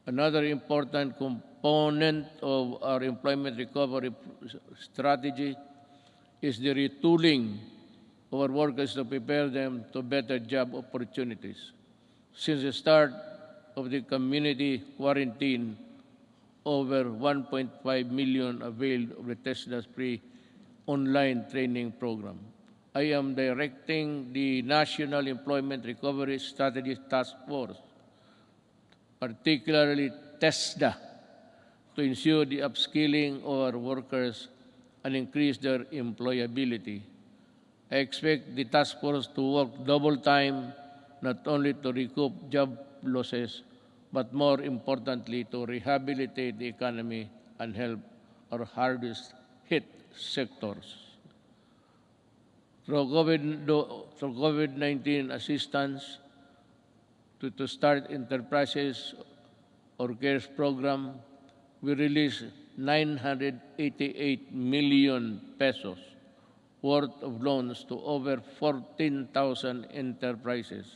[SPEAKER 7] Another important component of our employment recovery strategy is the retooling of our workers to prepare them to better job opportunities. Since the start of the community quarantine, over 1.5 million availed of the TESDA's free online training program. I am directing the National Employment Recovery Strategy Task Force, particularly TESDA, to ensure the upskilling of our workers and increase their employability. I expect the task force to work double time, not only to recoup job losses, but more importantly, to rehabilitate the economy and help our hardest hit sectors. Through COVID-19 assistance to start enterprises or CARES program, we released 988 million pesos worth of loans to over 14,000 enterprises.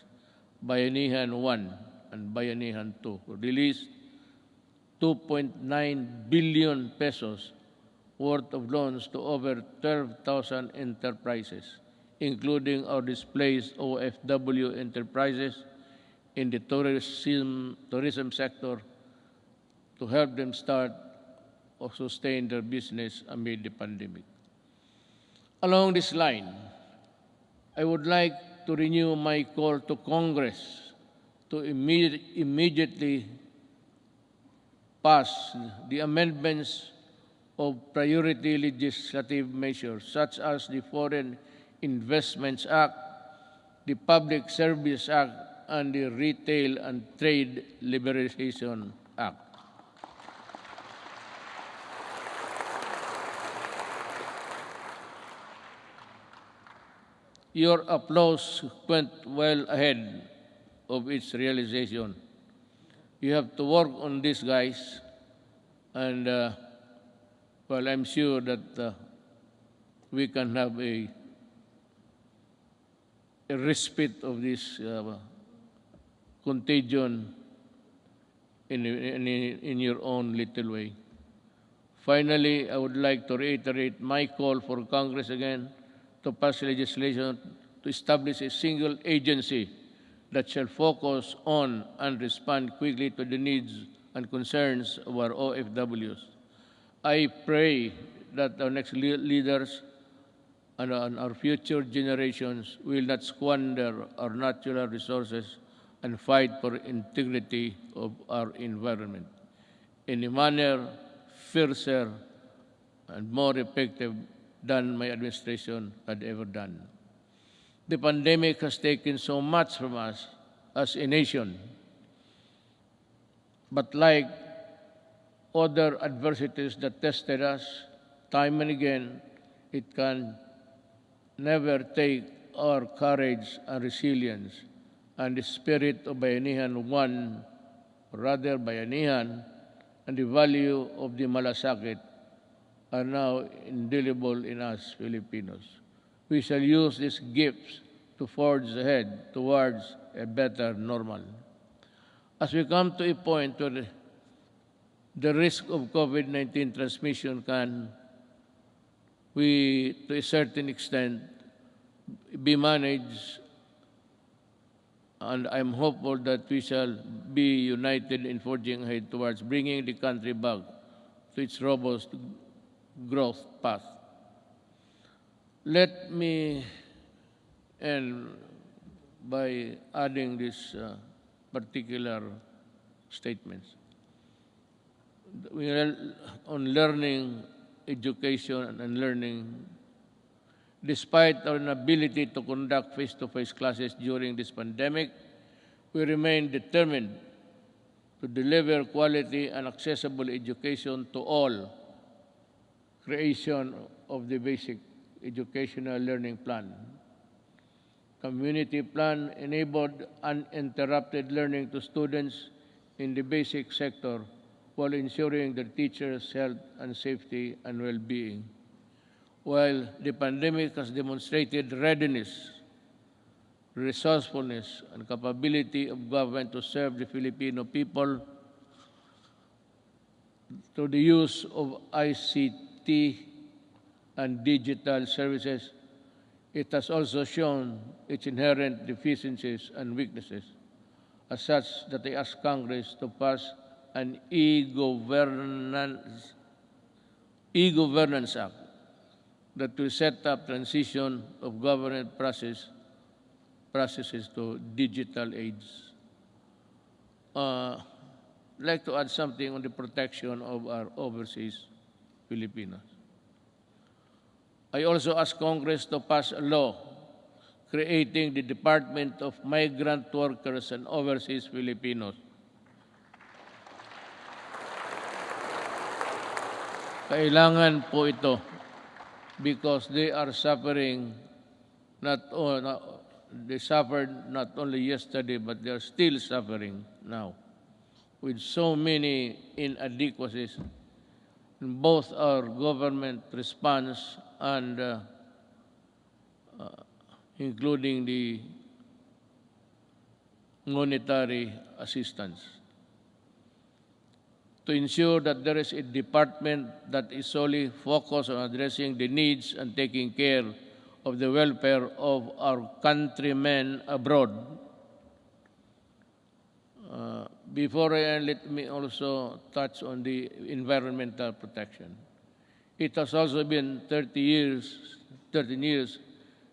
[SPEAKER 7] Bayanihan 1 and Bayanihan 2 released 2.9 billion pesos worth of loans to over 12,000 enterprises, including our displaced OFW enterprises in the tourism sector, to help them start or sustain their business amid the pandemic. Along this line, I would like to renew my call to Congress to immediately pass the amendments of priority legislative measures such as the Foreign Investments Act, the Public Service Act, and the Retail and Trade Liberalization Act. Your applause went well ahead of its realization. You have to work on this, guys, and well, I'm sure that we can have a respite of this contagion in your own little way. Finally, I would like to reiterate my call for Congress again to pass legislation to establish a single agency that shall focus on and respond quickly to the needs and concerns of our OFWs. I pray that our next leaders and our future generations will not squander our natural resources and fight for integrity of our environment in a manner fiercer and more effective than my administration had ever done. The pandemic has taken so much from us as a nation, but like other adversities that tested us time and again, it can never take our courage and resilience and the spirit of Bayanihan 1, or rather Bayanihan, and the value of the malasakit are now indelible in us Filipinos. We shall use these gifts to forge ahead towards a better normal. As we come to a point where the risk of COVID-19 transmission can, to a certain extent, be managed, and I'm hopeful that we shall be united in forging ahead towards bringing the country back to its robust growth path. Let me end by adding these particular statements. We are on learning, education, and learning. Despite our inability to conduct face-to-face classes during this pandemic, we remain determined to deliver quality and accessible education to all. Creation of the basic educational learning plan. Community plan enabled uninterrupted learning to students in the basic sector while ensuring their teachers' health and safety and well-being. While the pandemic has demonstrated readiness, resourcefulness, and capability of government to serve the Filipino people through the use of ICT and digital services, it has also shown its inherent deficiencies and weaknesses, as such that I ask Congress to pass an e-governance act that will set up transition of government processes to digital age. I'd like to add something on the protection of our overseas Filipinos. I also ask Congress to pass a law creating the Department of Migrant Workers and Overseas Filipinos. Kailangan po ito because they are suffering they suffered not only yesterday but they are still suffering now with so many inadequacies in both our government response and including the monetary assistance. To ensure that there is a department that is solely focused on addressing the needs and taking care of the welfare of our countrymen abroad. Before I end, let me also touch on the environmental protection. It has also been 13 years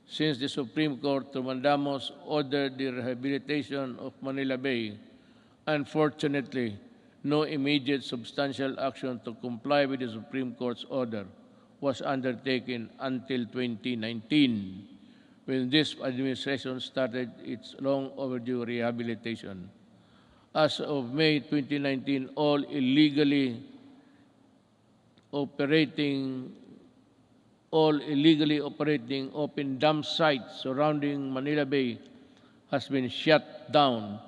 [SPEAKER 7] since the Supreme Court Trumandamos ordered the rehabilitation of Manila Bay. Unfortunately, no immediate substantial action to comply with the Supreme Court's order was undertaken until 2019, when this administration started its long overdue rehabilitation. As of May 2019, all illegally operating open dump sites surrounding Manila Bay has been shut down,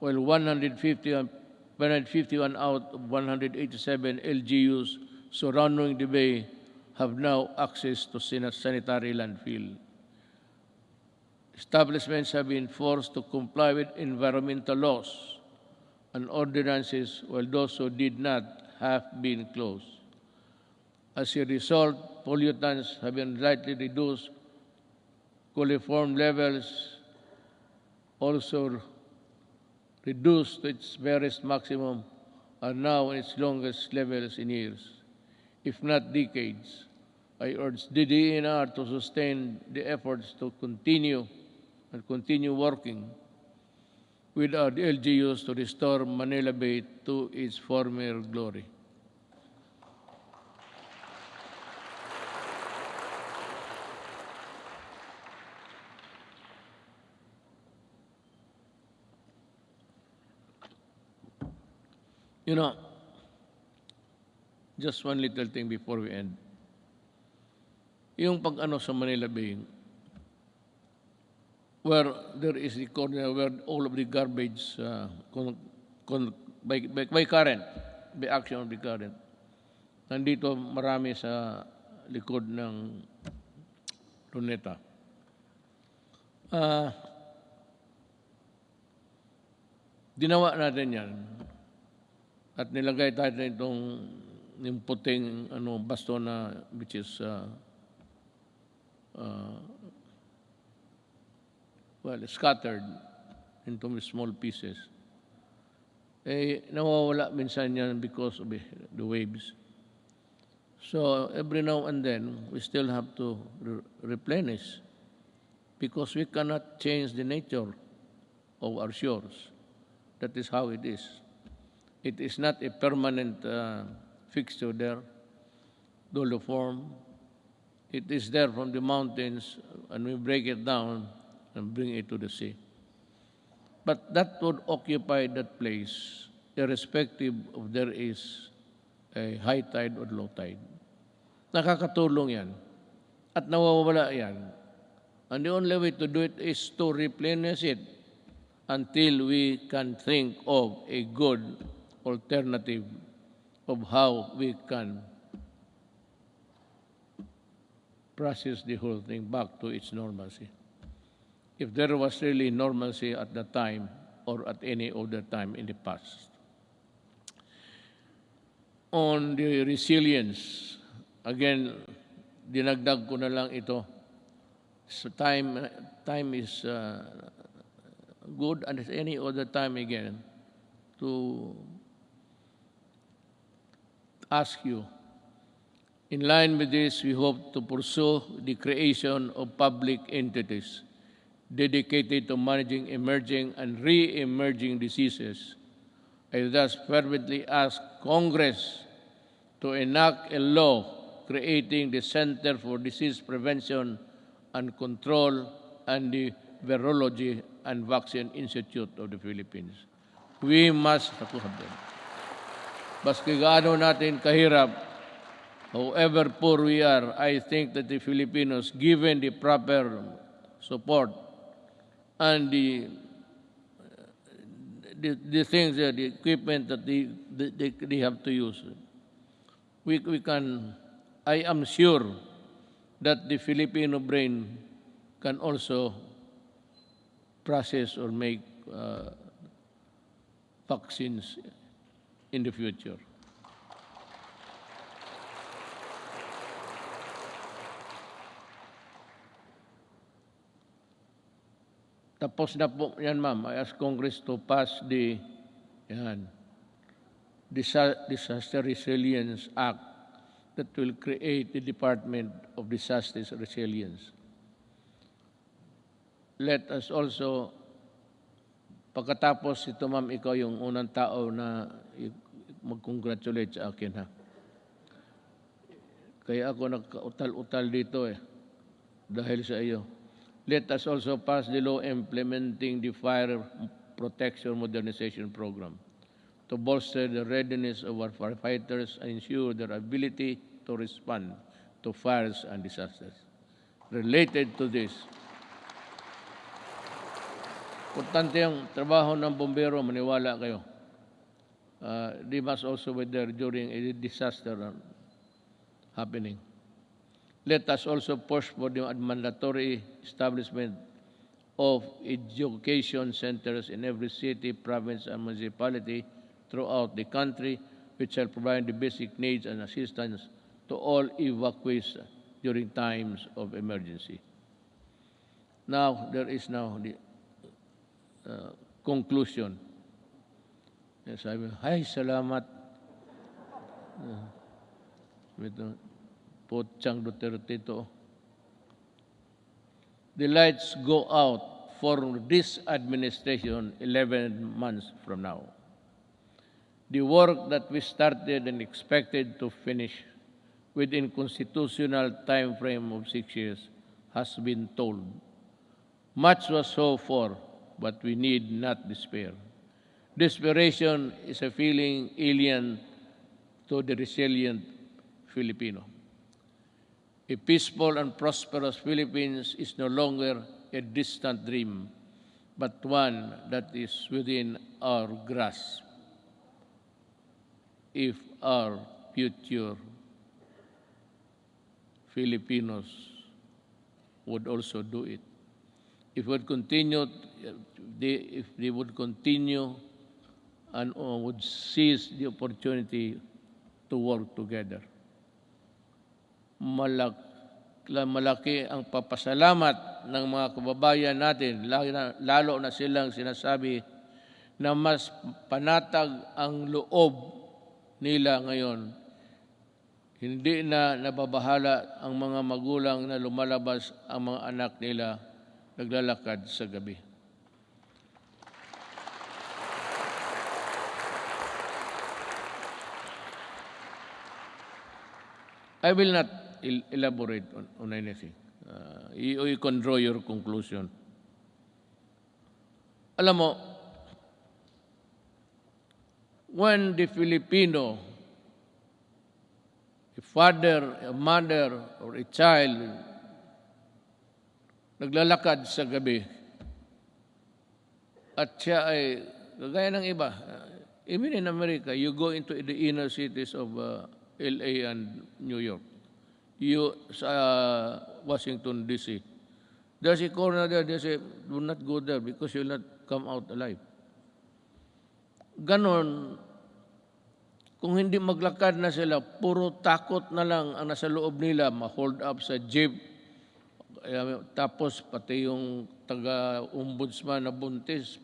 [SPEAKER 7] while 151 out of 187 LGUs surrounding the bay have now access to sanitary landfill. Establishments have been forced to comply with environmental laws and ordinances, while those who did not have been closed. As a result, pollutants have been slightly reduced, coliform levels also reduced to its barest maximum, are now in its longest levels in years, if not decades. I urge the DENR to sustain the efforts to continue working with our LGUs to restore Manila Bay to its former glory. You know, just one little thing before we end. Yung pag-ano sa Manila Bay, where there is the corner where all of the garbage by current, by action of the current, nandito marami sa likod ng Luneta. Ginawa natin yan at nilagay tayo itong yung puting basto na which is scattered into small pieces. Nawawala minsan yan because of the waves. So every now and then, we still have to replenish because we cannot change the nature of our shores. That is how it is. It is not a permanent fixture there, doliform. It is there from the mountains, and we break it down and bring it to the sea. But that would occupy that place, irrespective of there is a high tide or low tide. Nakakatulong yan. At nawawala yan. And the only way to do it is to replenish it until we can think of a good alternative of how we can process the whole thing back to its normalcy. If there was really normalcy at that time or at any other time in the past. On the resilience, again, dinagdag ko na lang ito. So time is good, and at any other time again to ask you, in line with this, we hope to pursue the creation of public entities dedicated to managing emerging and re-emerging diseases. I thus fervently ask Congress to enact a law creating the Center for Disease Prevention and Control and the Virology and Vaccine Institute of the Philippines. We must, baski gaano natin kahirap, however poor we are, I think that the Filipinos, given the proper support and the things, the equipment that they have to use, we can, I am sure that the Filipino brain can also process or make vaccines in the future. Tapos na po yan, ma'am. I ask Congress to pass the Disaster Resilience Act that will create the Department of Disaster Resilience. Let us also, pagkatapos ito, ma'am, ikaw yung unang tao na mag-congratulate sa akin, ha? Kaya ako nagka-utal-utal dito dahil sa iyo. Let us also pass the law implementing the Fire Protection Modernization Program to bolster the readiness of our firefighters and ensure their ability to respond to fires and disasters. Related to this, importante ang trabaho ng bombero, maniwala kayo. They must also be there during a disaster happening. Let us also push for the mandatory establishment of education centers in every city, province, and municipality throughout the country, which shall provide the basic needs and assistance to all evacuees during times of emergency. Now, there is now the conclusion. Yes, I will. Ay, salamat. Pochang Duterte to. The lights go out for this administration 11 months from now. The work that we started and expected to finish within constitutional time frame of 6 years has been told. Much was so for, but we need not despair. Desperation is a feeling alien to the resilient Filipino. A peaceful and prosperous Philippines is no longer a distant dream, but one that is within our grasp. If our future Filipinos would also do it. If they would continue and would seize the opportunity to work together. Malaki ang papasalamat ng mga kababayan natin, lalo na silang sinasabi na mas panatag ang loob nila ngayon. Hindi na nababahala ang mga magulang na lumalabas ang mga anak nila naglalakad sa gabi. I will not elaborate on anything. You can draw your conclusion. Alam mo, when the Filipino, a father, a mother, or a child, naglalakad sa gabi, at siya ay, kagaya ng iba, even in America, you go into the inner cities of LA and New York, Washington, D.C. There's a corner there, they say, do not go there because you'll not come out alive. Ganon, kung hindi maglakad na sila, puro takot na lang ang nasa loob nila, ma-hold up sa jeep, tapos pati yung taga-ombudsman na buntis,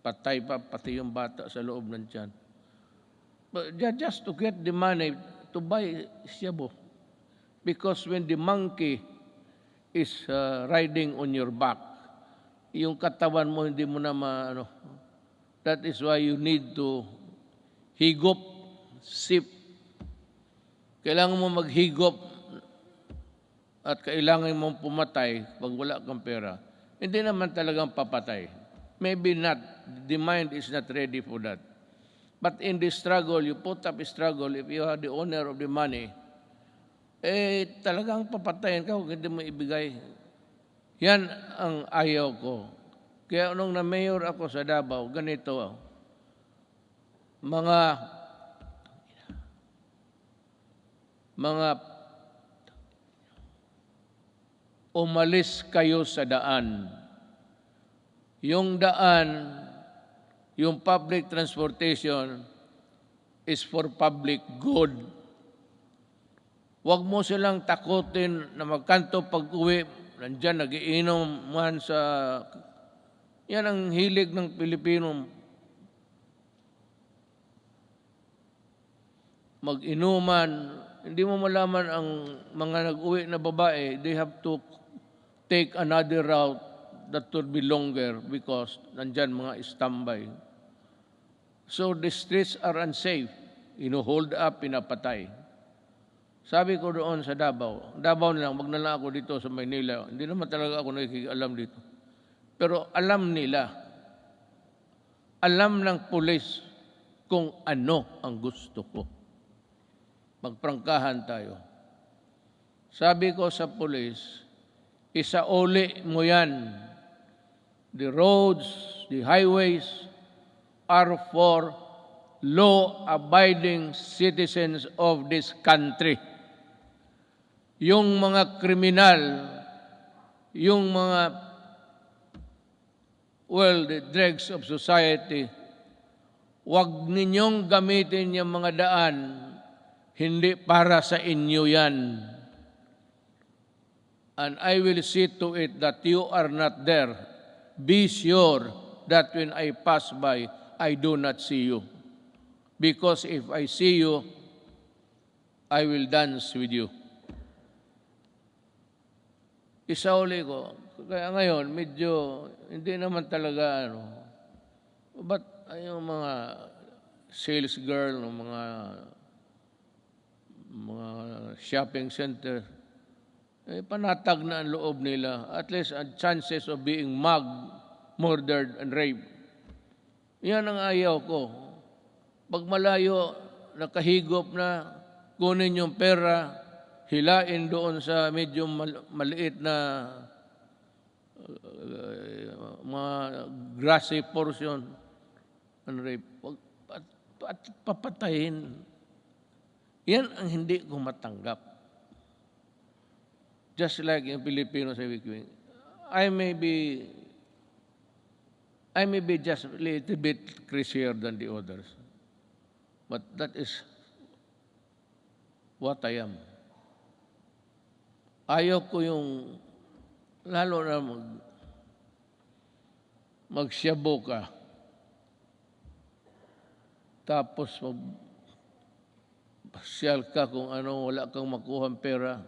[SPEAKER 7] patay pa, pati yung bata sa loob ng tiyan. But just to get the money to buy shabu. Because when the monkey is riding on your back, yung katawan mo hindi mo na that is why you need to higop, sip. Kailangan mo maghigop at kailangan mong pumatay pag wala kang pera, hindi naman talagang papatay. Maybe not. The mind is not ready for that. But in the struggle, you put up a struggle, if you are the owner of the money, talagang papatayin ka kung hindi mo ibigay. Yan ang ayaw ko. Kaya nung na-mayor ako sa Davao, ganito, mga umalis kayo sa daan. Yung daan, yung public transportation is for public good. Huwag mo silang takutin na magkanto pag-uwi. Nandyan, nagiinom man sa... Yan ang hilig ng Pilipino. Mag-inuman. Hindi mo malaman ang mga nag-uwi na babae, they have to take another route that would be longer because nandyan mga standby. So the streets are unsafe. Hold up, pinapatay. Sabi ko doon sa Davao na lang, wag na lang ako dito sa Maynila. Hindi naman talaga ako nakikialam dito. Pero alam nila, alam ng pulis kung ano ang gusto ko. Magprangkahan tayo. Sabi ko sa pulis, isauli mo yan. The roads, the highways are for law-abiding citizens of this country. Yung mga kriminal, yung mga, the dregs of society, wag ninyong gamitin yung mga daan, hindi para sa inyo yan. And I will see to it that you are not there. Be sure that when I pass by, I do not see you. Because if I see you, I will dance with you. Isauli ko. Kaya ngayon, medyo hindi naman talaga But yung mga sales girl, mga shopping center, panatag na ang loob nila. At least chances of being mugged, murdered, and raped. Yan ang ayaw ko. Pag malayo, nakahigop na, kunin yung pera, hilain doon sa medyo maliit na mga grassy portion and rape. At papatayin. Yan ang hindi ko matanggap. Just like in Filipino sabi ko, I may be just a little bit crazier than the others. But that is what I am. Ayaw ko yung, lalo na magsyabo ka, tapos magpasyal ka kung ano, wala kang makuhang pera,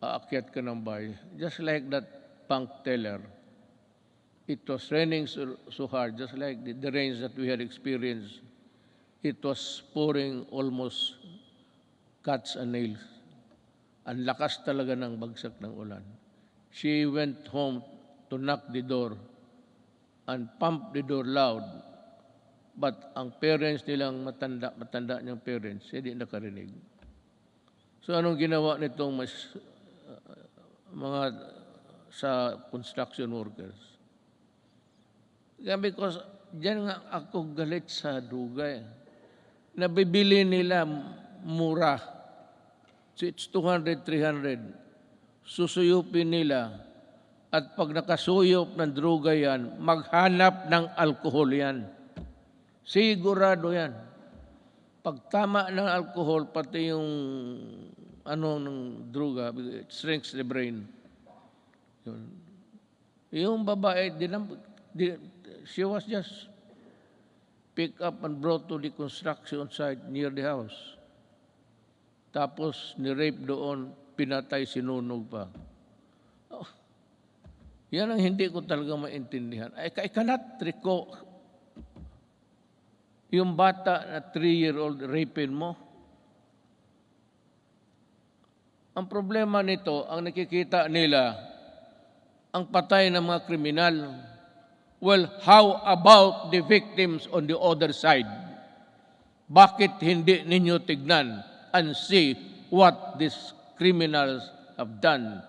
[SPEAKER 7] aakyat ka ng bahay. Just like that bank teller. It was raining so hard, just like the rains that we had experienced. It was pouring almost cuts and nails. Ang lakas talaga ng bagsak ng ulan. She went home to knock the door and pump the door loud. But ang parents nilang matanda niyang parents, hindi nakarinig. So anong ginawa nitong mga sa construction workers? Because diyan nga ako galit sa dugay. Nabibili nila mura. So it's 200, 300. Susuyupin nila. At pag nakasuyop ng droga yan, maghanap ng alkohol yan. Sigurado yan. Pag tama ng alkohol, pati yung ng droga, it shrinks the brain. Yung babae, she was just picked up and brought to the construction site near the house. Tapos ni-rape doon, pinatay, sinunog pa. Oh, yan ang hindi ko talaga maintindihan. I cannot recall yung bata na 3-year-old rapin mo. Ang problema nito, ang nakikita nila, ang patay ng mga kriminal. Well, how about the victims on the other side? Bakit hindi ninyo tignan and see what these criminals have done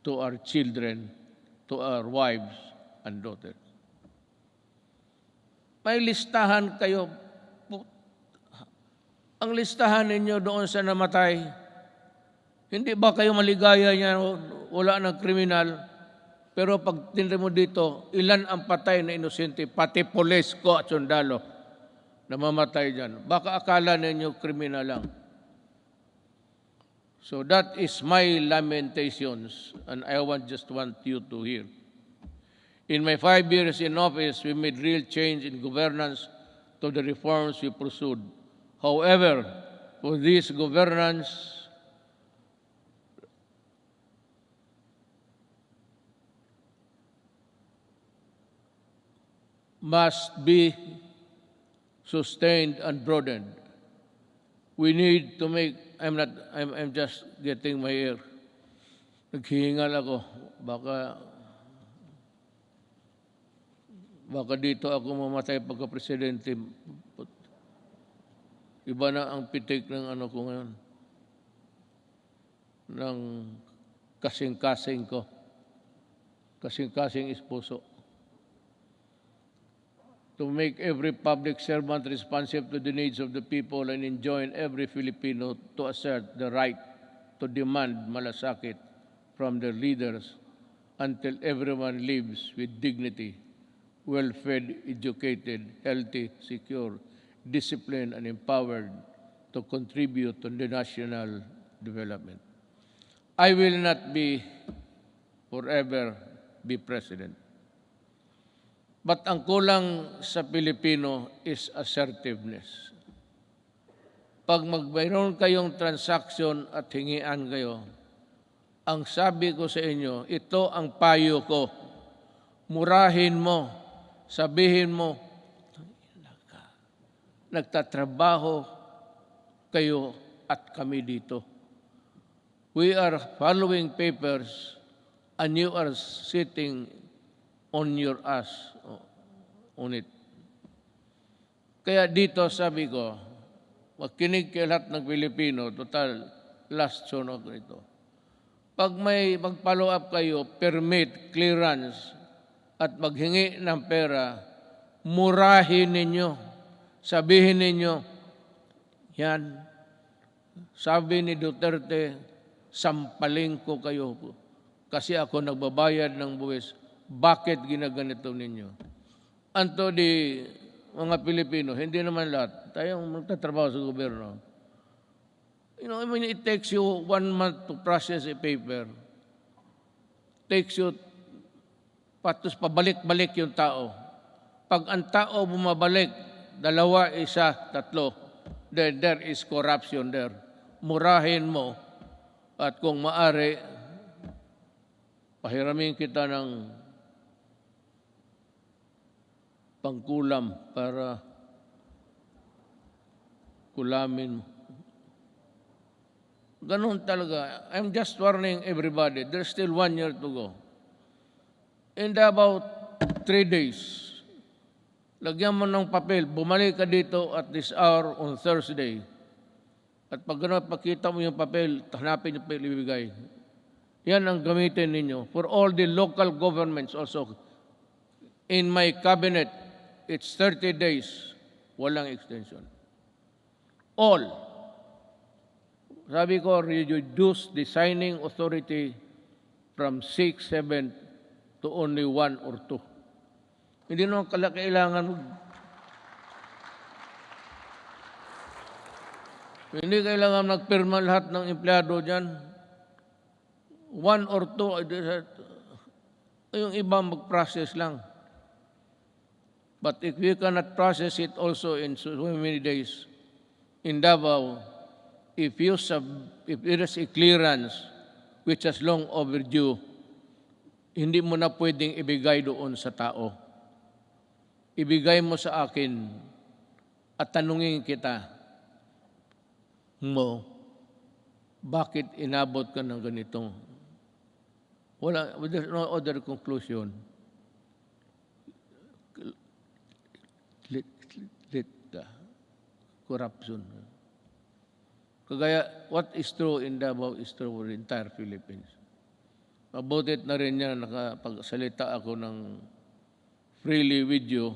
[SPEAKER 7] to our children, to our wives and daughters? May listahan kayo. Ang listahan ninyo doon sa namatay, hindi ba kayo maligaya niya, wala ng kriminal? Pero pag tinry mo dito, ilan ang patay na inosente, pati pulis ko at sundalo na mamatay dyan. Baka akala ninyo kriminal lang. So that is my lamentations, and I just want you to hear. In my 5 years in office, we made real change in governance to the reforms we pursued. However, for this governance, must be sustained and broadened. We need to make, I'm just getting my ear. Naghihingal ako. Baka dito ako mamatay pagka-presidente. Iba na ang pitik ng ano ko ngayon. Ng kasing-kasing ko. Kasing-kasing is puso. To make every public servant responsive to the needs of the people and enjoin every Filipino to assert the right to demand malasakit from their leaders until everyone lives with dignity, well-fed, educated, healthy, secure, disciplined, and empowered to contribute to the national development. I will not forever be president. But ang kulang sa Pilipino is assertiveness. Pag mayroon kayong transaction at hingian kayo, ang sabi ko sa inyo, ito ang payo ko. Murahin mo, sabihin mo, nagtatrabaho kayo at kami dito. We are following papers and you are sitting on your ass on it. Kaya dito sabi ko, makinig kayo lahat ng Pilipino, total last SONA ko ito. Pag may mag-follow up kayo, permit, clearance, at maghingi ng pera, murahin ninyo. Sabihin ninyo, yan, sabi ni Duterte, sampaling ko kayo kasi ako nagbabayad ng buwis. Bakit ginaganito ninyo? Anto di mga Pilipino, hindi naman lahat. Tayong magtatrabaho sa gobyerno. You know, I mean, it takes you 1 month to process a paper. Takes you, patos pabalik-balik yung tao. Pag ang tao bumabalik, 2, 1, 3, then there is corruption there. Murahin mo at kung maari, pahiramin kita ng pangkulam para kulamin mo. Ganun talaga. I'm just warning everybody. There's still 1 year to go. In about 3 days, lagyan mo ng papel, bumalik ka dito at this hour on Thursday. At pag gano'n, pakita mo yung papel, hanapin yung papel, ibigay. Yan ang gamitin ninyo. For all the local governments also. In my cabinet, it's 30 days. Walang extension. All. Sabi ko, reduce the signing authority from 6, 7 to only 1 or 2. Hindi naman kailangan hindi kailangan nagpirma lahat ng empleyado dyan. 1 or 2, yung iba mag-process lang. But if you cannot process it also in so many days, in Davao, if there is a clearance which is long overdue, hindi mo na pwedeng ibigay doon sa tao. Ibigay mo sa akin at tanungin kita mo, bakit inabot ka ng ganitong? There's no other conclusion. Corruption. Kagaya, what is true in Davao is true for the entire Philippines. Mabutit na rin yan, nakapagsalita ako ng freely with you.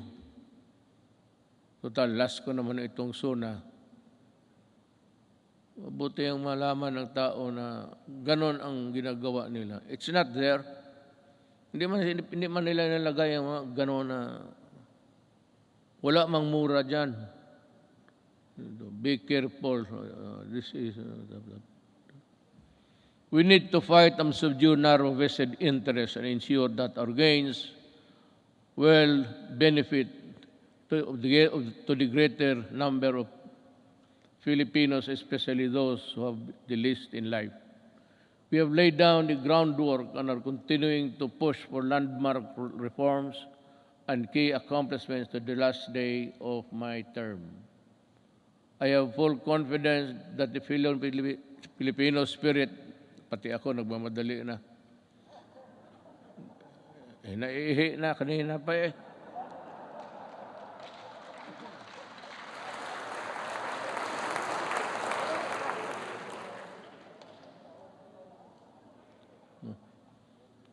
[SPEAKER 7] Total, last ko naman itong SONA. Mabuti ang malaman ng tao na ganon ang ginagawa nila. It's not there. Hindi man nila nalagay ang mga ganon na wala mang mura dyan. Be careful. We need to fight and subdue narrow vested interests and ensure that our gains will benefit to the greater number of Filipinos, especially those who have the least in life. We have laid down the groundwork and are continuing to push for landmark reforms and key accomplishments to the last day of my term. I have full confidence that the Filipino spirit, pati ako nagmamadali na. Naiihi na kanina pa eh.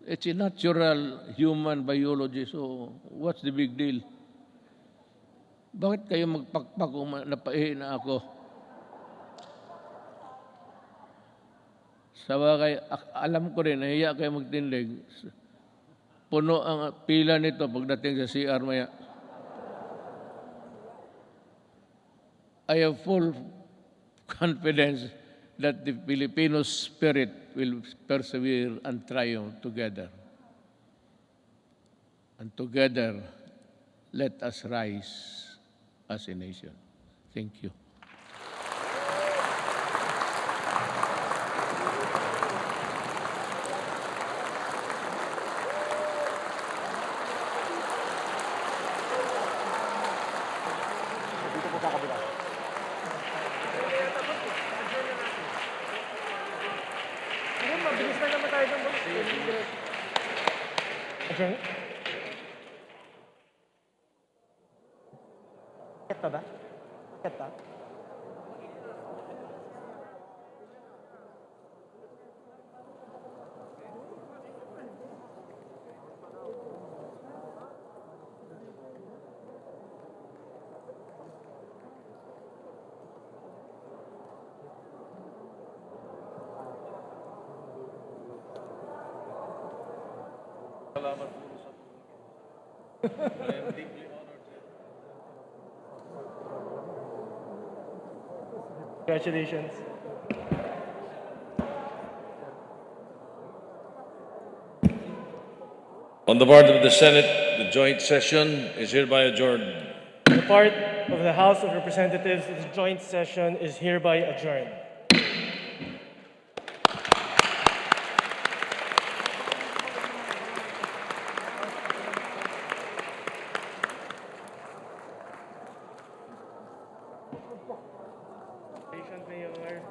[SPEAKER 7] It's a natural human biology, so what's the big deal? Bakit kayo magpakpak kung napaihi na ako? Sa bagay, alam ko rin, nahiya kayo magtindig. Puno ang pila nito pagdating sa CR maya. I have full confidence that the Filipino spirit will persevere and triumph together. And together, let us rise as a nation. Thank you.
[SPEAKER 3] Adjournment? Ket ba? Ket ba? Congratulations.
[SPEAKER 2] On the part of the Senate, the joint session is hereby adjourned.
[SPEAKER 3] On the part of the House of Representatives, this joint session is hereby adjourned. Mayor.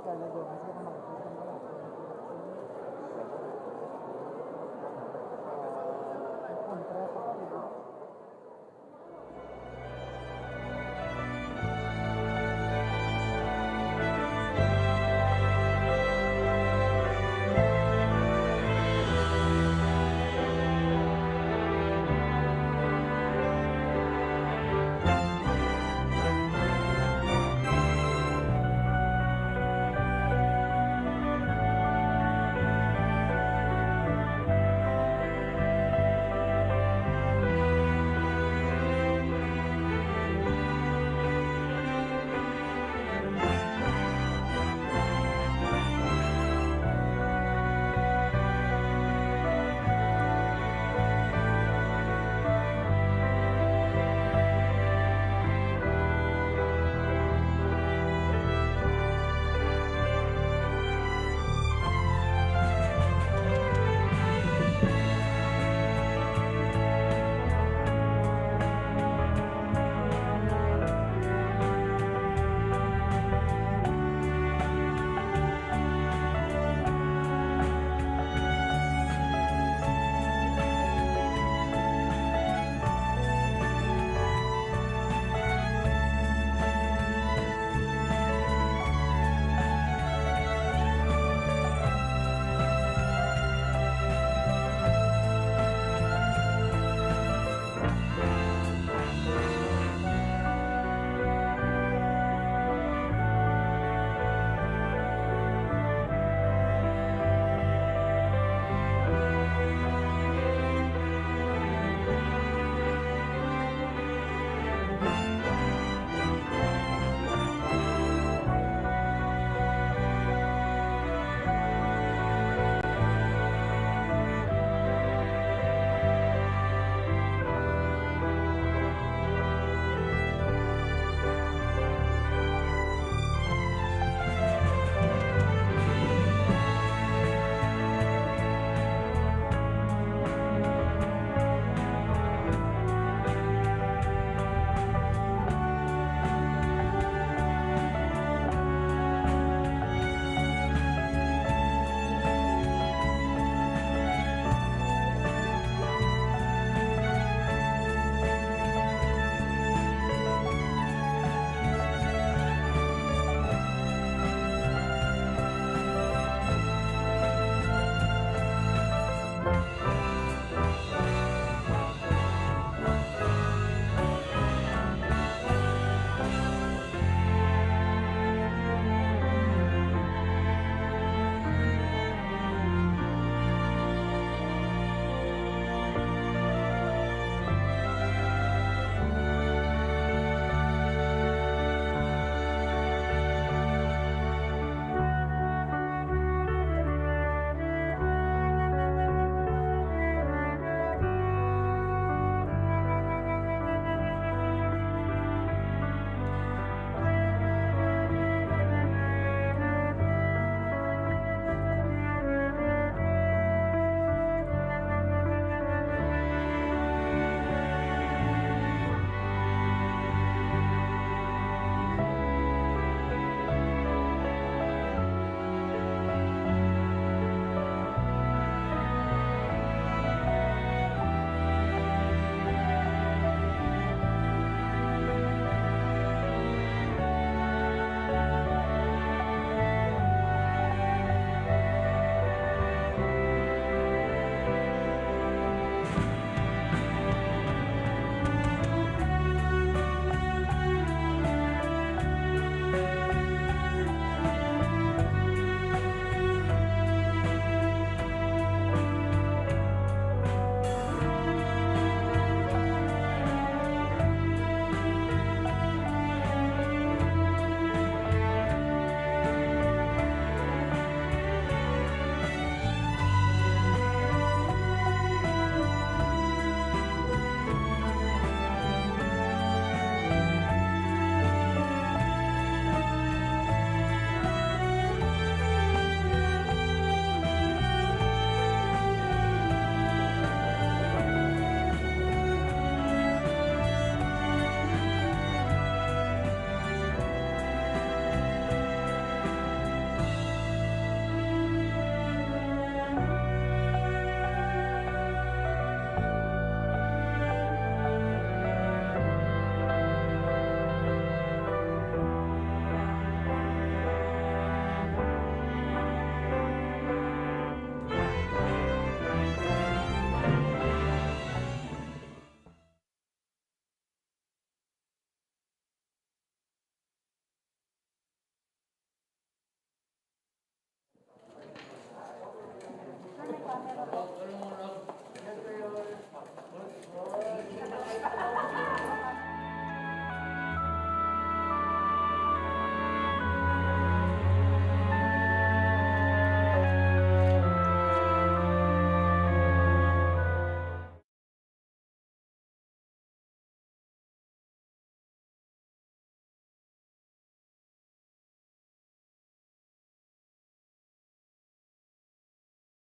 [SPEAKER 8] Carla Gomez, baka makikita.